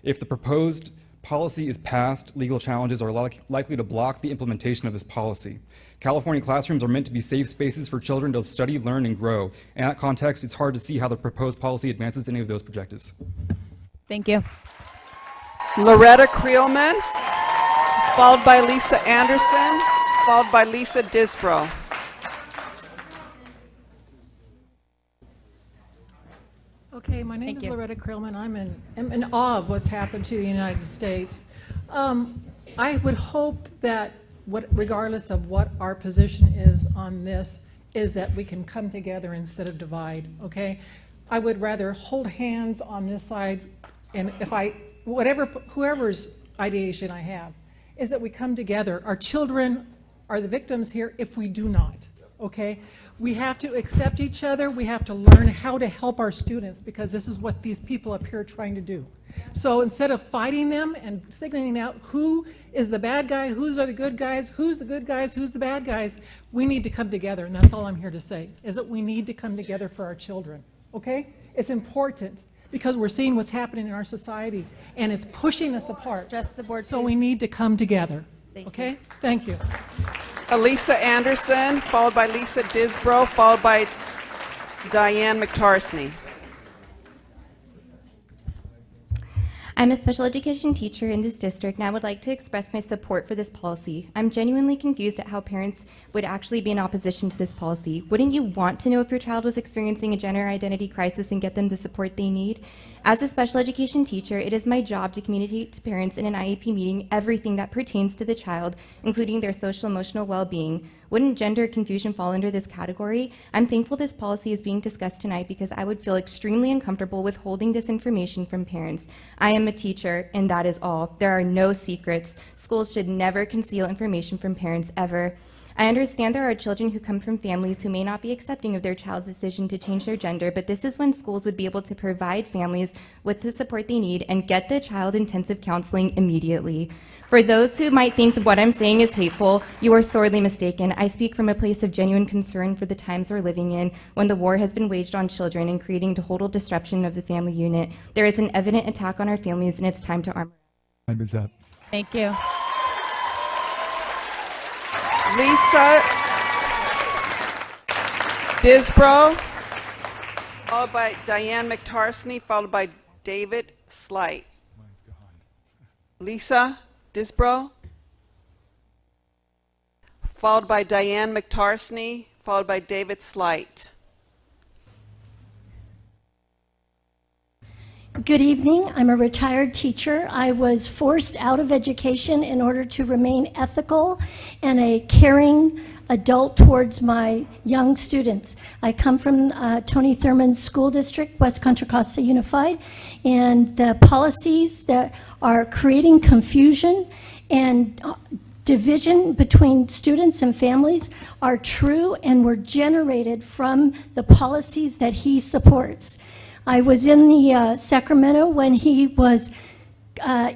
If the proposed policy is passed, legal challenges are likely to block the implementation of this policy. California classrooms are meant to be safe spaces for children to study, learn, and grow. In that context, it's hard to see how the proposed policy advances any of those objectives. Thank you. Loretta Creelman, followed by Lisa Anderson, followed by Lisa Disbrow. Okay, my name is Loretta Creelman. I'm in awe of what's happened to the United States. I would hope that regardless of what our position is on this, is that we can come together instead of divide, okay? I would rather hold hands on this side, and whoever's ideation I have, is that we come together. Our children are the victims here if we do not, okay? We have to accept each other. We have to learn how to help our students, because this is what these people up here are trying to do. So instead of fighting them and signaling out who is the bad guy, who's are the good guys, who's the good guys, who's the bad guys, we need to come together, and that's all I'm here to say, is that we need to come together for our children, okay? It's important because we're seeing what's happening in our society, and it's pushing us apart. Address the board, so please. we need to come together, okay? Thank you. Elisa Anderson, followed by Lisa Disbrow, followed by Diane McTarsney. I'm a special education teacher in this district, and I would like to express my support for this policy. I'm genuinely confused at how parents would actually be in opposition to this policy. Wouldn't you want to know if your child was experiencing a gender identity crisis and get them the support they need? As a special education teacher, it is my job to communicate to parents in an IEP meeting everything that pertains to the child, including their social emotional well-being. Wouldn't gender confusion fall under this category? I'm thankful this policy is being discussed tonight because I would feel extremely uncomfortable withholding this information from parents. I am a teacher, and that is all. There are no secrets. Schools should never conceal information from parents, ever. I understand there are children who come from families who may not be accepting of their child's decision to change their gender, but this is when schools would be able to provide families with the support they need and get the child intensive counseling immediately. For those who might think that what I'm saying is hateful, you are sorely mistaken. I speak from a place of genuine concern for the times we're living in, when the war has been waged on children and creating total disruption of the family unit. There is an evident attack on our families, and it's time to arm. Time is up. Thank you. Lisa Disbrow, followed by Diane McTarsney, followed by David Slight. Lisa Disbrow, followed by Diane McTarsney, followed by David Slight. Good evening. I'm a retired teacher. I was forced out of education in order to remain ethical and a caring adult towards my young students. I come from Tony Thurman's school district, West Contra Costa Unified, and the policies that are creating confusion and division between students and families are true and were generated from the policies that he supports. I was in the Sacramento when he was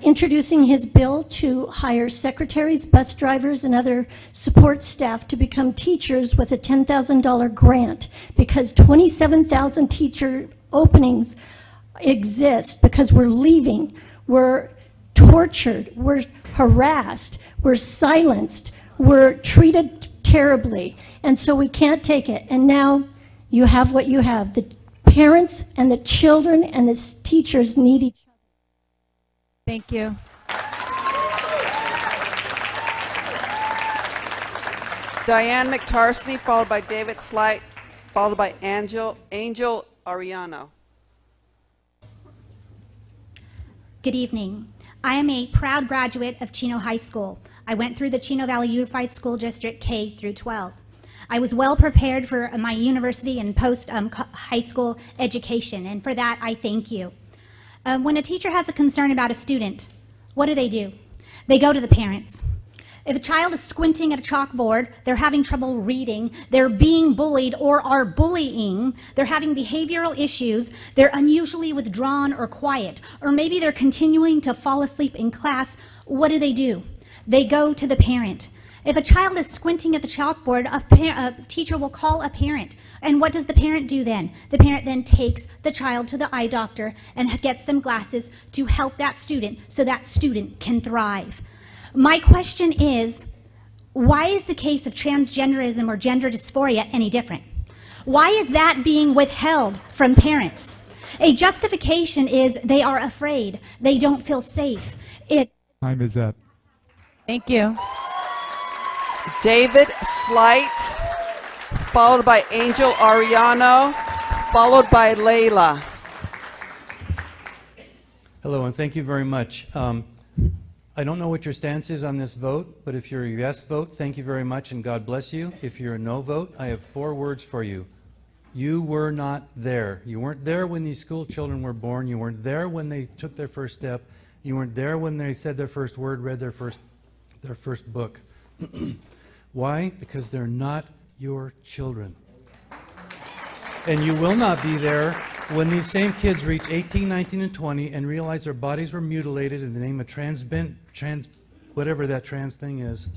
introducing his bill to hire secretaries, bus drivers, and other support staff to become teachers with a $10,000 grant, because 27,000 teacher openings exist because we're leaving. We're tortured, we're harassed, we're silenced, we're treated terribly, and so we can't take it. And now you have what you have. The parents and the children and the teachers need each other. Thank you. Diane McTarsney, followed by David Slight, followed by Angel Ariano. Good evening. I am a proud graduate of Chino High School. I went through the Chino Valley Unified School District K through 12. I was well prepared for my university and post-high school education, and for that, I thank you. When a teacher has a concern about a student, what do? They go to the parents. If a child is squinting at a chalkboard, they're having trouble reading, they're being bullied or are bullying, they're having behavioral issues, they're unusually withdrawn or quiet, or maybe they're continuing to fall asleep in class, what do? They go to the parent. If a child is squinting at the chalkboard, a teacher will call a parent. And what does the parent do then? The parent then takes the child to the eye doctor and gets them glasses to help that student so that student can thrive. My question is, why is the case of transgenderism or gender dysphoria any different? Why is that being withheld from parents? A justification is they are afraid, they don't feel safe. Time is up. Thank you. David Slight, followed by Angel Ariano, followed by Layla. Hello, and thank you very much. I don't know what your stance is on this vote, but if you're a yes vote, thank you very much and God bless you. If you're a no vote, I have 4 words for you. You were not there. You weren't there when these school children were born. You weren't there when they took their first step. You weren't there when they said their first word, read their first book. Why? Because they're not your children. And you will not be there when these same kids reach 18, 19, and 20 and realize their bodies were mutilated in the name of whatever that trans thing is.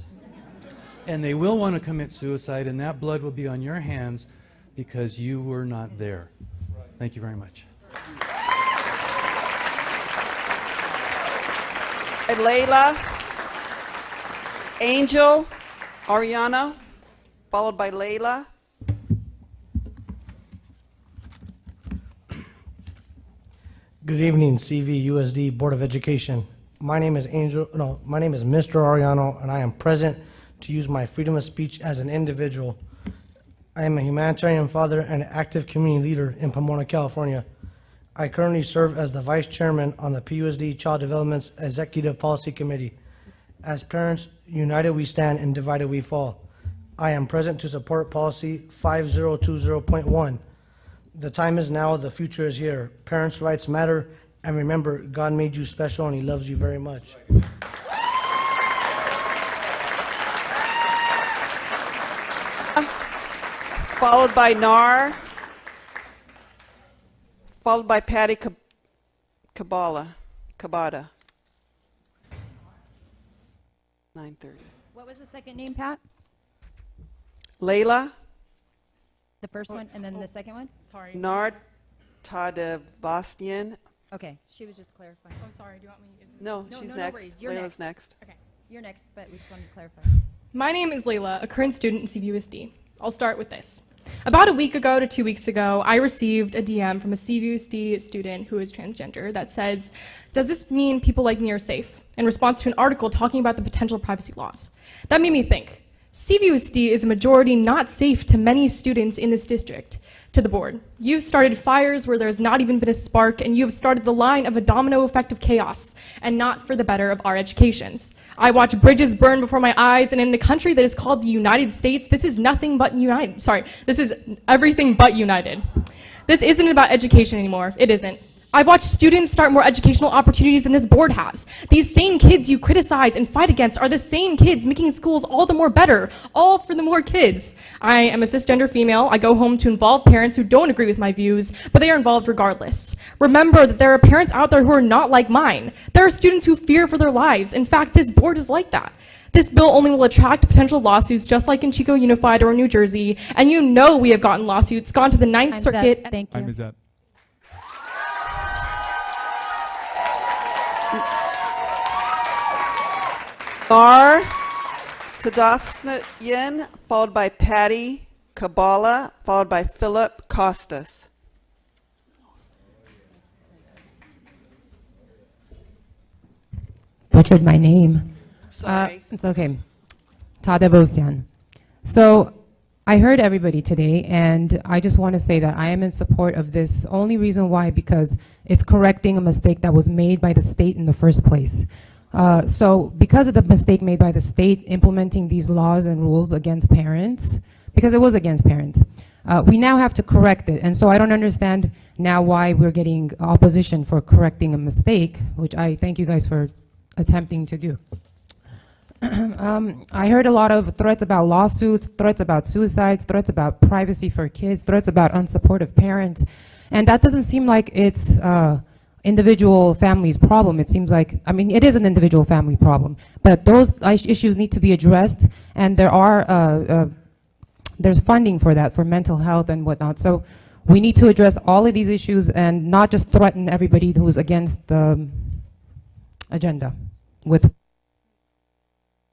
And they will want to commit suicide, and that blood will be on your hands because you were not there. Thank you very much. And Layla, Angel Ariano, followed by Layla. Good evening, CVUSD Board of Education. My name is Mr. Ariano, and I am present to use my freedom of speech as an individual. I am a humanitarian father and an active community leader in Pomona, California. I currently serve as the Vice Chairman on the PUSD Child Development's Executive Policy Committee. As parents, united we stand and divided we fall. I am present to support Policy 5020.1. The time is now, the future is here. Parents' rights matter, and remember, God made you special and He loves you very much. Followed by Nar, followed by Patty Cabada. 9:30. What was the second name, Pat? Layla. The first one, and then the second one? Sorry. Nard Tadavastian. Okay, she was just clarifying. Oh, sorry. Do you want me? No, she's next. worries. You're Layla's next. next. Okay, you're next, but we just wanted to clarify. My name is Layla, a current student in CVUSD. I'll start with this. About a week ago to 2 weeks ago, I received a DM from a CVUSD student who is transgender that says, "Does this mean people like me are safe?" in response to an article talking about the potential privacy laws. That made me think. CVUSD is a majority not safe to many students in this district. To the board, you've started fires where there's not even been a spark, and you have started the line of a domino effect of chaos, and not for the better of our educations. I watch bridges burn before my eyes, and in a country that is called the United States, this is nothing but united. Sorry, this is everything but united. This isn't about education anymore. It isn't. I've watched students start more educational opportunities than this board has. These same kids you criticize and fight against are the same kids making schools all the more better, all for the more kids. I am a cisgender female. I go home to involve parents who don't agree with my views, but they are involved regardless. Remember that there are parents out there who are not like mine. There are students who fear for their lives. In fact, this board is like that. This bill only will attract potential lawsuits just like in Chico Unified or New Jersey, and you know we have gotten lawsuits, gone to the Ninth Circuit. Thank you. Time is up. Nar Tadavstian, followed by Patty Kabbalah, followed by Philip Costas. Butchered my name. Sorry. It's okay. Tadavosian. So I heard everybody today, and I just want to say that I am in support of this. Only reason why, because it's correcting a mistake that was made by the state in the first place. So because of the mistake made by the state implementing these laws and rules against parents, because it was against parents, we now have to correct it. And so I don't understand now why we're getting opposition for correcting a mistake, which I thank you guys for attempting to do. I heard a lot of threats about lawsuits, threats about suicides, threats about privacy for kids, threats about unsupportive parents, and that doesn't seem like it's individual families' problem. It seems like, I mean, it is an individual family problem, but those issues need to be addressed, and there are there's funding for that, for mental health and whatnot. So we need to address all of these issues and not just threaten everybody who's against the agenda with.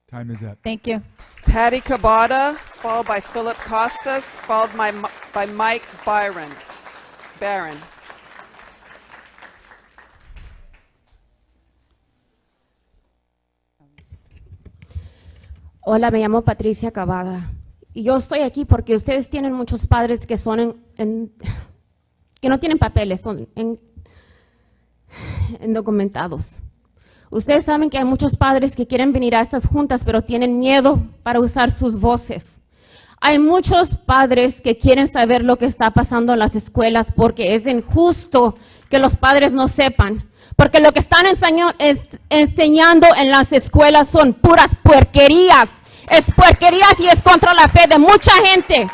Time is up. Thank you. Patty Cabada, followed by Philip Costas, followed by Mike Barron. Hola, me llamo Patricia Cabada. Y yo estoy aquí porque ustedes tienen muchos padres que son que no tienen papeles, son indocumentados. Ustedes saben que hay muchos padres que quieren venir a estas juntas, pero tienen miedo para usar sus voces. Hay muchos padres que quieren saber lo que está pasando en las escuelas porque es injusto que los padres no sepan. Porque lo que están enseñando en las escuelas son puras puerquerías. Es puerquerías y es contra la fe de mucha gente.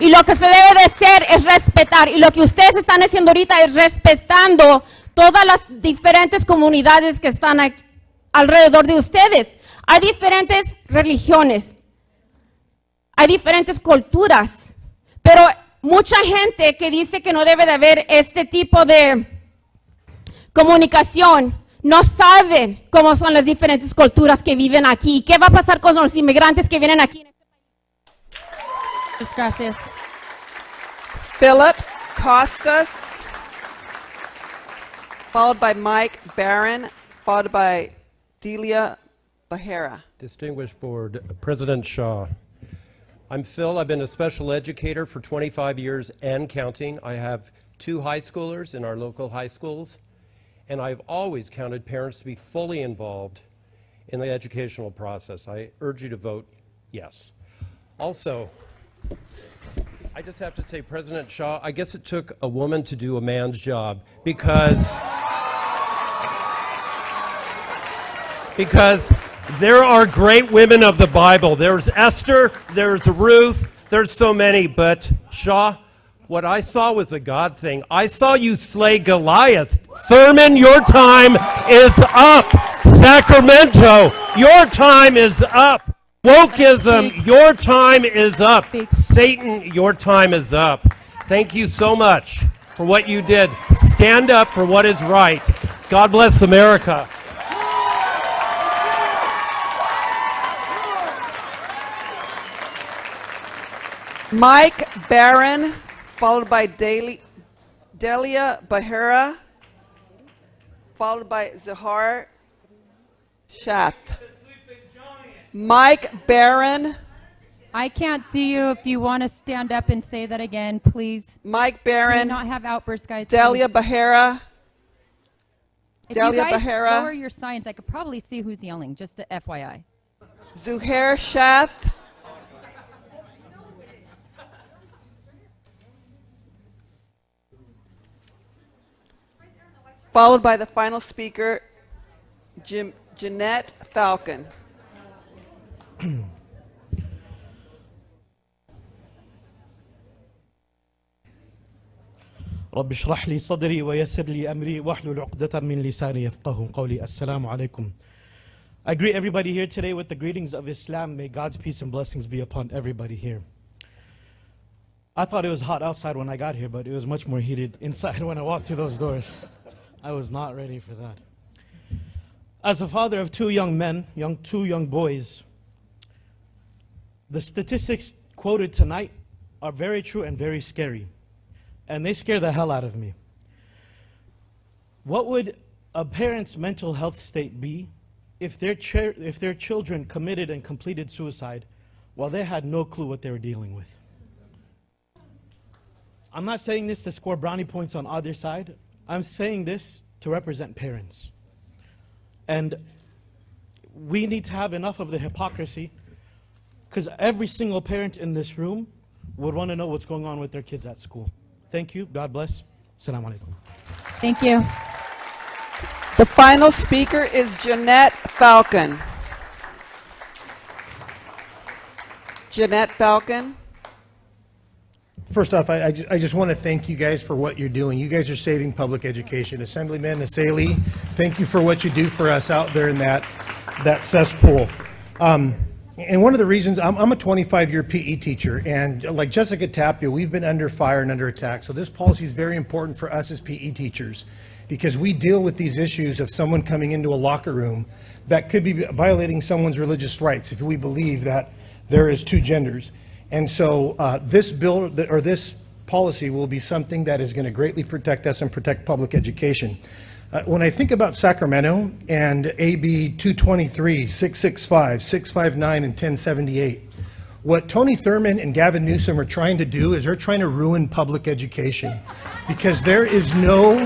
Y lo que se debe de hacer es respetar. Y lo que ustedes están haciendo ahorita es respetando todas las diferentes comunidades que están aquí, alrededor de ustedes. Hay diferentes religiones, hay diferentes culturas, pero mucha gente que dice que no debe de haber este tipo de comunicación no saben cómo son las diferentes culturas que viven aquí. ¿Qué va a pasar con los inmigrantes que vienen aquí? Gracias. Philip Costas, followed by Mike Barron, followed by Delia Bahera. Distinguished Board, President Shaw. I'm Phil. I've been a special educator for 25 years and counting. I have 2 high schoolers in our local high schools, and I've always counted parents to be fully involved in the educational process. I urge you to vote yes. Also, I just have to say, President Shaw, I guess it took a woman to do a man's job because there are great women of the Bible. There's Esther, there's Ruth, there's so many, but Shaw, what I saw was a God thing. I saw you slay Goliath. Thurman, your time is up. Sacramento, your time is up. Wokeism, your time is up. Satan, your time is up. Thank you so much for what you did. Stand up for what is right. God bless America. Mike Barron, followed by Delia Bahera, followed by Zahar Shath. Mike Barron. I can't see you. If you want to stand up and say that again, please. Mike Barron. Do not have outbursts, guys. Delia please. Bahera. If Delia you guys Bahera. lower your signs, I could probably see who's yelling, just a FYI. Zuhair Shath. Followed by the final speaker, Jeanette Falcon. رب اشرح لي صدري ويسر لي أمري واحلل عقدة من لساني يفقهوا قولي. السلام عليكم. I greet everybody here today with the greetings of Islam. May God's peace and blessings be upon everybody here. I thought it was hot outside when I got here, but it was much more heated inside when I walked through those doors. I was not ready for that. As a father of 2 young men, two young boys, the statistics quoted tonight are very true and very scary. And they scare the hell out of me. What would a parent's mental health state be if their children committed and completed suicide while they had no clue what they were dealing with? I'm not saying this to score brownie points on either side. I'm saying this to represent parents. And we need to have enough of the hypocrisy, because every single parent in this room would want to know what's going on with their kids at school. Thank you. God bless. Assalamu alaikum. Thank you. The final speaker is Jeanette Falcon. Jeanette Falcon. First off, I just want to thank you guys for what you're doing. You guys are saving public education. Assemblyman Asali, thank you for what you do for us out there in that cesspool. And one of the reasons, I'm a 25-year PE teacher, and like Jessica Tapia, we've been under fire and under attack. So this policy is very important for us as PE teachers, because we deal with these issues of someone coming into a locker room that could be violating someone's religious rights if we believe that there is two genders. And so this bill, or this policy, will be something that is going to greatly protect us and protect public education. When I think about Sacramento and AB 223, 665, 659, and 1078, what Tony Thurmond and Gavin Newsom are trying to do is they're trying to ruin public education, because there is no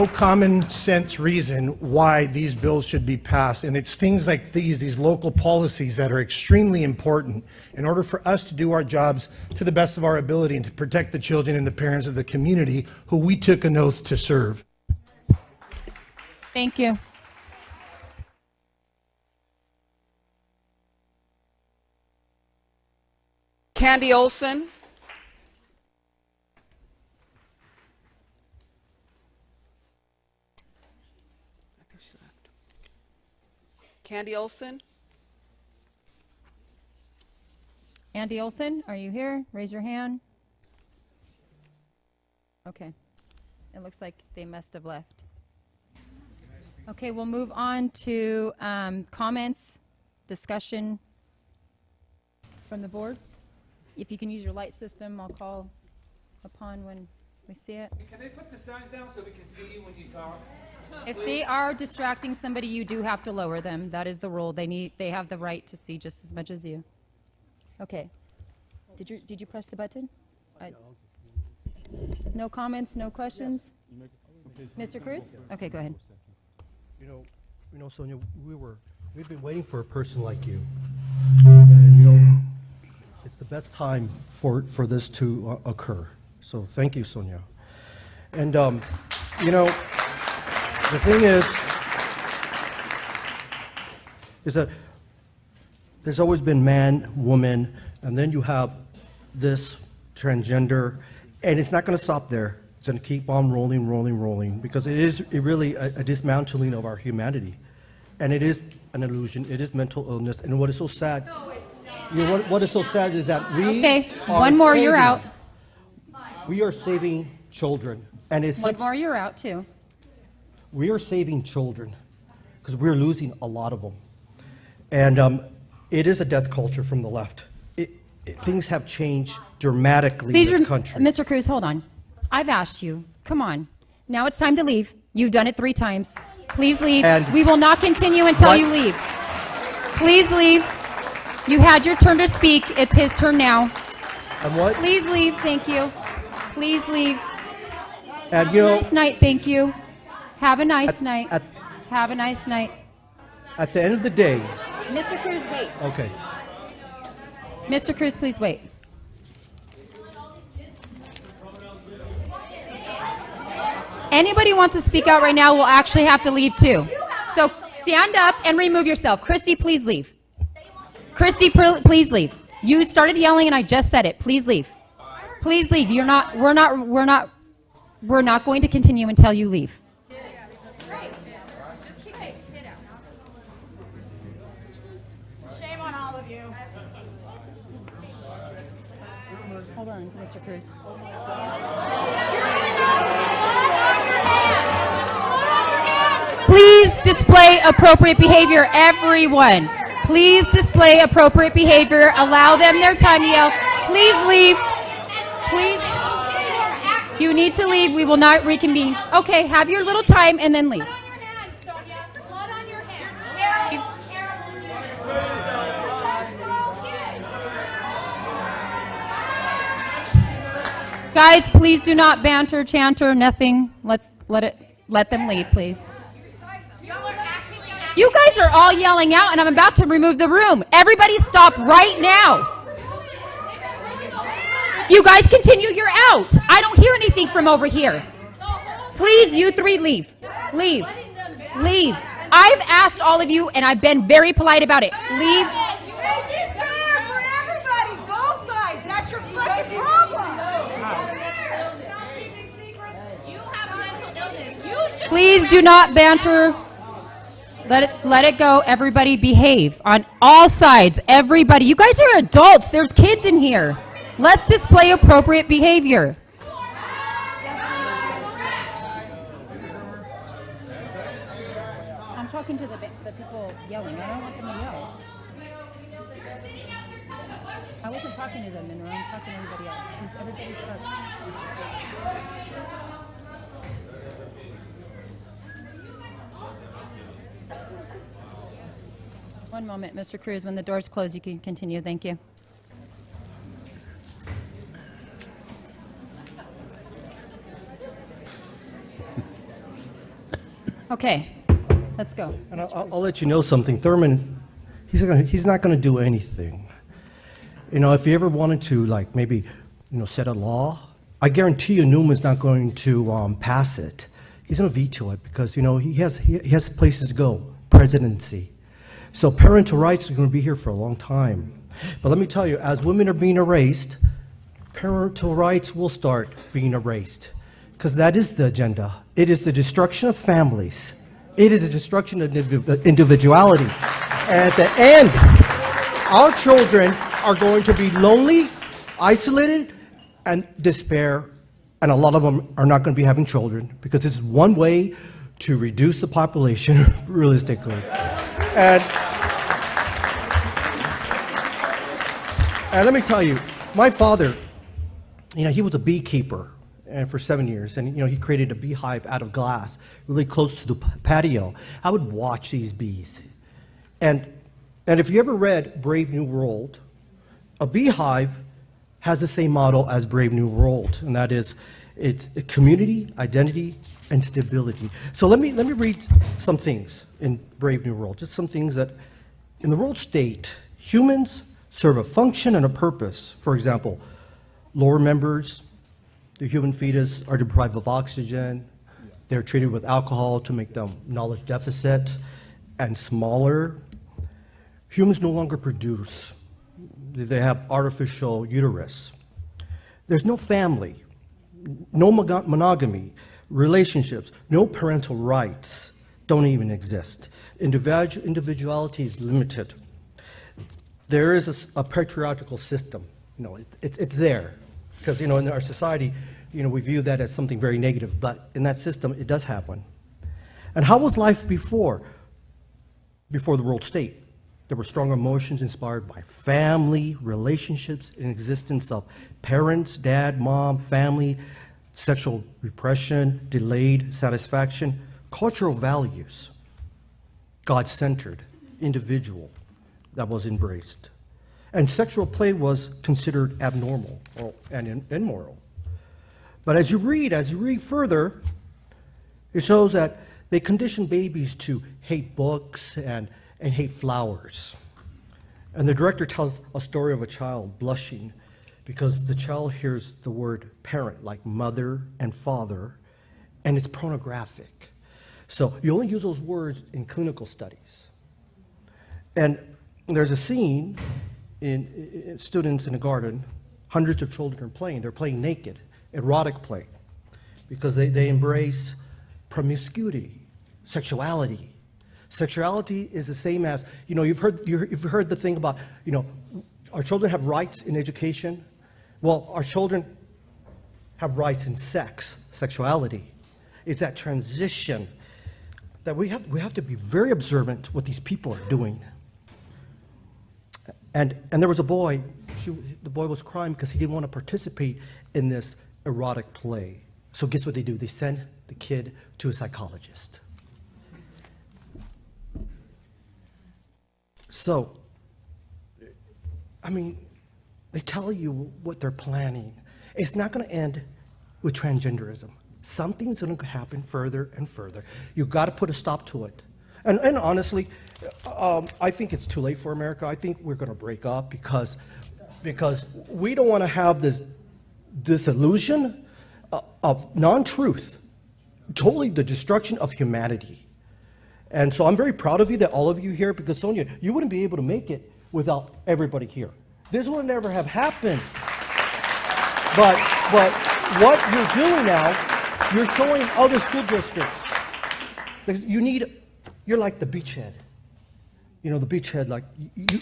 common sense reason why these bills should be passed. And it's things like these local policies that are extremely important in order for us to do our jobs to the best of our ability and to protect the children and the parents of the community who we took an oath to serve. Thank you. Candy Olson. Candy Olson. Andy Olson, are you here? Raise your hand. Okay. It looks like they must have left. Okay, we'll move on to comments, discussion from the board. If you can use your light system, I'll call upon when we see it. Can they put the signs down so we can see you when you talk? If they are distracting somebody, you do have to lower them. That is the rule. They have the right to see just as much as you. Okay. Did you press the button? No comments, no questions? Mr. Cruz? Okay, go ahead. You know, Sonia, we've been waiting for a person like you. And, it's the best time for this to occur. So thank you, Sonia. And, the thing is that there's always been man, woman, and then you have this transgender, and it's not going to stop there. It's going to keep on rolling, because it is really a dismantling of our humanity. And it is an illusion. It is mental illness. And what is so sad, what is so sad is that we are one more, you're out. We are saving children. And it's one more, you're out too. We are saving children because we're losing a lot of them. And it is a death culture from the left. Things have changed dramatically in this country. Mr. Cruz, hold on. I've asked you. Come on. Now it's time to leave. You've done it 3 times. Please leave. And we will not continue until you leave. Please leave. You had your turn to speak. It's his turn now. And what? Please leave. Thank you. Please leave. And Have a nice night. Thank you. Have a nice night. Have a nice night. At the end of the day. Mr. Cruz, wait. Okay. Mr. Cruz, please wait. Anybody who wants to speak out right now will actually have to leave too. So stand up and remove yourself. Christy, please leave. Christy, please leave. You started yelling and I just said it. Please leave. Please leave. We're not going to continue until you leave. Shame on all of you. Hold on, Mr. Cruz. Please display appropriate behavior, everyone. Please display appropriate behavior. Allow them their time to yell. Please leave. Please. You need to leave. We will not reconvene. Okay, have your little time and then leave. Guys, please do not banter, chanter, nothing. Let them leave, please. You guys are all yelling out, and I'm about to remove the room. Everybody stop right now. You guys continue, you're out. I don't hear anything from over here. Please, you three, leave. Leave. Leave. I've asked all of you, and I've been very polite about it. Leave. Please do not banter. Let it go. Everybody behave on all sides. Everybody. You guys are adults. There's kids in here. Let's display appropriate behavior. I'm talking to the people yelling. I don't want them to yell. I wasn't talking to them in the room. I'm talking to everybody else because everybody starts. One moment, Mr. Cruz. When the doors close, you can continue. Thank you. Okay, let's go. And I'll let you know something. Thurman, he's not going to do anything. You know, if he ever wanted to, like, maybe, set a law, I guarantee you Newman's not going to pass it. He's going to veto it because, he has places to go, presidency. So parental rights are going to be here for a long time. But let me tell you, as women are being erased, parental rights will start being erased. Because that is the agenda. It is the destruction of families. It is the destruction of individuality. And at the end, our children are going to be lonely, isolated, and despair. And a lot of them are not going to be having children because this is one way to reduce the population realistically. And let me tell you, my father, he was a beekeeper. And for 7 years, and he created a beehive out of glass, really close to the patio. I would watch these bees, and if you ever read Brave New World, a beehive has the same motto as Brave New World, and that is, it's community, identity, and stability. So let me read some things in Brave New World, just some things that, in the world state, humans serve a function and a purpose. For example, lower members. The human fetus are deprived of oxygen. They're treated with alcohol to make them knowledge deficit and smaller. Humans no longer produce. They have artificial uterus. There's no family, no monogamy, relationships, no parental rights don't even exist. Individuality is limited. There is a patriarchal system. It's there. Because, in our society, we view that as something very negative, but in that system, it does have one. And how was life before the world state? There were strong emotions inspired by family, relationships, and existence of parents, dad, mom, family, sexual repression, delayed satisfaction, cultural values, God-centered, individual, that was embraced. And sexual play was considered abnormal and immoral. But as you read further, it shows that they condition babies to hate books and hate flowers. And the director tells a story of a child blushing because the child hears the word parent, like mother and father, and it's pornographic. So you only use those words in clinical studies. And there's a scene in students in a garden, hundreds of children are playing. They're playing naked, erotic play, because they embrace promiscuity, sexuality. Sexuality is the same as, you've heard the thing about, our children have rights in education. Well, our children have rights in sexuality. It's that transition that we have to be very observant what these people are doing. And there was a boy, the boy was crying because he didn't want to participate in this erotic play. So guess what they do? They send the kid to a psychologist. So, they tell you what they're planning. It's not going to end with transgenderism. Something's going to happen further and further. You've got to put a stop to it. And honestly, I think it's too late for America. I think we're going to break up because we don't want to have this disillusion of non-truth, totally the destruction of humanity. And so I'm very proud of you, that all of you here, because Sonia, you wouldn't be able to make it without everybody here. This would never have happened. But what you're doing now, you're showing other school districts. You're like the beachhead. You know, the beachhead, like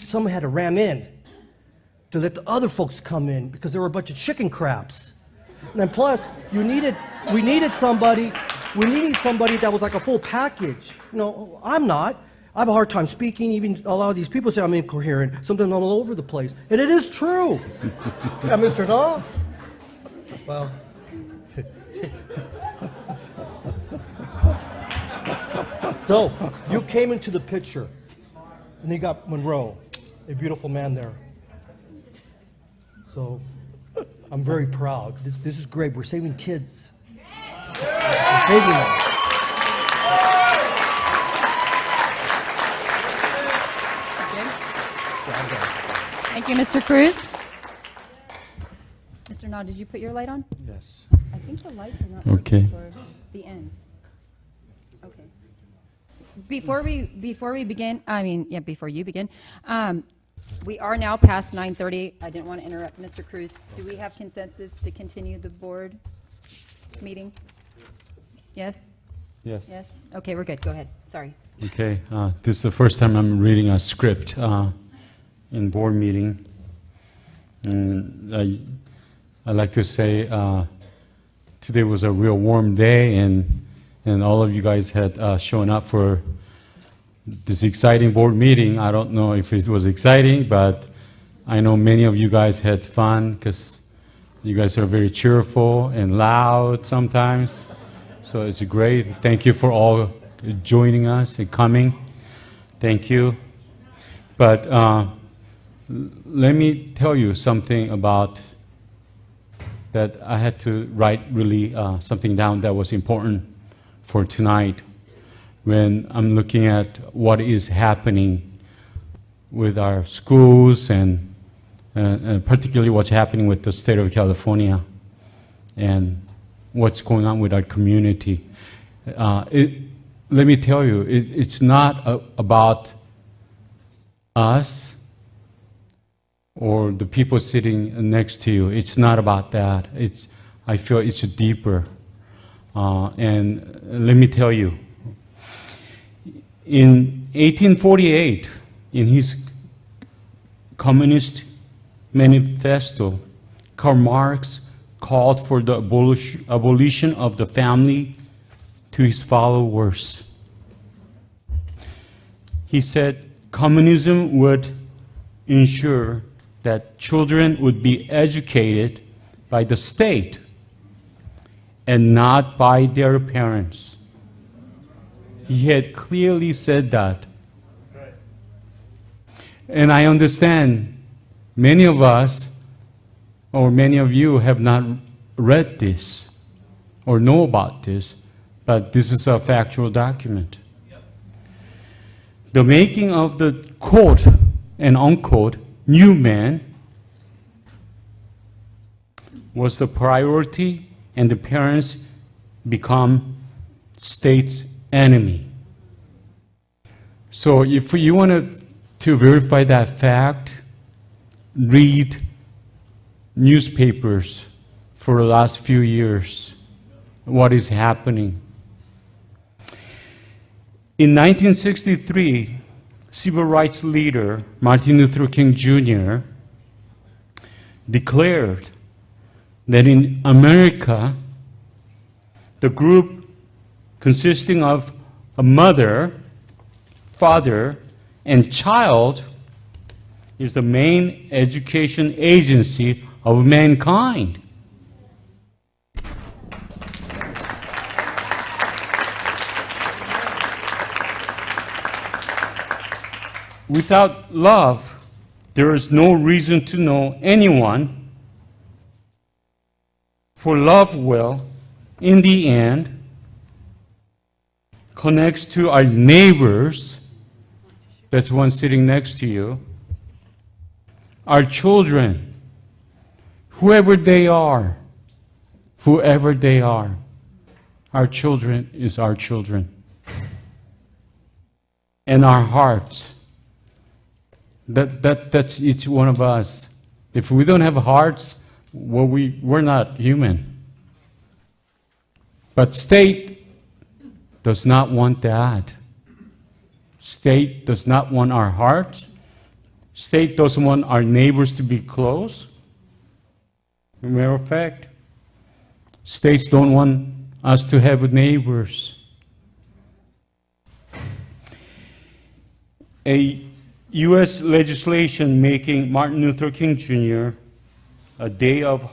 someone had to ram in to let the other folks come in because there were a bunch of chicken crabs. And then plus, we needed somebody that was like a full package. You know, I'm not. I have a hard time speaking. Even a lot of these people say I'm incoherent. Sometimes I'm all over the place. And it is true. Yeah, Mr. No? Well. So, you came into the picture. And you got Monroe, a beautiful man there. So, I'm very proud. This is great. We're saving kids. We're saving them. Thank you, Mr. Cruz. Mr. Na, did you put your light on? Yes. I think the lights are not Okay. working for the ends. Okay. Before you begin, we are now past 9:30. I didn't want to interrupt Mr. Cruz. Do we have consensus to continue the board meeting? Yes? Yes. Yes? Okay, we're good. Go ahead. Sorry. Okay, this is the first time I'm reading a script in board meeting. And I'd like to say today was a real warm day, and all of you guys had shown up for this exciting board meeting. I don't know if it was exciting, but I know many of you guys had fun because you guys are very cheerful and loud sometimes. So it's great. Thank you for all joining us and coming. Thank you. But let me tell you something about that. I had to write really something down that was important for tonight when I'm looking at what is happening with our schools and particularly what's happening with the state of California and what's going on with our community. Let me tell you, it's not about us or the people sitting next to you. It's not about that. I feel it's deeper. And let me tell you, in 1848, in his Communist Manifesto, Karl Marx called for the abolition of the family to his followers. He said communism would ensure that children would be educated by the state and not by their parents. He had clearly said that. And I understand many of us or many of you have not read this or know about this, but this is a factual document. The making of the quote and unquote new man was the priority, and the parents become state's enemy. So if you want to verify that fact, read newspapers for the last few years, what is happening. In 1963, civil rights leader Martin Luther King Jr. declared that in America, the group consisting of a mother, father, and child is the main education agency of mankind. Without love, there is no reason to know anyone, for love will, in the end, connects to our neighbors, that's one sitting next to you, our children, whoever they are, our children is our children. And our hearts, that's each one of us. If we don't have hearts, well, we're not human. But state does not want that. State does not want our hearts. State doesn't want our neighbors to be close. As a matter of fact, states don't want us to have neighbors. A U.S. legislation making Martin Luther King Jr. a day of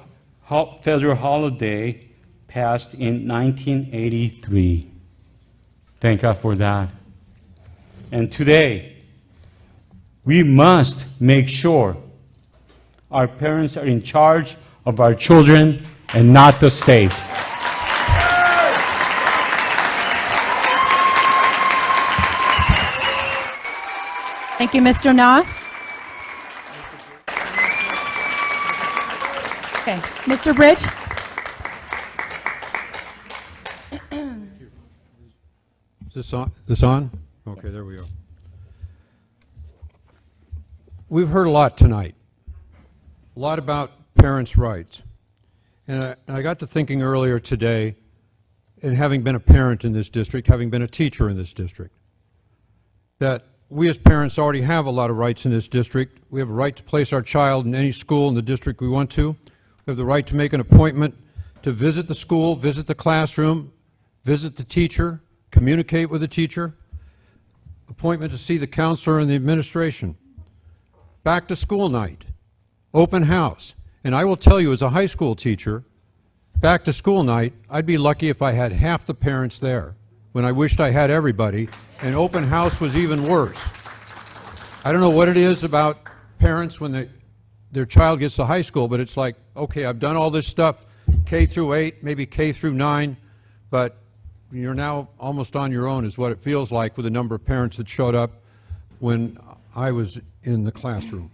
federal holiday passed in 1983. Thank God for that. And today, we must make sure our parents are in charge of our children and not the state. Thank you, Mr. Na. Okay, Mr. Bridge. Is this on? Okay, there we go. We've heard a lot tonight, a lot about parents' rights. And I got to thinking earlier today, and having been a parent in this district, having been a teacher in this district, that we as parents already have a lot of rights in this district. We have a right to place our child in any school in the district we want to. We have the right to make an appointment to visit the school, visit the classroom, visit the teacher, communicate with the teacher, appointment to see the counselor and the administration, back to school night, open house. And I will tell you, as a high school teacher, back to school night, I'd be lucky if I had half the parents there, when I wished I had everybody, and open house was even worse. I don't know what it is about parents when their child gets to high school, but it's like, okay, I've done all this stuff, K through 8, maybe K through 9, but you're now almost on your own is what it feels like with the number of parents that showed up when I was in the classroom.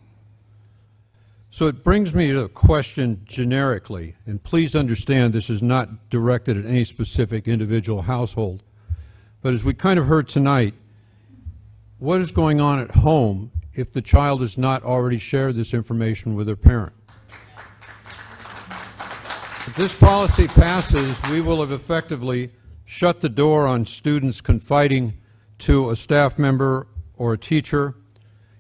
So it brings me to a question generically, and please understand this is not directed at any specific individual household, but as we kind of heard tonight, what is going on at home if the child has not already shared this information with their parent? If this policy passes, we will have effectively shut the door on students confiding to a staff member or a teacher.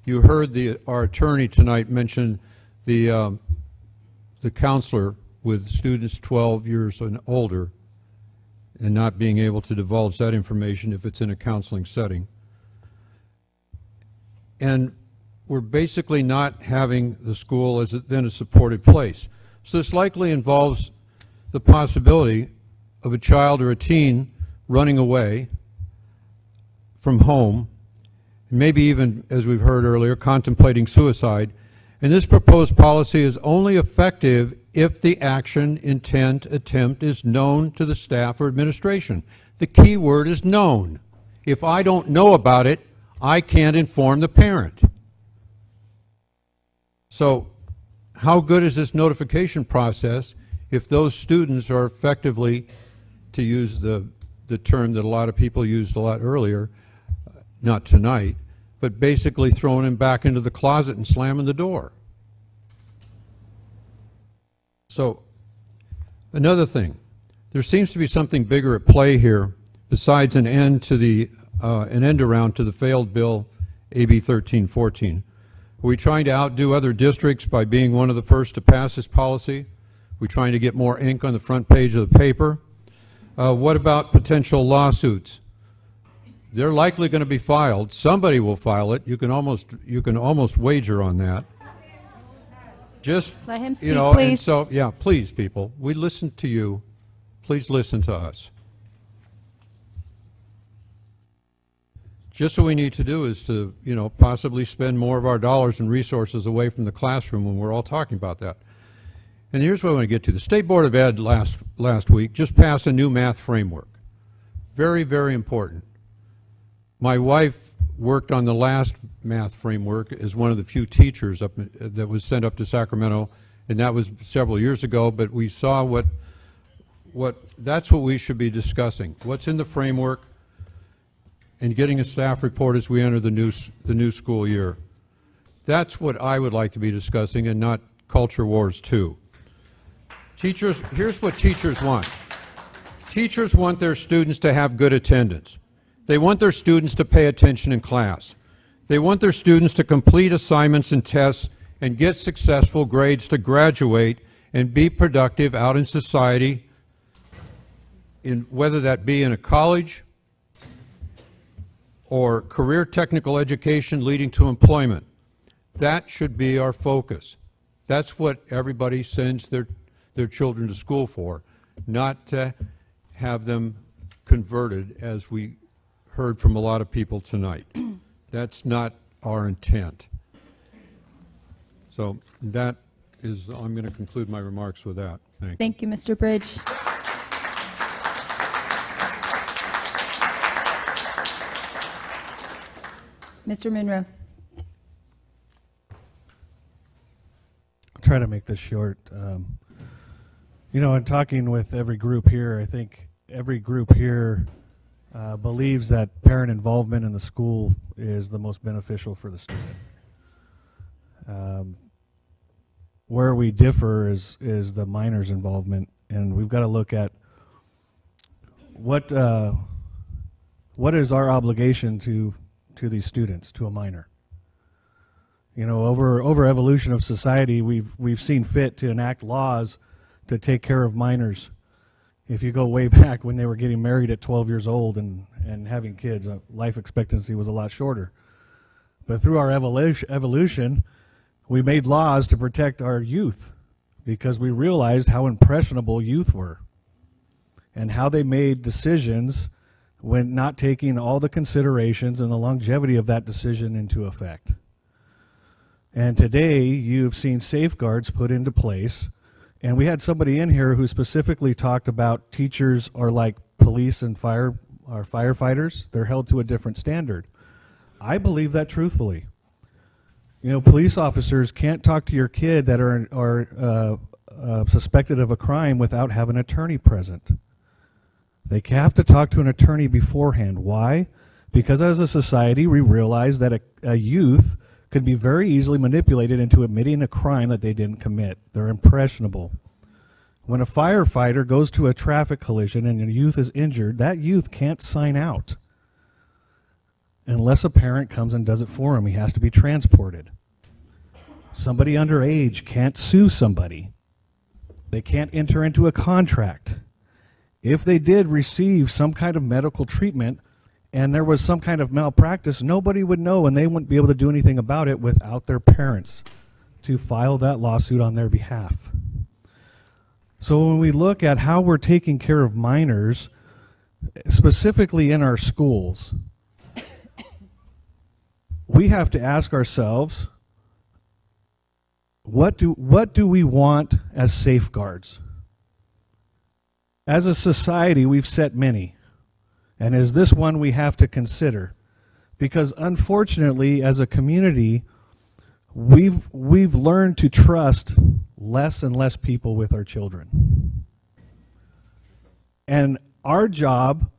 You heard our attorney tonight mention the counselor with students 12 years and older and not being able to divulge that information if it's in a counseling setting. And we're basically not having the school as then a supported place. So this likely involves the possibility of a child or a teen running away from home, maybe even, as we've heard earlier, contemplating suicide. And this proposed policy is only effective if the action, intent, attempt is known to the staff or administration. The key word is known. If I don't know about it, I can't inform the parent. So how good is this notification process if those students are effectively, to use the term that a lot of people used a lot earlier, not tonight, but basically throwing him back into the closet and slamming the door? So, another thing, there seems to be something bigger at play here besides an end to an end around to the failed bill AB 1314. Are we trying to outdo other districts by being one of the first to pass this policy? Are we trying to get more ink on the front page of the paper? What about potential lawsuits? They're likely going to be filed. Somebody will file it. You can almost wager on that. Just let him speak, please. please. And so, yeah, please, people, we listen to you. Please listen to us. Just what we need to do is to, possibly spend more of our dollars and resources away from the classroom when we're all talking about that. And here's what I want to get to. The State Board of Ed last week just passed a new math framework. Very, very important. My wife worked on the last math framework as one of the few teachers that was sent up to Sacramento, and that was several years ago, but we saw that's what we should be discussing. What's in the framework, and getting a staff report as we enter the new school year. That's what I would like to be discussing, and not culture wars too. Teachers, here's what teachers want. Teachers want their students to have good attendance. They want their students to pay attention in class. They want their students to complete assignments and tests and get successful grades to graduate and be productive out in society, whether that be in a college or career technical education leading to employment. That should be our focus. That's what everybody sends their children to school for, not to have them converted, as we heard from a lot of people tonight. That's not our intent. So that is, I'm going to conclude my remarks with that. Thank you, Mr. Bridge. Mr. Munro. I'll try to make this short. You know, in talking with every group here, I think every group here believes that parent involvement in the school is the most beneficial for the student. Where we differ is the minor's involvement, and we've got to look at what is our obligation to these students, to a minor. You know, over evolution of society, we've seen fit to enact laws to take care of minors. If you go way back when they were getting married at 12 years old and having kids, life expectancy was a lot shorter. But through our evolution, we made laws to protect our youth because we realized how impressionable youth were and how they made decisions when not taking all the considerations and the longevity of that decision into effect. And today, you've seen safeguards put into place, and we had somebody in here who specifically talked about teachers are like police and firefighters. They're held to a different standard. I believe that truthfully. You know, police officers can't talk to your kid that are suspected of a crime without having an attorney present. They have to talk to an attorney beforehand. Why? Because as a society, we realize that a youth could be very easily manipulated into admitting a crime that they didn't commit. They're impressionable. When a firefighter goes to a traffic collision and a youth is injured, that youth can't sign out unless a parent comes and does it for him. He has to be transported. Somebody underage can't sue somebody. They can't enter into a contract. If they did receive some kind of medical treatment and there was some kind of malpractice, nobody would know, and they wouldn't be able to do anything about it without their parents to file that lawsuit on their behalf. So when we look at how we're taking care of minors, specifically in our schools, we have to ask ourselves, what do we want as safeguards? As a society, we've set many, and is this one we have to consider? Because unfortunately, as a community, we've learned to trust less and less people with our children. And our job,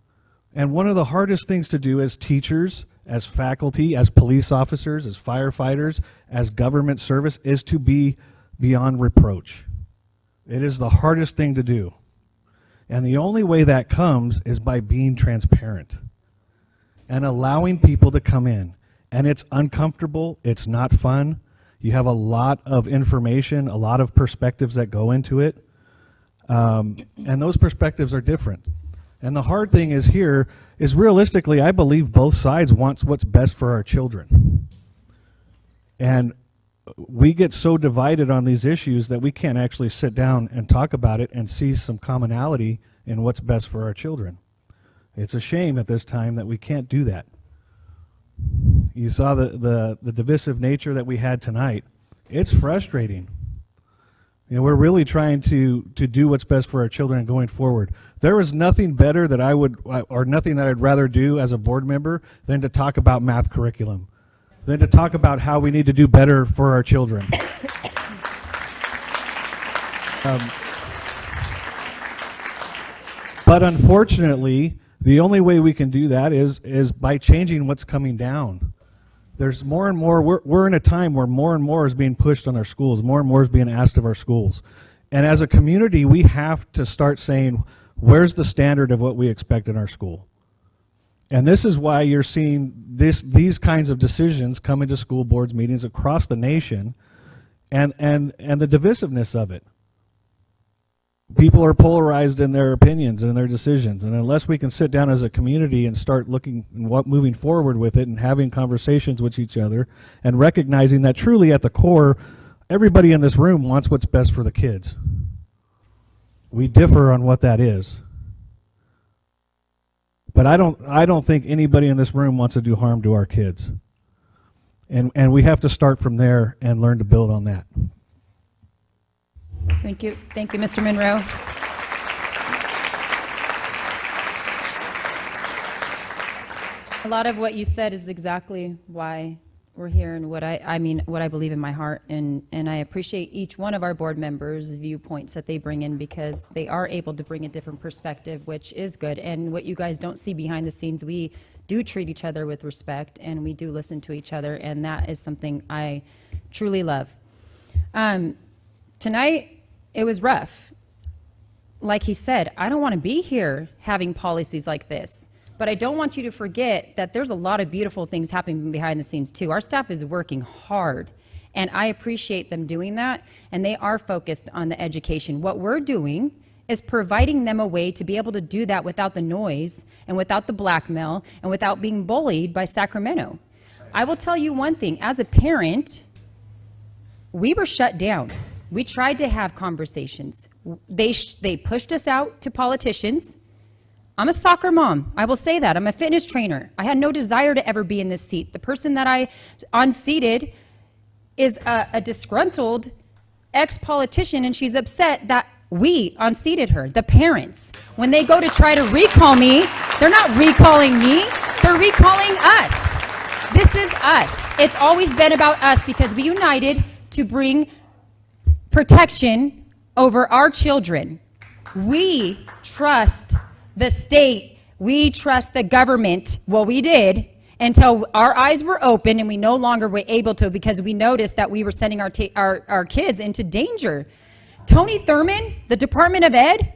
and one of the hardest things to do as teachers, as faculty, as police officers, as firefighters, as government service, is to be beyond reproach. It is the hardest thing to do. And the only way that comes is by being transparent and allowing people to come in. And it's uncomfortable, it's not fun. You have a lot of information, a lot of perspectives that go into it. And those perspectives are different. And the hard thing is here is realistically, I believe both sides want what's best for our children. And we get so divided on these issues that we can't actually sit down and talk about it and see some commonality in what's best for our children. It's a shame at this time that we can't do that. You saw the divisive nature that we had tonight. It's frustrating. We're really trying to do what's best for our children going forward. There is nothing better that I would, or nothing that I'd rather do as a board member than to talk about math curriculum, than to talk about how we need to do better for our children. But unfortunately, the only way we can do that is by changing what's coming down. There's more and more, we're in a time where more and more is being pushed on our schools, more and more is being asked of our schools. And as a community, we have to start saying, where's the standard of what we expect in our school? And this is why you're seeing these kinds of decisions come into school boards meetings across the nation, and the divisiveness of it. People are polarized in their opinions and their decisions, and unless we can sit down as a community and start looking and moving forward with it and having conversations with each other and recognizing that truly at the core, everybody in this room wants what's best for the kids. We differ on what that is. But I don't think anybody in this room wants to do harm to our kids. And we have to start from there and learn to build on that. Thank you. Thank you, Mr. Monroe. A lot of what you said is exactly why we're here and what I believe in my heart, and I appreciate each one of our board members' viewpoints that they bring in, because they are able to bring a different perspective, which is good. And what you guys don't see behind the scenes, we do treat each other with respect, and we do listen to each other, and that is something I truly love. Tonight, it was rough. Like he said, I don't want to be here having policies like this. But I don't want you to forget that there's a lot of beautiful things happening behind the scenes too. Our staff is working hard, and I appreciate them doing that, and they are focused on the education. What we're doing is providing them a way to be able to do that without the noise and without the blackmail and without being bullied by Sacramento. I will tell you one thing, as a parent, we were shut down. We tried to have conversations. They pushed us out to politicians. I'm a soccer mom. I will say that. I'm a fitness trainer. I had no desire to ever be in this seat. The person that I unseated is a disgruntled ex-politician, and she's upset that we unseated her, the parents. When they go to try to recall me, they're not recalling me, they're recalling us. This is us. It's always been about us, because we united to bring protection over our children. We trust the state, we trust the government. Well, we did until our eyes were open, and we no longer were able to, because we noticed that we were sending our kids into danger. Tony Thurman, the Department of Ed,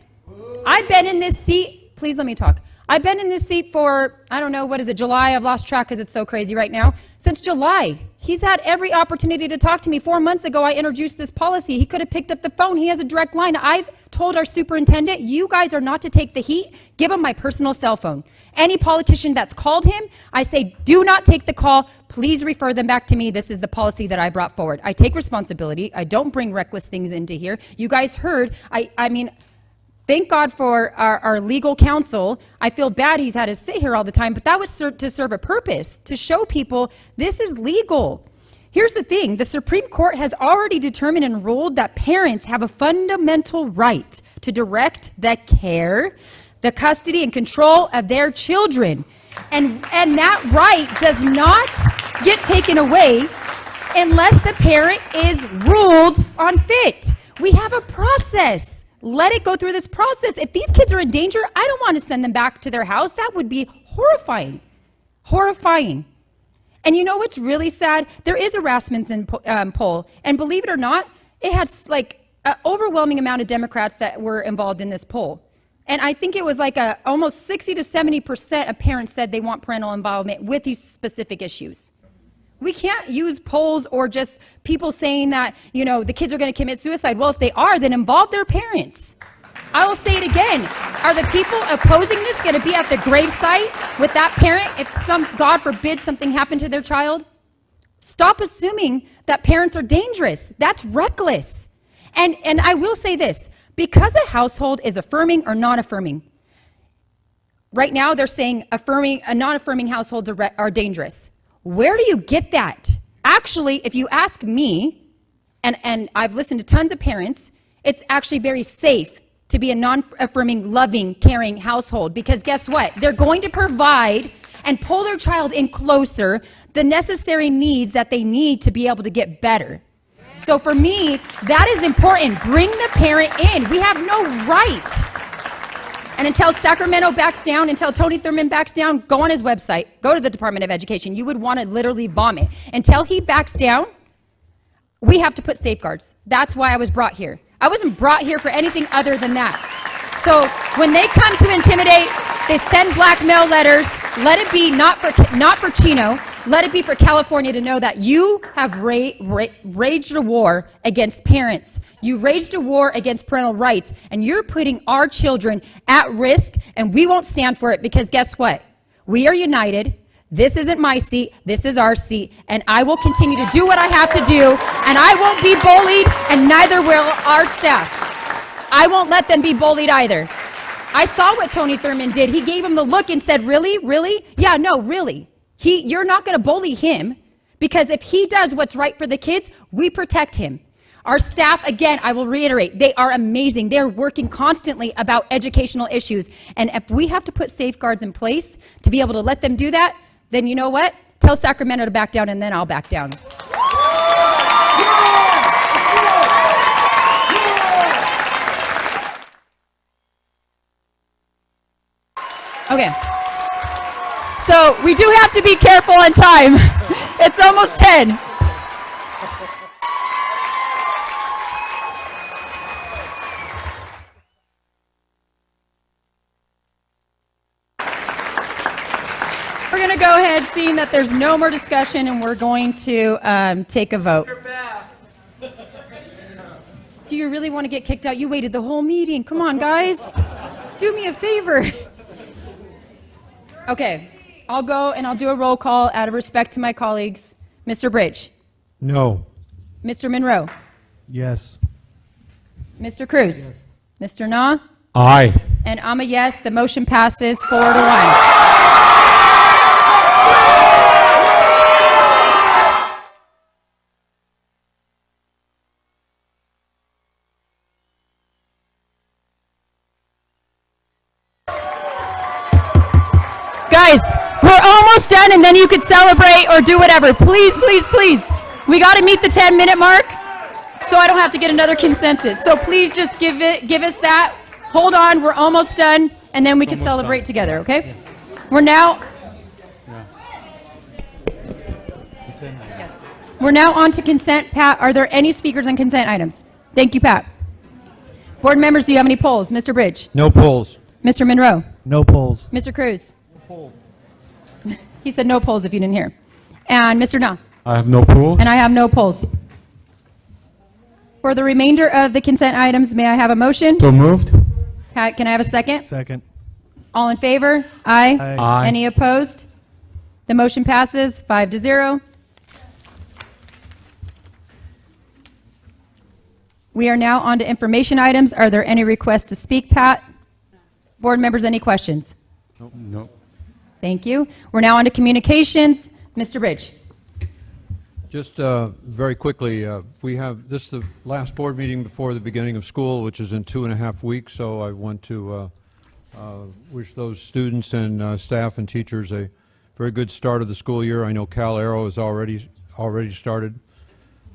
I've been in this seat, please let me talk. I've been in this seat for, I don't know, what is it, July? I've lost track because it's so crazy right now. Since July, he's had every opportunity to talk to me. 4 months ago, I introduced this policy. He could have picked up the phone. He has a direct line. I've told our superintendent, you guys are not to take the heat. Give him my personal cell phone. Any politician that's called him, I say, do not take the call. Please refer them back to me. This is the policy that I brought forward. I take responsibility. I don't bring reckless things into here. You guys heard, I mean, thank God for our legal counsel. I feel bad he's had to sit here all the time, but that was to serve a purpose, to show people this is legal. Here's the thing. The Supreme Court has already determined and ruled that parents have a fundamental right to direct the care, the custody, and control of their children. And that right does not get taken away unless the parent is ruled unfit. We have a process. Let it go through this process. If these kids are in danger, I don't want to send them back to their house. That would be horrifying. Horrifying. And you know what's really sad? There is a Rasmussen poll, and believe it or not, it had like an overwhelming amount of Democrats that were involved in this poll. And I think it was like almost 60 to 70% of parents said they want parental involvement with these specific issues. We can't use polls or just people saying that, you know, the kids are going to commit suicide. Well, if they are, then involve their parents. I will say it again. Are the people opposing this going to be at the gravesite with that parent if God forbid, something happened to their child? Stop assuming that parents are dangerous. That's reckless. And I will say this, because a household is affirming or not affirming, right now they're saying affirming, non-affirming households are dangerous. Where do you get that? Actually, if you ask me, and I've listened to tons of parents, It's actually very safe to be a non-affirming, loving, caring household, because guess what? They're going to provide and pull their child in closer, the necessary needs that they need to be able to get better. So for me, that is important. Bring the parent in. We have no right. And until Sacramento backs down, until Tony Thurmond backs down, go on his website, go to the Department of Education. You would want to literally vomit. Until he backs down, we have to put safeguards. That's why I was brought here. I wasn't brought here for anything other than that. So when they come to intimidate, they send blackmail letters. Let it be not for Chino. Let it be for California to know that you have waged a war against parents. You waged a war against parental rights, and you're putting our children at risk, and we won't stand for it, because guess what? We are united. This isn't my seat. This is our seat, and I will continue to do what I have to do, and I won't be bullied, and neither will our staff. I won't let them be bullied either. I saw what Tony Thurmond did. He gave him the look and said, really? Really? Yeah, no, really. You're not going to bully him, because if he does what's right for the kids, we protect him. Our staff, again, I will reiterate, they are amazing. They're working constantly about educational issues. And if we have to put safeguards in place to be able to let them do that, then you know what? Tell Sacramento to back down, and then I'll back down. Okay. So we do have to be careful on time. It's almost 10. We're going to go ahead, seeing that there's no more discussion, and we're going to take a vote. Do you really want to get kicked out? You waited the whole meeting. Come on, guys. Do me a favor. Okay. I'll go and I'll do a roll call out of respect to my colleagues. Mr. Bridge. No. Mr. Monroe. Yes. Mr. Cruz. Yes. Mr. Na. Aye. And I'm a yes. The motion passes 4-1. Guys, we're almost done, and then you could celebrate or do whatever. Please, please, please. We got to meet the 10-minute mark, so I don't have to get another consensus. So please just give us that. Hold on, we're almost done, and then we can celebrate together, okay? Yeah. We're now... Yes. We're now on to consent. Pat, are there any speakers on consent items? Thank you, Pat. Board members, do you have any polls? Mr. Bridge? No polls. Mr. Monroe? No polls. Mr. Cruz? He said no polls if you didn't hear. And Mr. Na? I have no poll. And I have no polls. For the remainder of the consent items, may I have a motion? So moved. Can I have a second? Second. All in favor? Aye. Aye. Aye. Any opposed? The motion passes 5-0. We are now on to information items. Are there any requests to speak, Pat? Board members, any questions? No. Thank you. We're now on to communications. Mr. Bridge. Just very quickly, we have this is the last board meeting before the beginning of school, which is in 2.5 weeks. So I want to wish those students and staff and teachers a very good start of the school year. I know Cal Aero has already started,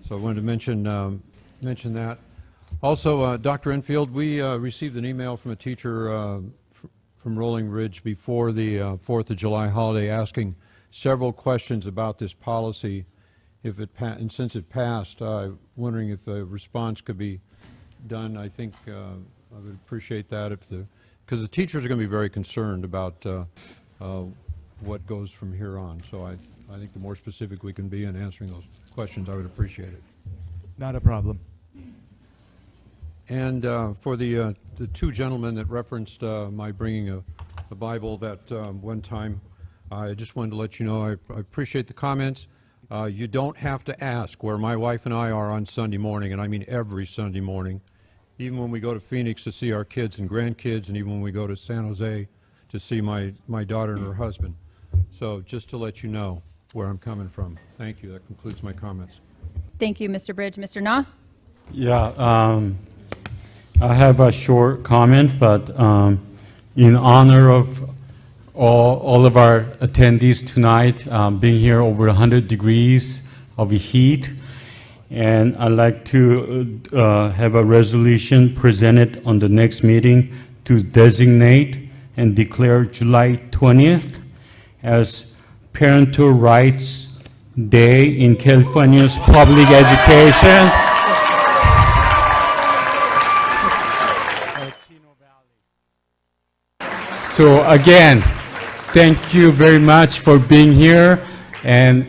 so I wanted to mention that. Also, Dr. Enfield, we received an email from a teacher from Rolling Ridge before the 4th of July holiday asking several questions about this policy. And since it passed, wondering if a response could be done. I think I would appreciate that because the teachers are going to be very concerned about what goes from here on. So I think the more specific we can be in answering those questions, I would appreciate it. Not a problem. And for the two gentlemen that referenced my bringing a Bible that one time, I just wanted to let you know I appreciate the comments. You don't have to ask where my wife and I are on Sunday morning, and I mean every Sunday morning, even when we go to Phoenix to see our kids and grandkids, and even when we go to San Jose to see my daughter and her husband. So just to let you know where I'm coming from. Thank you. That concludes my comments. Thank you, Mr. Bridge. Mr. Na? Yeah. I have a short comment, but in honor of all of our attendees tonight, being here over 100 degrees of heat, and I'd like to have a resolution presented on the next meeting to designate and declare July 20th as Parental Rights Day in California's public education. So again, thank you very much for being here, and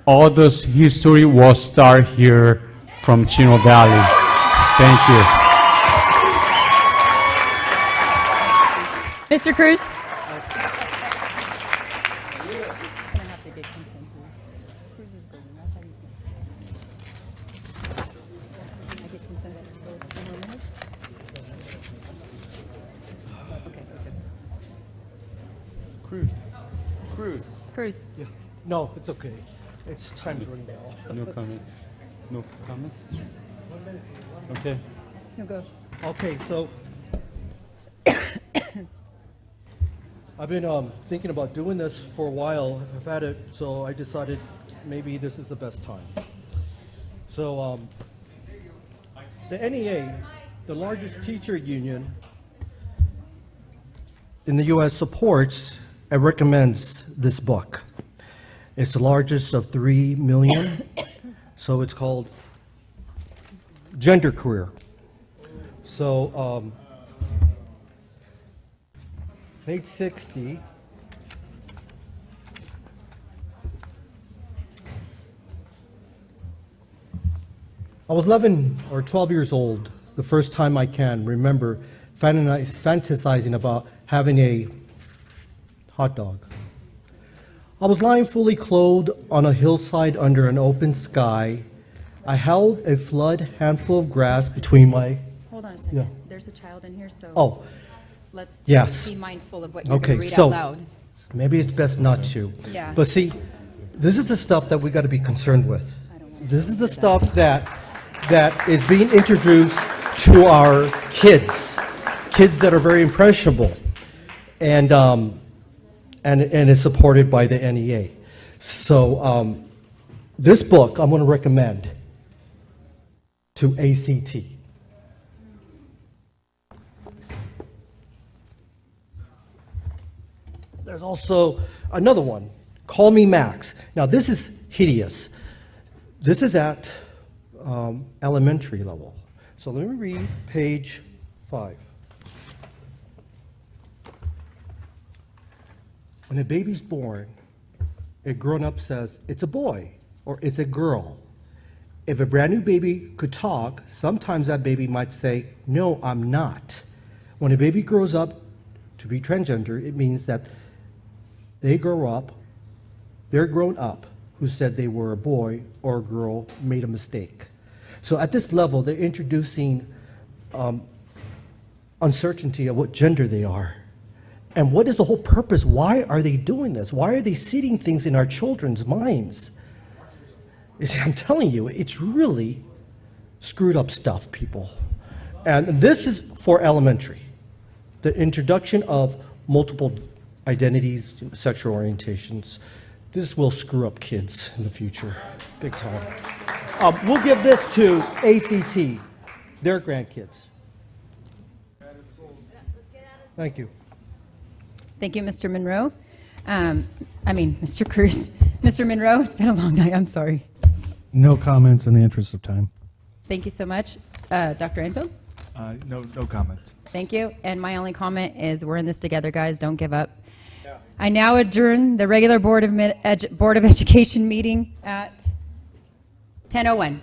all this history will start here from Chino Valley. Thank you. Mr. Cruz? Cruz. Yeah. No, it's okay. It's time to ring bell. No comments? No comments? Okay. No, go. Okay, so I've been thinking about doing this for a while. I've had it, so I decided maybe this is the best time. So the NEA, the largest teacher union in the U.S., supports and recommends this book. It's the largest of 3 million, so it's called Gender Career. So page 60. I was 11 or 12 years old the first time I can remember fantasizing about having a hot dog. I was lying fully clothed on a hillside under an open sky. I held a flood handful of grass between my... Hold on a second. Yeah. There's a child in here, so Oh, let's yes. be mindful of what you're Okay, going to read so out loud. maybe it's best not to. Yeah. But see, this is the stuff that we got to be concerned with. This is the stuff that is being introduced to our kids that are very impressionable, and is supported by the NEA. So this book I'm going to recommend to ACT. There's also another one, Call Me Max. Now this is hideous. This is at elementary level. So let me read page 5. When a baby's born, a grown-up says, it's a boy or it's a girl. If a brand new baby could talk, sometimes that baby might say, no, I'm not. When a baby grows up to be transgender, it means that they're grown up who said they were a boy or a girl made a mistake. So at this level, they're introducing uncertainty of what gender they are. And what is the whole purpose? Why are they doing this? Why are they seeding things in our children's minds? I'm telling you, it's really screwed up stuff, people. And this is for elementary. The introduction of multiple identities, sexual orientations. This will screw up kids in the future, big time. We'll give this to ACT, their grandkids. Thank you. Thank you, Mr. Monroe. Mr. Cruz. Mr. Monroe, it's been a long night. I'm sorry. No comments in the interest of time. Thank you so much. Dr. Enfield? No comments. Thank you. And my only comment is we're in this together, guys. Don't give up. Yeah. I now adjourn the regular Board of Education meeting at 10:01.